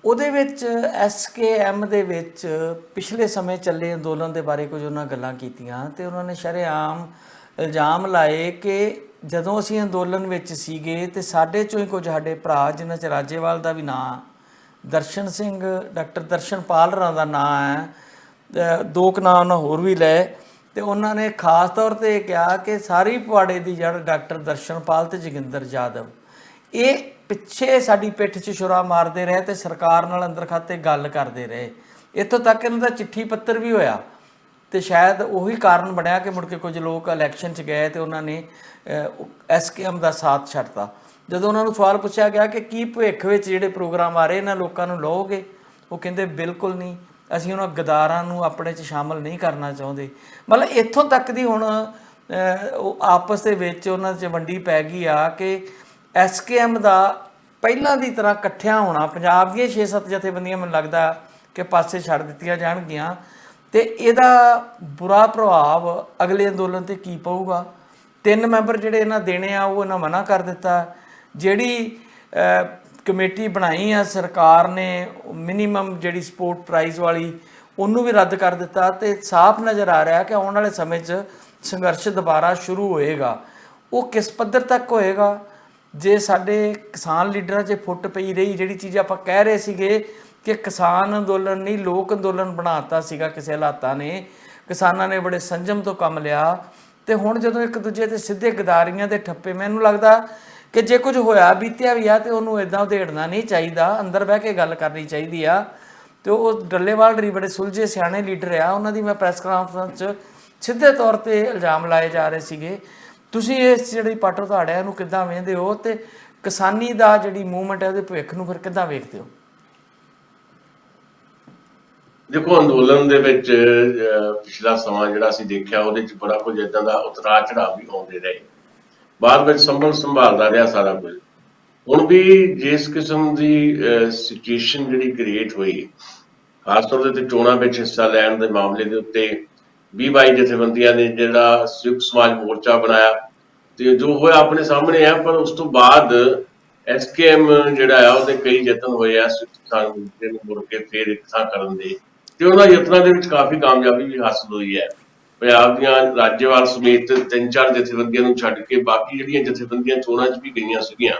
Speaker 3: ਉਹਦੇ ਵਿੱਚ SKM ਦੇ ਵਿੱਚ ਪਿਛਲੇ ਸਮੇਂ ਚੱਲੇ ਅੰਦੋਲਨ ਦੇ ਬਾਰੇ ਕੁਝ ਉਹਨਾਂ ਗੱਲਾਂ ਕੀਤੀਆਂ ਤੇ ਉਹਨਾਂ ਨੇ ਸ਼ਰੇਆਮ ਇਲਜ਼ਾਮ ਲਾਏ ਕਿ ਜਦੋਂ ਅਸੀਂ ਅੰਦੋਲਨ ਵਿੱਚ ਸੀਗੇ ਤੇ ਸਾਡੇ 'ਚੋਂ ਹੀ ਕੁਝ ਸਾਡੇ ਭਰਾ, ਜਿਨ੍ਹਾਂ 'ਚ ਰਾਜੇਵਾਲ ਦਾ ਵੀ ਨਾਂ, ਦਰਸ਼ਨ ਸਿੰਘ, ਡਾਕਟਰ ਦਰਸ਼ਨਪਾਲ ਹੋਰਾਂ ਦਾ ਨਾਂ ਹੈ, 2 ਨਾਂ ਉਹਨਾਂ ਹੋਰ ਵੀ ਲਏ, ਤੇ ਉਹਨਾਂ ਨੇ ਖਾਸ ਤੌਰ 'ਤੇ ਕਿਹਾ ਕਿ ਸਾਰੀ ਪੁਆੜੇ ਦੀ ਜੜ ਡਾਕਟਰ ਦਰਸ਼ਨਪਾਲ ਤੇ ਜੋਗਿੰਦਰ ਯਾਦਵ ਇਹ ਪਿੱਛੇ ਸਾਡੀ ਪਿੱਠ 'ਚ ਛੁਰਾ ਮਾਰਦੇ ਰਹੇ ਤੇ ਸਰਕਾਰ ਨਾਲ ਅੰਦਰ ਖਾਤੇ ਗੱਲ ਕਰਦੇ ਰਹੇ। ਇੱਥੋਂ ਤੱਕ ਇਹਨਾਂ ਦਾ ਚਿੱਠੀ ਪੱਤਰ ਵੀ ਹੋਇਆ ਤੇ ਸ਼ਾਇਦ ਉਹੀ ਕਾਰਨ ਬਣਿਆ ਕਿ ਮੁੜ ਕੇ ਕੁਝ ਲੋਕ ਇਲੈਕਸ਼ਨ 'ਚ ਗਏ ਤੇ ਉਹਨਾਂ ਨੇ SKM ਦਾ ਸਾਥ ਛੱਡਤਾ। ਜਦੋਂ ਉਹਨਾਂ ਨੂੰ ਸਵਾਲ ਪੁੱਛਿਆ ਗਿਆ ਕਿ ਕੀ ਭਵਿੱਖ ਵਿੱਚ ਜਿਹੜੇ ਪ੍ਰੋਗਰਾਮ ਆ ਰਹੇ ਇਹਨਾਂ ਲੋਕਾਂ ਨੂੰ ਲਓਗੇ, ਉਹ ਕਹਿੰਦੇ ਬਿਲਕੁਲ ਨਹੀਂ, ਅਸੀਂ ਉਹਨਾਂ ਗਦਾਰਾਂ ਨੂੰ ਆਪਣੇ 'ਚ ਸ਼ਾਮਲ ਨਹੀਂ ਕਰਨਾ ਚਾਹੁੰਦੇ। ਮਤਲਬ ਇੱਥੋਂ ਤੱਕ ਦੀ ਹੁਣ ਉਹ ਆਪਸ ਦੇ ਵਿੱਚ ਉਹਨਾਂ 'ਚ ਵੰਡੀ ਪੈ ਗਈ ਆ ਕਿ SKM ਦਾ ਪਹਿਲਾਂ ਦੀ ਤਰ੍ਹਾਂ ਇਕੱਠਿਆਂ ਹੋਣਾ, ਪੰਜਾਬ ਦੀਆਂ 6-7 ਜਥੇਬੰਦੀਆਂ ਮੈਨੂੰ ਲੱਗਦਾ ਕਿ ਪਾਸੇ ਛੱਡ ਦਿੱਤੀਆਂ ਜਾਣਗੀਆਂ ਤੇ ਇਹਦਾ ਬੁਰਾ ਪ੍ਰਭਾਵ ਅਗਲੇ ਅੰਦੋਲਨ 'ਤੇ ਕੀ ਪਊਗਾ। 3 ਮੈਂਬਰ ਜਿਹੜੇ ਇਹਨਾਂ ਦੇਣੇ ਆ ਉਹ ਇਹਨਾਂ ਮਨਾ ਕਰ ਦਿੱਤਾ। ਜਿਹੜੀ ਕਮੇਟੀ ਬਣਾਈ ਆ ਸਰਕਾਰ ਨੇ ਮਿਨੀਮਮ ਜਿਹੜੀ ਸਪੋਰਟ ਪ੍ਰਾਈਜ਼ ਵਾਲੀ, ਉਹਨੂੰ ਵੀ ਰੱਦ ਕਰ ਦਿੱਤਾ ਤੇ ਸਾਫ਼ ਨਜ਼ਰ ਆ ਰਿਹਾ ਕਿ ਆਉਣ ਵਾਲੇ ਸਮੇਂ 'ਚ ਸੰਘਰਸ਼ ਦੁਬਾਰਾ ਸ਼ੁਰੂ ਹੋਏਗਾ। ਉਹ ਕਿਸ ਪੱਧਰ ਤੱਕ ਹੋਏਗਾ? ਜੇ ਸਾਡੇ ਕਿਸਾਨ ਲੀਡਰਾਂ 'ਚ ਫੁੱਟ ਪਈ ਰਹੀ, ਜਿਹੜੀ ਚੀਜ਼ ਆਪਾਂ ਕਹਿ ਰਹੇ ਸੀਗੇ ਕਿ ਕਿਸਾਨ ਅੰਦੋਲਨ ਨਹੀਂ ਲੋਕ ਅੰਦੋਲਨ ਬਣਾਤਾ ਸੀਗਾ ਕਿਸੇ ਹਾਲਾਤਾਂ ਨੇ, ਕਿਸਾਨਾਂ ਨੇ ਬੜੇ ਸੰਜਮ ਤੋਂ ਕੰਮ ਲਿਆ ਤੇ ਹੁਣ ਜਦੋਂ ਇੱਕ ਦੂਜੇ ਤੇ ਸਿੱਧੇ ਗਦਾਰੀਆਂ ਦੇ ਠੱਪੇ, ਮੈਨੂੰ ਲੱਗਦਾ ਕਿ ਜੇ ਕੁਝ ਹੋਇਆ ਬੀਤਿਆ ਵੀ ਆ ਤੇ ਉਹਨੂੰ ਇੱਦਾਂ ਉਧੇੜਨਾ ਨਹੀਂ ਚਾਹੀਦਾ, ਅੰਦਰ ਬਹਿ ਕੇ ਗੱਲ ਕਰਨੀ ਚਾਹੀਦੀ ਆ। ਤੇ ਉਹ ਡੱਲੇਵਾਲ ਰੀ ਬੜੇ ਸੁਲਝੇ ਸਿਆਣੇ ਲੀਡਰ ਆ, ਉਹਨਾਂ ਦੀ ਮੈਂ ਪ੍ਰੈਸ ਕਾਨਫਰੰਸ 'ਚ ਸਿੱਧੇ ਤੌਰ 'ਤੇ ਇਲਜ਼ਾਮ ਲਾਏ ਜਾ ਰਹੇ ਸੀਗੇ। ਤੁਸੀਂ ਇਸ ਜਿਹੜੀ ਪਾਟੋ ਧਾੜਿਆਂ ਨੂੰ ਕਿੱਦਾਂ ਵੇਖਦੇ ਹੋ ਤੇ ਕਿਸਾਨੀ ਦਾ ਜਿਹੜੀ ਮੂਵਮੈਂਟ ਹੈ ਉਹਦੇ ਭਵਿੱਖ ਨੂੰ ਫਿਰ ਕਿੱਦਾਂ ਵੇਖਦੇ ਹੋ?
Speaker 1: ਦੇਖੋ, ਅੰਦੋਲਨ ਦੇ ਵਿੱਚ ਪਿਛਲਾ ਸਮਾਂ ਜਿਹੜਾ ਅਸੀਂ ਦੇਖਿਆ ਉਹਦੇ 'ਚ ਬੜਾ ਕੁਝ ਇੱਦਾਂ ਦਾ ਉਤਰਾਅ ਚੜਾਅ ਵੀ ਆਉਂਦੇ ਰਹੇ, ਬਾਅਦ ਵਿੱਚ ਸੰਭਾਲਦਾ ਰਿਹਾ ਸਾਰਾ ਕੁਝ। ਹੁਣ ਵੀ ਜਿਸ ਕਿਸਮ ਦੀ ਸਿਚੁਏਸ਼ਨ ਜਿਹੜੀ ਕ੍ਰੀਏਟ ਹੋਈ, ਖਾਸ ਤੌਰ 'ਤੇ ਚੋਣਾਂ ਵਿੱਚ ਹਿੱਸਾ ਲੈਣ ਦੇ ਮਾਮਲੇ ਦੇ ਉੱਤੇ 20-22 ਜਥੇਬੰਦੀਆਂ ਨੇ ਜਿਹੜਾ ਸੰਯੁਕਤ ਸਮਾਜ ਮੋਰਚਾ ਬਣਾਇਆ, ਤੇ ਜੋ ਹੋਇਆ ਆਪਣੇ ਸਾਹਮਣੇ ਆ। ਪਰ ਉਸ ਤੋਂ ਬਾਅਦ ਐਸਕੇਐਮ ਜਿਹੜਾ ਆ ਉਹਦੇ ਕਈ ਯਤਨ ਹੋਏ ਆ ਸੰਯੁਕਤ ਕਿਸਾਨ ਮੋਰਚੇ ਨੂੰ ਮੁੜ ਕੇ ਫੇਰ ਇਕੱਠਾ ਕਰਨ ਦੇ, ਤੇ ਉਹਨਾਂ ਯਤਨਾਂ ਦੇ ਵਿੱਚ ਕਾਫੀ ਕਾਮਯਾਬੀ ਵੀ ਹਾਸਲ ਹੋਈ ਹੈ। ਪੰਜਾਬ ਦੀਆਂ ਰਾਜੇਵਾਲ ਸਮੇਤ 3-4 ਜਥੇਬੰਦੀਆਂ ਨੂੰ ਛੱਡ ਕੇ ਬਾਕੀ ਜਿਹੜੀਆਂ ਜਥੇਬੰਦੀਆਂ ਚੋਣਾਂ 'ਚ ਵੀ ਗਈਆਂ ਸੀਗੀਆਂ,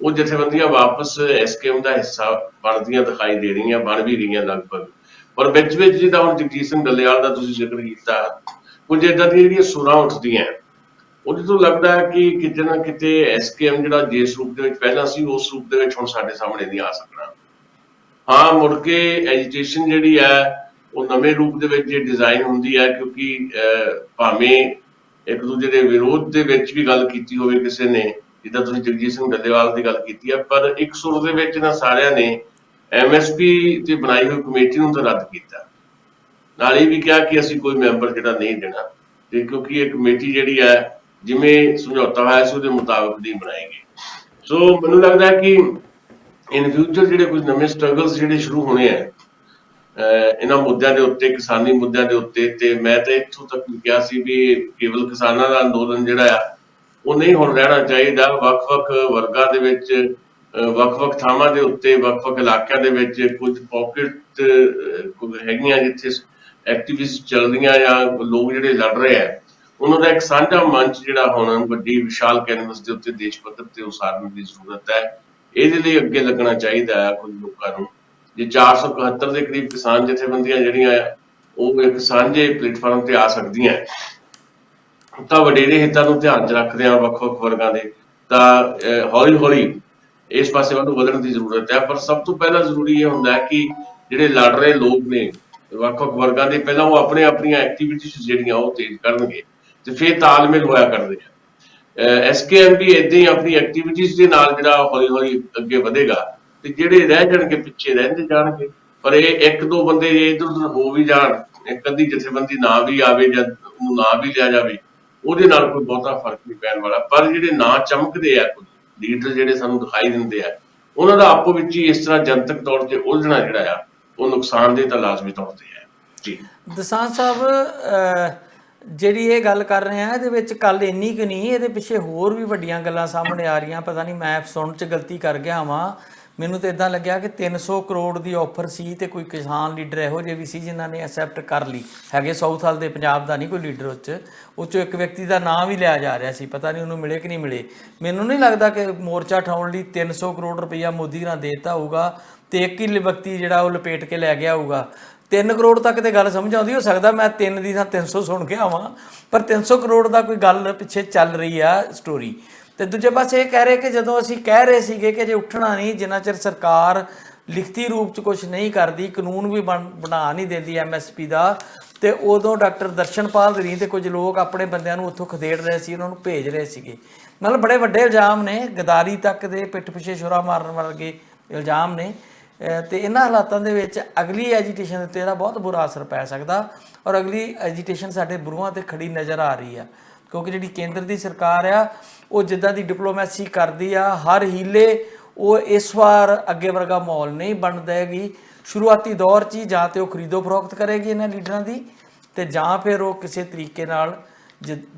Speaker 1: ਉਹ ਜਥੇਬੰਦੀਆਂ ਵਾਪਸ ਐਸਕੇਐਮ ਦਾ ਹਿੱਸਾ ਬਣਦੀਆਂ ਦਿਖਾਈ ਦੇ ਰਹੀਆਂ, ਬਣ ਵੀ ਰਹੀਆਂ ਲਗਭਗ। ਪਰ ਵਿੱਚ ਜਿੱਦਾਂ ਹੁਣ ਜਗਜੀਤ ਸਿੰਘ ਡੱਲੇਵਾਲ ਦਾ ਤੁਸੀਂ ਜ਼ਿਕਰ ਕੀਤਾ, ਕੁਝ ਏਦਾਂ ਦੀਆਂ ਜਿਹੜੀਆਂ ਸੁਰਾਂ ਉੱਠਦੀਆਂ, ਉਹਦੇ ਤੋਂ ਲੱਗਦਾ ਹੈ ਕਿ ਕਿਤੇ ਨਾ ਕਿਤੇ ਐਸਕੇਐਮ ਜਿਹੜਾ ਜਿਸ ਰੂਪ ਦੇ ਵਿੱਚ ਪਹਿਲਾਂ ਸੀ, ਉਸ ਰੂਪ ਦੇ ਵਿੱਚ ਹੁਣ ਸਾਡੇ ਸਾਹਮਣੇ ਨਹੀਂ ਆ ਸਕਣਾ। ਹਾਂ, ਮੁੜ ਕੇ ਐਜੀਟੇਸ਼ਨ ਜਿਹੜੀ ਹੈ ਉਹ ਨਵੇਂ ਰੂਪ ਦੇ ਵਿੱਚ ਜੇ ਡਿਜ਼ਾਈਨ ਹੁੰਦੀ ਹੈ, ਕਿਉਂਕਿ ਭਾਵੇਂ ਇੱਕ ਦੂਜੇ ਦੇ ਵਿਰੋਧ ਦੇ ਵਿੱਚ ਵੀ ਗੱਲ ਕੀਤੀ ਹੋਵੇ ਕਿਸੇ ਨੇ, ਜਿੱਦਾਂ ਤੁਸੀਂ ਜਗਜੀਤ ਸਿੰਘ ਡੱਲੇਵਾਲ ਦੀ ਗੱਲ ਕੀਤੀ ਹੈ, ਪਰ ਇੱਕ ਸੁਰ ਦੇ ਵਿੱਚ ਨਾ ਸਾਰਿਆਂ ਨੇ ਐਮਐਸਪੀ ਤੇ ਬਣਾਈ ਹੋਈ ਕਮੇਟੀ ਨੂੰ ਤਾਂ ਰੱਦ ਕੀਤਾ, ਨਾਲ ਇਹ ਵੀ ਕਿਹਾ ਕਿ ਅਸੀਂ ਕੋਈ ਮੈਂਬਰ ਜਿਹੜਾ ਨਹੀਂ ਦੇਣਾ, ਤੇ ਕਿਉਂਕਿ ਇਹ ਕਮੇਟੀ ਜਿਹੜੀ ਹੈ ਜਿਵੇਂ ਸਮਝੌਤਾ ਹੋਇਆ ਸੀ ਉਹਦੇ ਮੁਤਾਬਕ ਨਹੀਂ ਬਣਾਏਗੀ। ਸੋ ਮੈਨੂੰ ਲੱਗਦਾ ਕਿ ਇਨ ਫਿਊਚਰ ਜਿਹੜੇ ਕੁਝ ਨਵੇਂ ਸਟਰਗਲਸ ਜਿਹੜੇ ਸ਼ੁਰੂ ਹੋਣੇ ਆ ਇਹਨਾਂ ਮੁੱਦਿਆਂ ਦੇ ਉੱਤੇ, ਕਿਸਾਨੀ ਮੁੱਦਿਆਂ ਦੇ ਉੱਤੇ, ਤੇ ਮੈਂ ਤਾਂ ਇੱਥੋਂ ਤੱਕ ਕਿਹਾ ਸੀ ਵੀ ਕੇਵਲ ਕਿਸਾਨਾਂ ਦਾ ਅੰਦੋਲਨ ਜਿਹੜਾ ਆ ਉਹ ਨਹੀਂ ਹੁਣ ਰਹਿਣਾ ਚਾਹੀਦਾ। ਵੱਖ-ਵੱਖ ਵਰਗਾਂ ਦੇ ਵਿੱਚ, ਵੱਖ-ਵੱਖ ਥਾਵਾਂ ਦੇ ਉੱਤੇ, ਵੱਖ-ਵੱਖ ਇਲਾਕਿਆਂ ਦੇ ਵਿੱਚ ਕੁਝ ਪੌਕਟ ਹੈਗੀਆਂ ਜਿੱਥੇ ਐਕਟੀਵਿਸਟ ਚੱਲਦੀਆਂ ਜਾਂ ਲੋਕ ਜਿਹੜੇ ਲੜ ਰਹੇ ਆ, ਉਹਨਾਂ ਦਾ ਇੱਕ ਸਾਂਝਾ ਮੰਚ ਜਿਹੜਾ ਹੁਣ ਵੱਡੀ ਵਿਸ਼ਾਲ ਕੈਨਵਸ ਦੇ ਉੱਤੇ ਦੇਸ਼ ਪੱਧਰ ਤੇ ਉਸਾਰਨ ਦੀ ਜ਼ਰੂਰਤ ਹੈ। ਇਹਦੇ ਲਈ ਅੱਗੇ ਲੱਗਣਾ ਚਾਹੀਦਾ ਹੈ ਕੁਝ ਲੋਕਾਂ ਨੂੰ। ਜੇ 471 ਦੇ ਕਰੀਬ ਕਿਸਾਨ ਜਥੇਬੰਦੀਆਂ ਜਿਹੜੀਆਂ ਆ ਉਹ ਇੱਕ ਸਾਂਝੇ ਪਲੇਟਫਾਰਮ ਤੇ ਆ ਸਕਦੀਆਂ, ਤਾਂ ਵਡੇਰੇ ਹਿੱਤਾਂ ਨੂੰ ਧਿਆਨ 'ਚ ਰੱਖਦੇ ਆ ਵੱਖ-ਵੱਖ ਵਰਗਾਂ ਦੇ, ਤਾਂ ਹੌਲੀ-ਹੌਲੀ ਇਸ ਪਾਸੇ ਵੱਲ ਵਧਣ ਦੀ ਜ਼ਰੂਰਤ ਹੈ। ਪਰ ਸਭ ਤੋਂ ਪਹਿਲਾਂ ਜ਼ਰੂਰੀ ਇਹ ਹੁੰਦਾ ਹੈ ਕਿ ਜਿਹੜੇ ਲੜ ਰਹੇ ਲੋਕ ਨੇ ਵੱਖ-ਵੱਖ ਵਰਗਾਂ ਦੇ, ਪਹਿਲਾਂ ਉਹ ਆਪਣੀਆਂ ਐਕਟੀਵਿਟੀਜ਼ ਜਿਹੜੀਆਂ ਉਹ ਤੇਜ਼ ਕਰਨਗੇ ਤੇ ਫਿਰ ਤਾਲਮੇਲ ਹੋਇਆ ਕਰਦੇ ਆ। ਐਸਕੇਐਮ ਵੀ ਏਦਾਂ ਹੀ ਆਪਣੀ ਐਕਟੀਵਿਟੀਜ਼ ਦੇ ਨਾਲ ਜਿਹੜਾ ਹੌਲੀ-ਹੌਲੀ ਅੱਗੇ ਵਧੇਗਾ, ਤੇ ਜਿਹੜੇ ਰਹਿ ਜਾਣਗੇ ਪਿੱਛੇ ਰਹਿੰਦੇ ਜਾਣਗੇ। ਪਰ ਇਹ ਇੱਕ ਦੋ ਬੰਦੇ ਜੇ ਇੱਧਰ ਉੱਧਰ ਹੋ ਵੀ ਜਾਣ, ਇੱਕ ਅੱਧੀ ਜਥੇਬੰਦੀ ਨਾ ਵੀ ਆਵੇ ਜਾਂ ਉਹਨੂੰ ਨਾ ਵੀ ਲਿਆ ਜਾਵੇ, ਉਹਦੇ ਨਾਲ ਕੋਈ ਬਹੁਤਾ ਫਰਕ ਨਹੀਂ ਪੈਣ ਵਾਲਾ। ਪਰ ਜਿਹੜੇ ਨਾ ਚਮਕਦੇ ਆ ਕੁਝ ਲੀਡਰ ਜਿਹੜੇ ਸਾਨੂੰ ਦਿਖਾਈ ਦਿੰਦੇ ਆ, ਉਹਨਾਂ ਦਾ ਆਪੋ ਵਿੱਚ ਹੀ ਇਸ ਤਰ੍ਹਾਂ ਜਨਤਕ ਤੌਰ ਤੇ ਉਲਝਣਾ ਜਿਹੜਾ ਆ ਉਹ ਨੁਕਸਾਨਦੇਹ ਤਾਂ ਲਾਜ਼ਮੀ ਤੌਰ ਤੇ ਹੈ। ਜੀ
Speaker 3: ਦਸਾਂਝ ਸਾਹਿਬ, ਜਿਹੜੀ ਇਹ ਗੱਲ ਕਰ ਰਹੇ ਆ ਇਹਦੇ ਵਿੱਚ ਕੱਲ ਇੰਨੀ ਕੁ ਨਹੀਂ, ਇਹਦੇ ਪਿੱਛੇ ਹੋਰ ਵੀ ਵੱਡੀਆਂ ਗੱਲਾਂ ਸਾਹਮਣੇ ਆ ਰਹੀਆਂ। ਪਤਾ ਨਹੀਂ ਮੈਂ ਸੁਣਨ 'ਚ ਗਲਤੀ ਕਰ ਗਿਆ ਵਾਂ, ਮੈਨੂੰ ਤਾਂ ਇਦਾਂ ਲੱਗਿਆ ਕਿ 300 ਕਰੋੜ ਦੀ ਆਫਰ ਸੀ ਤੇ ਕੋਈ ਕਿਸਾਨ ਲੀਡਰ ਇਹੋ ਜਿਹੇ ਵੀ ਸੀ ਜਿਨ੍ਹਾਂ ਨੇ ਐਕਸੈਪਟ ਕਰ ਲਈ ਹੈਗੇ। ਸਾਊਥ ਹਾਲ ਦੇ ਪੰਜਾਬ ਦਾ ਨਹੀਂ ਕੋਈ ਲੀਡਰ, ਉਹ 'ਚੋਂ ਇੱਕ ਵਿਅਕਤੀ ਦਾ ਨਾਂ ਵੀ ਲਿਆ ਜਾ ਰਿਹਾ ਸੀ, ਪਤਾ ਨਹੀਂ ਉਹਨੂੰ ਮਿਲੇ ਕਿ ਨਹੀਂ ਮਿਲੇ। ਮੈਨੂੰ ਨਹੀਂ ਲੱਗਦਾ ਕਿ ਮੋਰਚਾ ਉਠਾਉਣ ਲਈ 300 ਕਰੋੜ ਰੁਪਈਆ ਮੋਦੀ ਨਾਲ ਦੇ ਦਿੱਤਾ ਹੋਊਗਾ ਤੇ ਇੱਕ ਹੀ ਵਿਅਕਤੀ ਜਿਹੜਾ ਉਹ ਲਪੇਟ ਕੇ ਲੈ ਗਿਆ ਹੋਊਗਾ। 3 ਕਰੋੜ ਤੱਕ ਤੇ ਗੱਲ ਸਮਝ ਆਉਂਦੀ, ਹੋ ਸਕਦਾ ਮੈਂ 3 ਦੀ ਥਾਂ 300 ਸੁਣ ਕੇ ਆਵਾਂ, ਪਰ 300 ਕਰੋੜ ਦਾ ਕੋਈ ਗੱਲ ਪਿੱਛੇ ਚੱਲ ਰਹੀ ਆ ਸਟੋਰੀ। ਤੇ ਦੂਜੇ ਪਾਸੇ ਇਹ ਕਹਿ ਰਹੇ ਕਿ ਜਦੋਂ ਅਸੀਂ ਕਹਿ ਰਹੇ ਸੀਗੇ ਕਿ ਜੇ ਉੱਠਣਾ ਨਹੀਂ, ਜਿੰਨਾ ਚਿਰ ਸਰਕਾਰ ਲਿਖਤੀ ਰੂਪ 'ਚ ਕੁਝ ਨਹੀਂ ਕਰਦੀ, ਕਾਨੂੰਨ ਵੀ ਬਣਾ ਨਹੀਂ ਦਿੰਦੀ ਐਮਐਸਪੀ ਦਾ, ਤੇ ਉਦੋਂ ਡਾਕਟਰ ਦਰਸ਼ਨਪਾਲ ਰੀਂ ਤੇ ਕੁਝ ਲੋਕ ਆਪਣੇ ਬੰਦਿਆਂ ਨੂੰ ਉੱਥੋਂ ਖਦੇੜ ਰਹੇ ਸੀ, ਉਹਨਾਂ ਨੂੰ ਭੇਜ ਰਹੇ ਸੀਗੇ। ਮਤਲਬ ਬੜੇ ਵੱਡੇ ਇਲਜ਼ਾਮ ਨੇ, ਗਦਾਰੀ ਤੱਕ ਦੇ, ਪਿੱਠ ਪਿੱਛੇ ਛੁਰਾ ਮਾਰਨ ਵਰਗੇ ਇਲਜ਼ਾਮ ਨੇ। ਤੇ ਇਹਨਾਂ ਹਾਲਾਤਾਂ ਦੇ ਵਿੱਚ ਅਗਲੀ ਐਜੀਟੇਸ਼ਨ ਉੱਤੇ ਇਹਦਾ ਬਹੁਤ ਬੁਰਾ ਅਸਰ ਪੈ ਸਕਦਾ, ਔਰ ਅਗਲੀ ਐਜੀਟੇਸ਼ਨ ਸਾਡੇ ਬਰੂਹਾਂ 'ਤੇ ਖੜੀ ਨਜ਼ਰ ਆ ਰਹੀ ਆ, ਕਿਉਂਕਿ ਜਿਹੜੀ ਕੇਂਦਰ ਦੀ ਸਰਕਾਰ ਆ ਉਹ ਜਿੱਦਾਂ ਦੀ ਡਿਪਲੋਮੈਸੀ ਕਰਦੀ ਆ, ਹਰ ਹੀਲੇ ਉਹ ਇਸ ਵਾਰ ਅੱਗੇ ਵਰਗਾ ਮਾਹੌਲ ਨਹੀਂ ਬਣ ਦੇਗੀ। ਸ਼ੁਰੂਆਤੀ ਦੌਰ 'ਚ ਹੀ ਜਾਂ ਤਾਂ ਉਹ ਖਰੀਦੋ ਫਰੋਖਤ ਕਰੇਗੀ ਇਹਨਾਂ ਲੀਡਰਾਂ ਦੀ, ਤੇ ਜਾਂ ਫਿਰ ਉਹ ਕਿਸੇ ਤਰੀਕੇ ਨਾਲ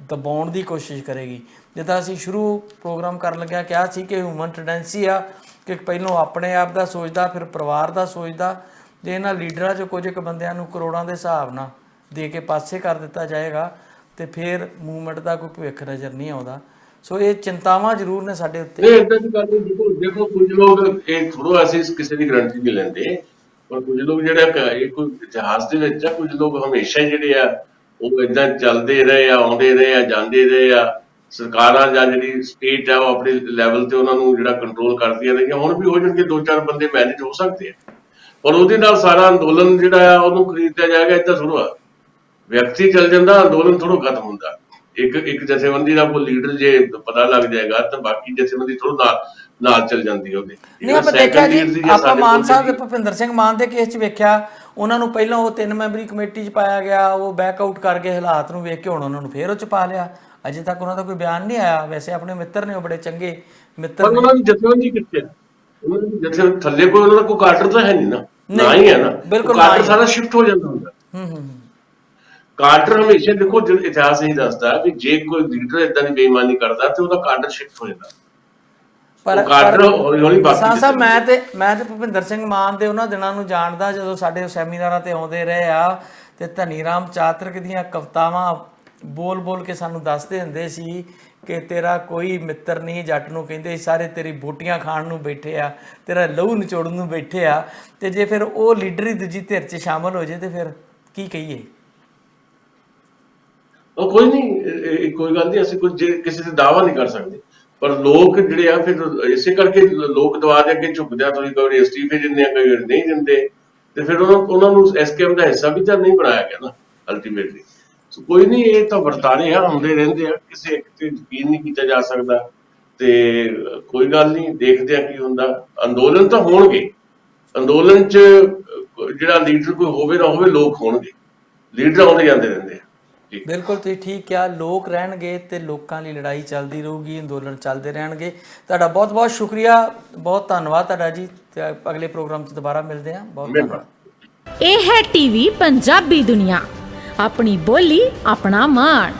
Speaker 3: ਦਬਾਉਣ ਦੀ ਕੋਸ਼ਿਸ਼ ਕਰੇਗੀ। ਜਿੱਦਾਂ ਅਸੀਂ ਸ਼ੁਰੂ ਪ੍ਰੋਗਰਾਮ ਕਰਨ ਲੱਗਿਆ ਕਿਹਾ ਸੀ ਕਿ ਹਿਊਮਨ ਟੈਂਡੈਂਸੀ ਆ ਕਿ ਪਹਿਲੋਂ ਆਪਣੇ ਆਪ ਦਾ ਸੋਚਦਾ, ਫਿਰ ਪਰਿਵਾਰ ਦਾ ਸੋਚਦਾ। ਜੇ ਇਹਨਾਂ ਲੀਡਰਾਂ 'ਚੋਂ ਕੁਝ ਕੁ ਬੰਦਿਆਂ ਨੂੰ ਕਰੋੜਾਂ ਦੇ ਹਿਸਾਬ ਨਾਲ ਦੇ ਕੇ ਪਾਸੇ ਕਰ ਦਿੱਤਾ ਜਾਏਗਾ ਤੇ ਫਿਰ ਮੂਵਮੈਂਟ ਦਾ ਕੋਈ ਭਵਿੱਖ ਨਜ਼ਰ ਨਹੀਂ ਆਉਂਦਾ। ਸੋ ਇਹ ਚਿੰਤਾਵਾਂ ਜ਼ਰੂਰ ਨੇ ਸਾਡੇ ਉੱਤੇ।
Speaker 1: ਨਹੀਂ, ਏਦਾਂ ਦੀ ਗੱਲ ਨਹੀਂ। ਦੇਖੋ ਕੁਝ ਲੋਕ ਇਹ ਥੋੜ੍ਹਾ ਅਸੀਂ ਕਿਸੇ ਦੀ ਗਰੰਟੀ ਨਹੀਂ ਲੈਂਦੇ, ਪਰ ਕੁਝ ਲੋਕ ਜਿਹੜਾ ਇਹ ਕੋਈ ਇਤਿਹਾਸ ਦੇ ਵਿੱਚ ਆ, ਕੁਝ ਲੋਕ ਹਮੇਸ਼ਾ ਜਿਹੜੇ ਆ ਉਹ ਏਦਾਂ ਚੱਲਦੇ ਰਹੇ ਆ, ਆਉਂਦੇ ਰਹੇ ਆ, ਜਾਂਦੇ ਰਹੇ ਆ। ਸਰਕਾਰਾਂ ਜਾਂ ਜਿਹੜੀ ਸਟੇਟ ਆ ਉਹ ਆਪਣੇ ਲੈਵਲ ਤੇ ਉਹਨਾਂ ਨੂੰ ਜਿਹੜਾ ਕੰਟਰੋਲ ਕਰਦੀਆਂ ਰਹੀਆਂ। ਹੁਣ ਵੀ ਹੋ ਜਾਣਗੇ 2-4 ਬੰਦੇ ਮੈਨੇਜ ਹੋ ਸਕਦੇ ਆ, ਪਰ ਉਹਦੇ ਨਾਲ ਸਾਰਾ ਅੰਦੋਲਨ ਜਿਹੜਾ ਆ ਉਹਨੂੰ ਖਰੀਦਿਆ ਜਾਏਗਾ। ਏਦਾਂ ਥੋੜ੍ਹਾ ਵਿਅਕਤੀ ਚੱਲ ਜਾਂਦਾ, ਅੰਦੋਲਨ ਥੋੜ੍ਹਾ ਖਤਮ ਹੁੰਦਾ। ਇੱਕ ਜਥੇਬੰਦੀ ਦਾ ਕੋਈ ਲੀਡਰ ਜੇ ਪਤਾ ਲੱਗ ਜਾਏਗਾ ਤਾਂ ਬਾਕੀ ਜਥੇਬੰਦੀ ਥੋੜ੍ਹਾ ਨਾਲ ਚੱਲ ਜਾਂਦੀ ਉਹਦੇ।
Speaker 3: ਨਹੀਂ, ਆਪਾਂ ਦੇਖਿਆ ਜੀ, ਆਪਾਂ ਮਾਨ ਸਾਹਿਬ ਦੇ ਭੁਪਿੰਦਰ ਸਿੰਘ ਮਾਨ ਦੇ ਕੇਸ 'ਚ ਵੇਖਿਆ, ਉਹਨਾਂ ਨੂੰ ਪਹਿਲਾਂ ਉਹ 3 ਮੈਂਬਰੀ ਕਮੇਟੀ 'ਚ ਪਾਇਆ ਗਿਆ, ਉਹ ਬੈਕ ਆਊਟ ਕਰ ਗਏ ਹਾਲਾਤ ਨੂੰ ਵੇਖ ਕੇ, ਹੁਣ ਉਹਨਾਂ ਨੂੰ ਫੇਰ ਉਹ 'ਚ ਪਾ ਲਿਆ। ਅਜੇ ਤੱਕ ਉਹਨਾਂ ਦਾ ਕੋਈ ਬਿਆਨ ਨਹੀਂ ਆਇਆ। ਵੈਸੇ ਆਪਣੇ ਮਿੱਤਰ ਨੇ, ਉਹ ਬੜੇ ਚੰਗੇ ਮਿੱਤਰ ਨੇ।
Speaker 1: ਉਹਨਾਂ ਦੀ ਜਥੇਬੰਦੀ ਕਿੱਥੇ ਆ? ਉਹਨਾਂ ਦੀ ਜਥੇਬੰਦੀ ਥੱਲੇ ਕੋਈ ਉਹਨਾਂ ਦਾ ਕੋਈ ਕਾਡਰ ਤਾਂ ਹੈ ਨਹੀਂ ਨਾ, ਨਾ ਹੀ ਹੈ ਨਾ।
Speaker 3: ਬਿਲਕੁਲ
Speaker 1: ਕਾਡਰ ਸਾਰਾ ਸ਼ਿਫਟ ਹੋ ਜਾਂਦਾ ਹੁੰਦਾ। ਕਾਡਰ ਹਮੇਸ਼ਾ ਦੇਖੋ, ਇਤਿਹਾਸ ਇਹੀ ਦੱਸਦਾ ਵੀ ਜੇ ਕੋਈ ਲੀਡਰ ਇਦਾਂ ਦੀ ਬੇਈਮਾਨੀ ਕਰਦਾ ਤੇ ਉਹਦਾ ਕਾਡਰ ਸ਼ਿਫਟ ਹੋ ਜਾਂਦਾ।
Speaker 3: ਪਰ
Speaker 1: ਕਾਡਰ ਹੌਲੀ ਹੌਲੀ
Speaker 3: ਕਿਸਾਨ ਸਾਹਿਬ, ਮੈਂ ਤੇ ਭੁਪਿੰਦਰ ਸਿੰਘ ਮਾਨ ਦੇ ਉਹਨਾਂ ਦਿਨਾਂ ਨੂੰ ਜਾਣਦਾ ਜਦੋਂ ਸਾਡੇ ਸੈਮੀਨਾਰਾਂ ਤੇ ਆਉਂਦੇ ਰਹੇ ਆ ਤੇ ਧਨੀ ਰਾਮ ਚਾਤਰਕ ਦੀਆਂ ਕਵਿਤਾਵਾਂ ਬੋਲ ਕੇ ਸਾਨੂੰ ਦੱਸਦੇ ਹੁੰਦੇ ਸੀ ਕਿ ਤੇਰਾ ਕੋਈ ਮਿੱਤਰ ਨਹੀਂ, ਜੱਟ ਨੂੰ ਕਹਿੰਦੇ ਸਾਰੇ ਤੇਰੀ ਬੋਟੀਆਂ ਖਾਣ ਨੂੰ ਬੈਠੇ ਆ, ਤੇਰਾ ਲਹੂ ਨਿਚੋੜਨ ਨੂੰ ਬੈਠੇ ਆ। ਤੇ ਜੇ ਫਿਰ ਉਹ ਲੀਡਰ ਹੀ ਦੂਜੀ ਧਿਰ 'ਚ ਸ਼ਾਮਲ ਹੋ ਜੇ ਤੇ ਫਿਰ ਕੀ ਕਹੀਏ?
Speaker 1: ਉਹ ਕੋਈ ਨਹੀਂ, ਕੋਈ ਗੱਲ ਨਹੀਂ, ਅਸੀਂ ਕੁਝ ਕਿਸੇ ਤੇ ਦਾਅਵਾ ਨਹੀਂ ਕਰ ਸਕਦੇ, ਪਰ ਲੋਕ ਜਿਹੜੇ ਆ ਫਿਰ ਇਸੇ ਕਰਕੇ ਲੋਕ ਦਵਾ ਦੇ ਅੱਗੇ ਝੁਕਦੇ ਆ। ਤੁਸੀਂ ਕਹੋ ਅਸਤੀਫੇ ਦਿੰਦੇ ਆ, ਕਈ ਨਹੀਂ ਦਿੰਦੇ, ਤੇ ਫਿਰ ਉਹਨਾਂ ਨੂੰ ਐਸਕੇਐਮ ਦਾ ਹਿੱਸਾ ਵੀ ਤਾਂ ਨਹੀਂ ਬਣਾਇਆ ਗਿਆ ਨਾ ਅਲਟੀਮੇਟਲੀ। ਸੋ ਕੋਈ ਨਹੀਂ, ਇਹ ਤਾਂ ਵਰਤਾਰੇ ਆ, ਹੁੰਦੇ ਰਹਿੰਦੇ ਆ, ਕਿਸੇ ਇੱਕ ਤੇ ਯਕੀਨ ਨਹੀਂ ਕੀਤਾ ਜਾ ਸਕਦਾ। ਤੇ ਕੋਈ ਗੱਲ ਨਹੀਂ, ਦੇਖਦੇ ਆ ਕੀ ਹੁੰਦਾ। ਅੰਦੋਲਨ ਤਾਂ ਹੋਣਗੇ, ਅੰਦੋਲਨ 'ਚ ਜਿਹੜਾ ਲੀਡਰ ਕੋਈ ਹੋਵੇ ਨਾ ਹੋਵੇ, ਲੋਕ ਹੋਣਗੇ, ਲੀਡਰ ਆਉਂਦੇ ਜਾਂਦੇ ਰਹਿੰਦੇ ਆ।
Speaker 3: ਬਿਲਕੁਲ, ਤੁਸੀਂ ਠੀਕ ਕਿਹਾ, ਲੋਕ ਰਹਿਣਗੇ ਤੇ ਲੋਕਾਂ ਲਈ ਲੜਾਈ ਚੱਲਦੀ ਰਹੂਗੀ, ਅੰਦੋਲਨ ਚੱਲਦੇ ਰਹਿਣਗੇ। ਤੁਹਾਡਾ ਬਹੁਤ ਬਹੁਤ ਸ਼ੁਕਰੀਆ, ਬਹੁਤ ਧੰਨਵਾਦ ਤੁਹਾਡਾ ਜੀ। ਤੇ ਅਗਲੇ ਪ੍ਰੋਗਰਾਮ 'ਚ ਦੁਬਾਰਾ ਮਿਲਦੇ ਹਾਂ। ਬਹੁਤ ਧੰਨਵਾਦ।
Speaker 2: ਇਹ ਹੈ ਟੀਵੀ ਪੰਜਾਬੀ ਦੁਨੀਆ, ਆਪਣੀ ਬੋਲੀ ਆਪਣਾ ਮਾਣ।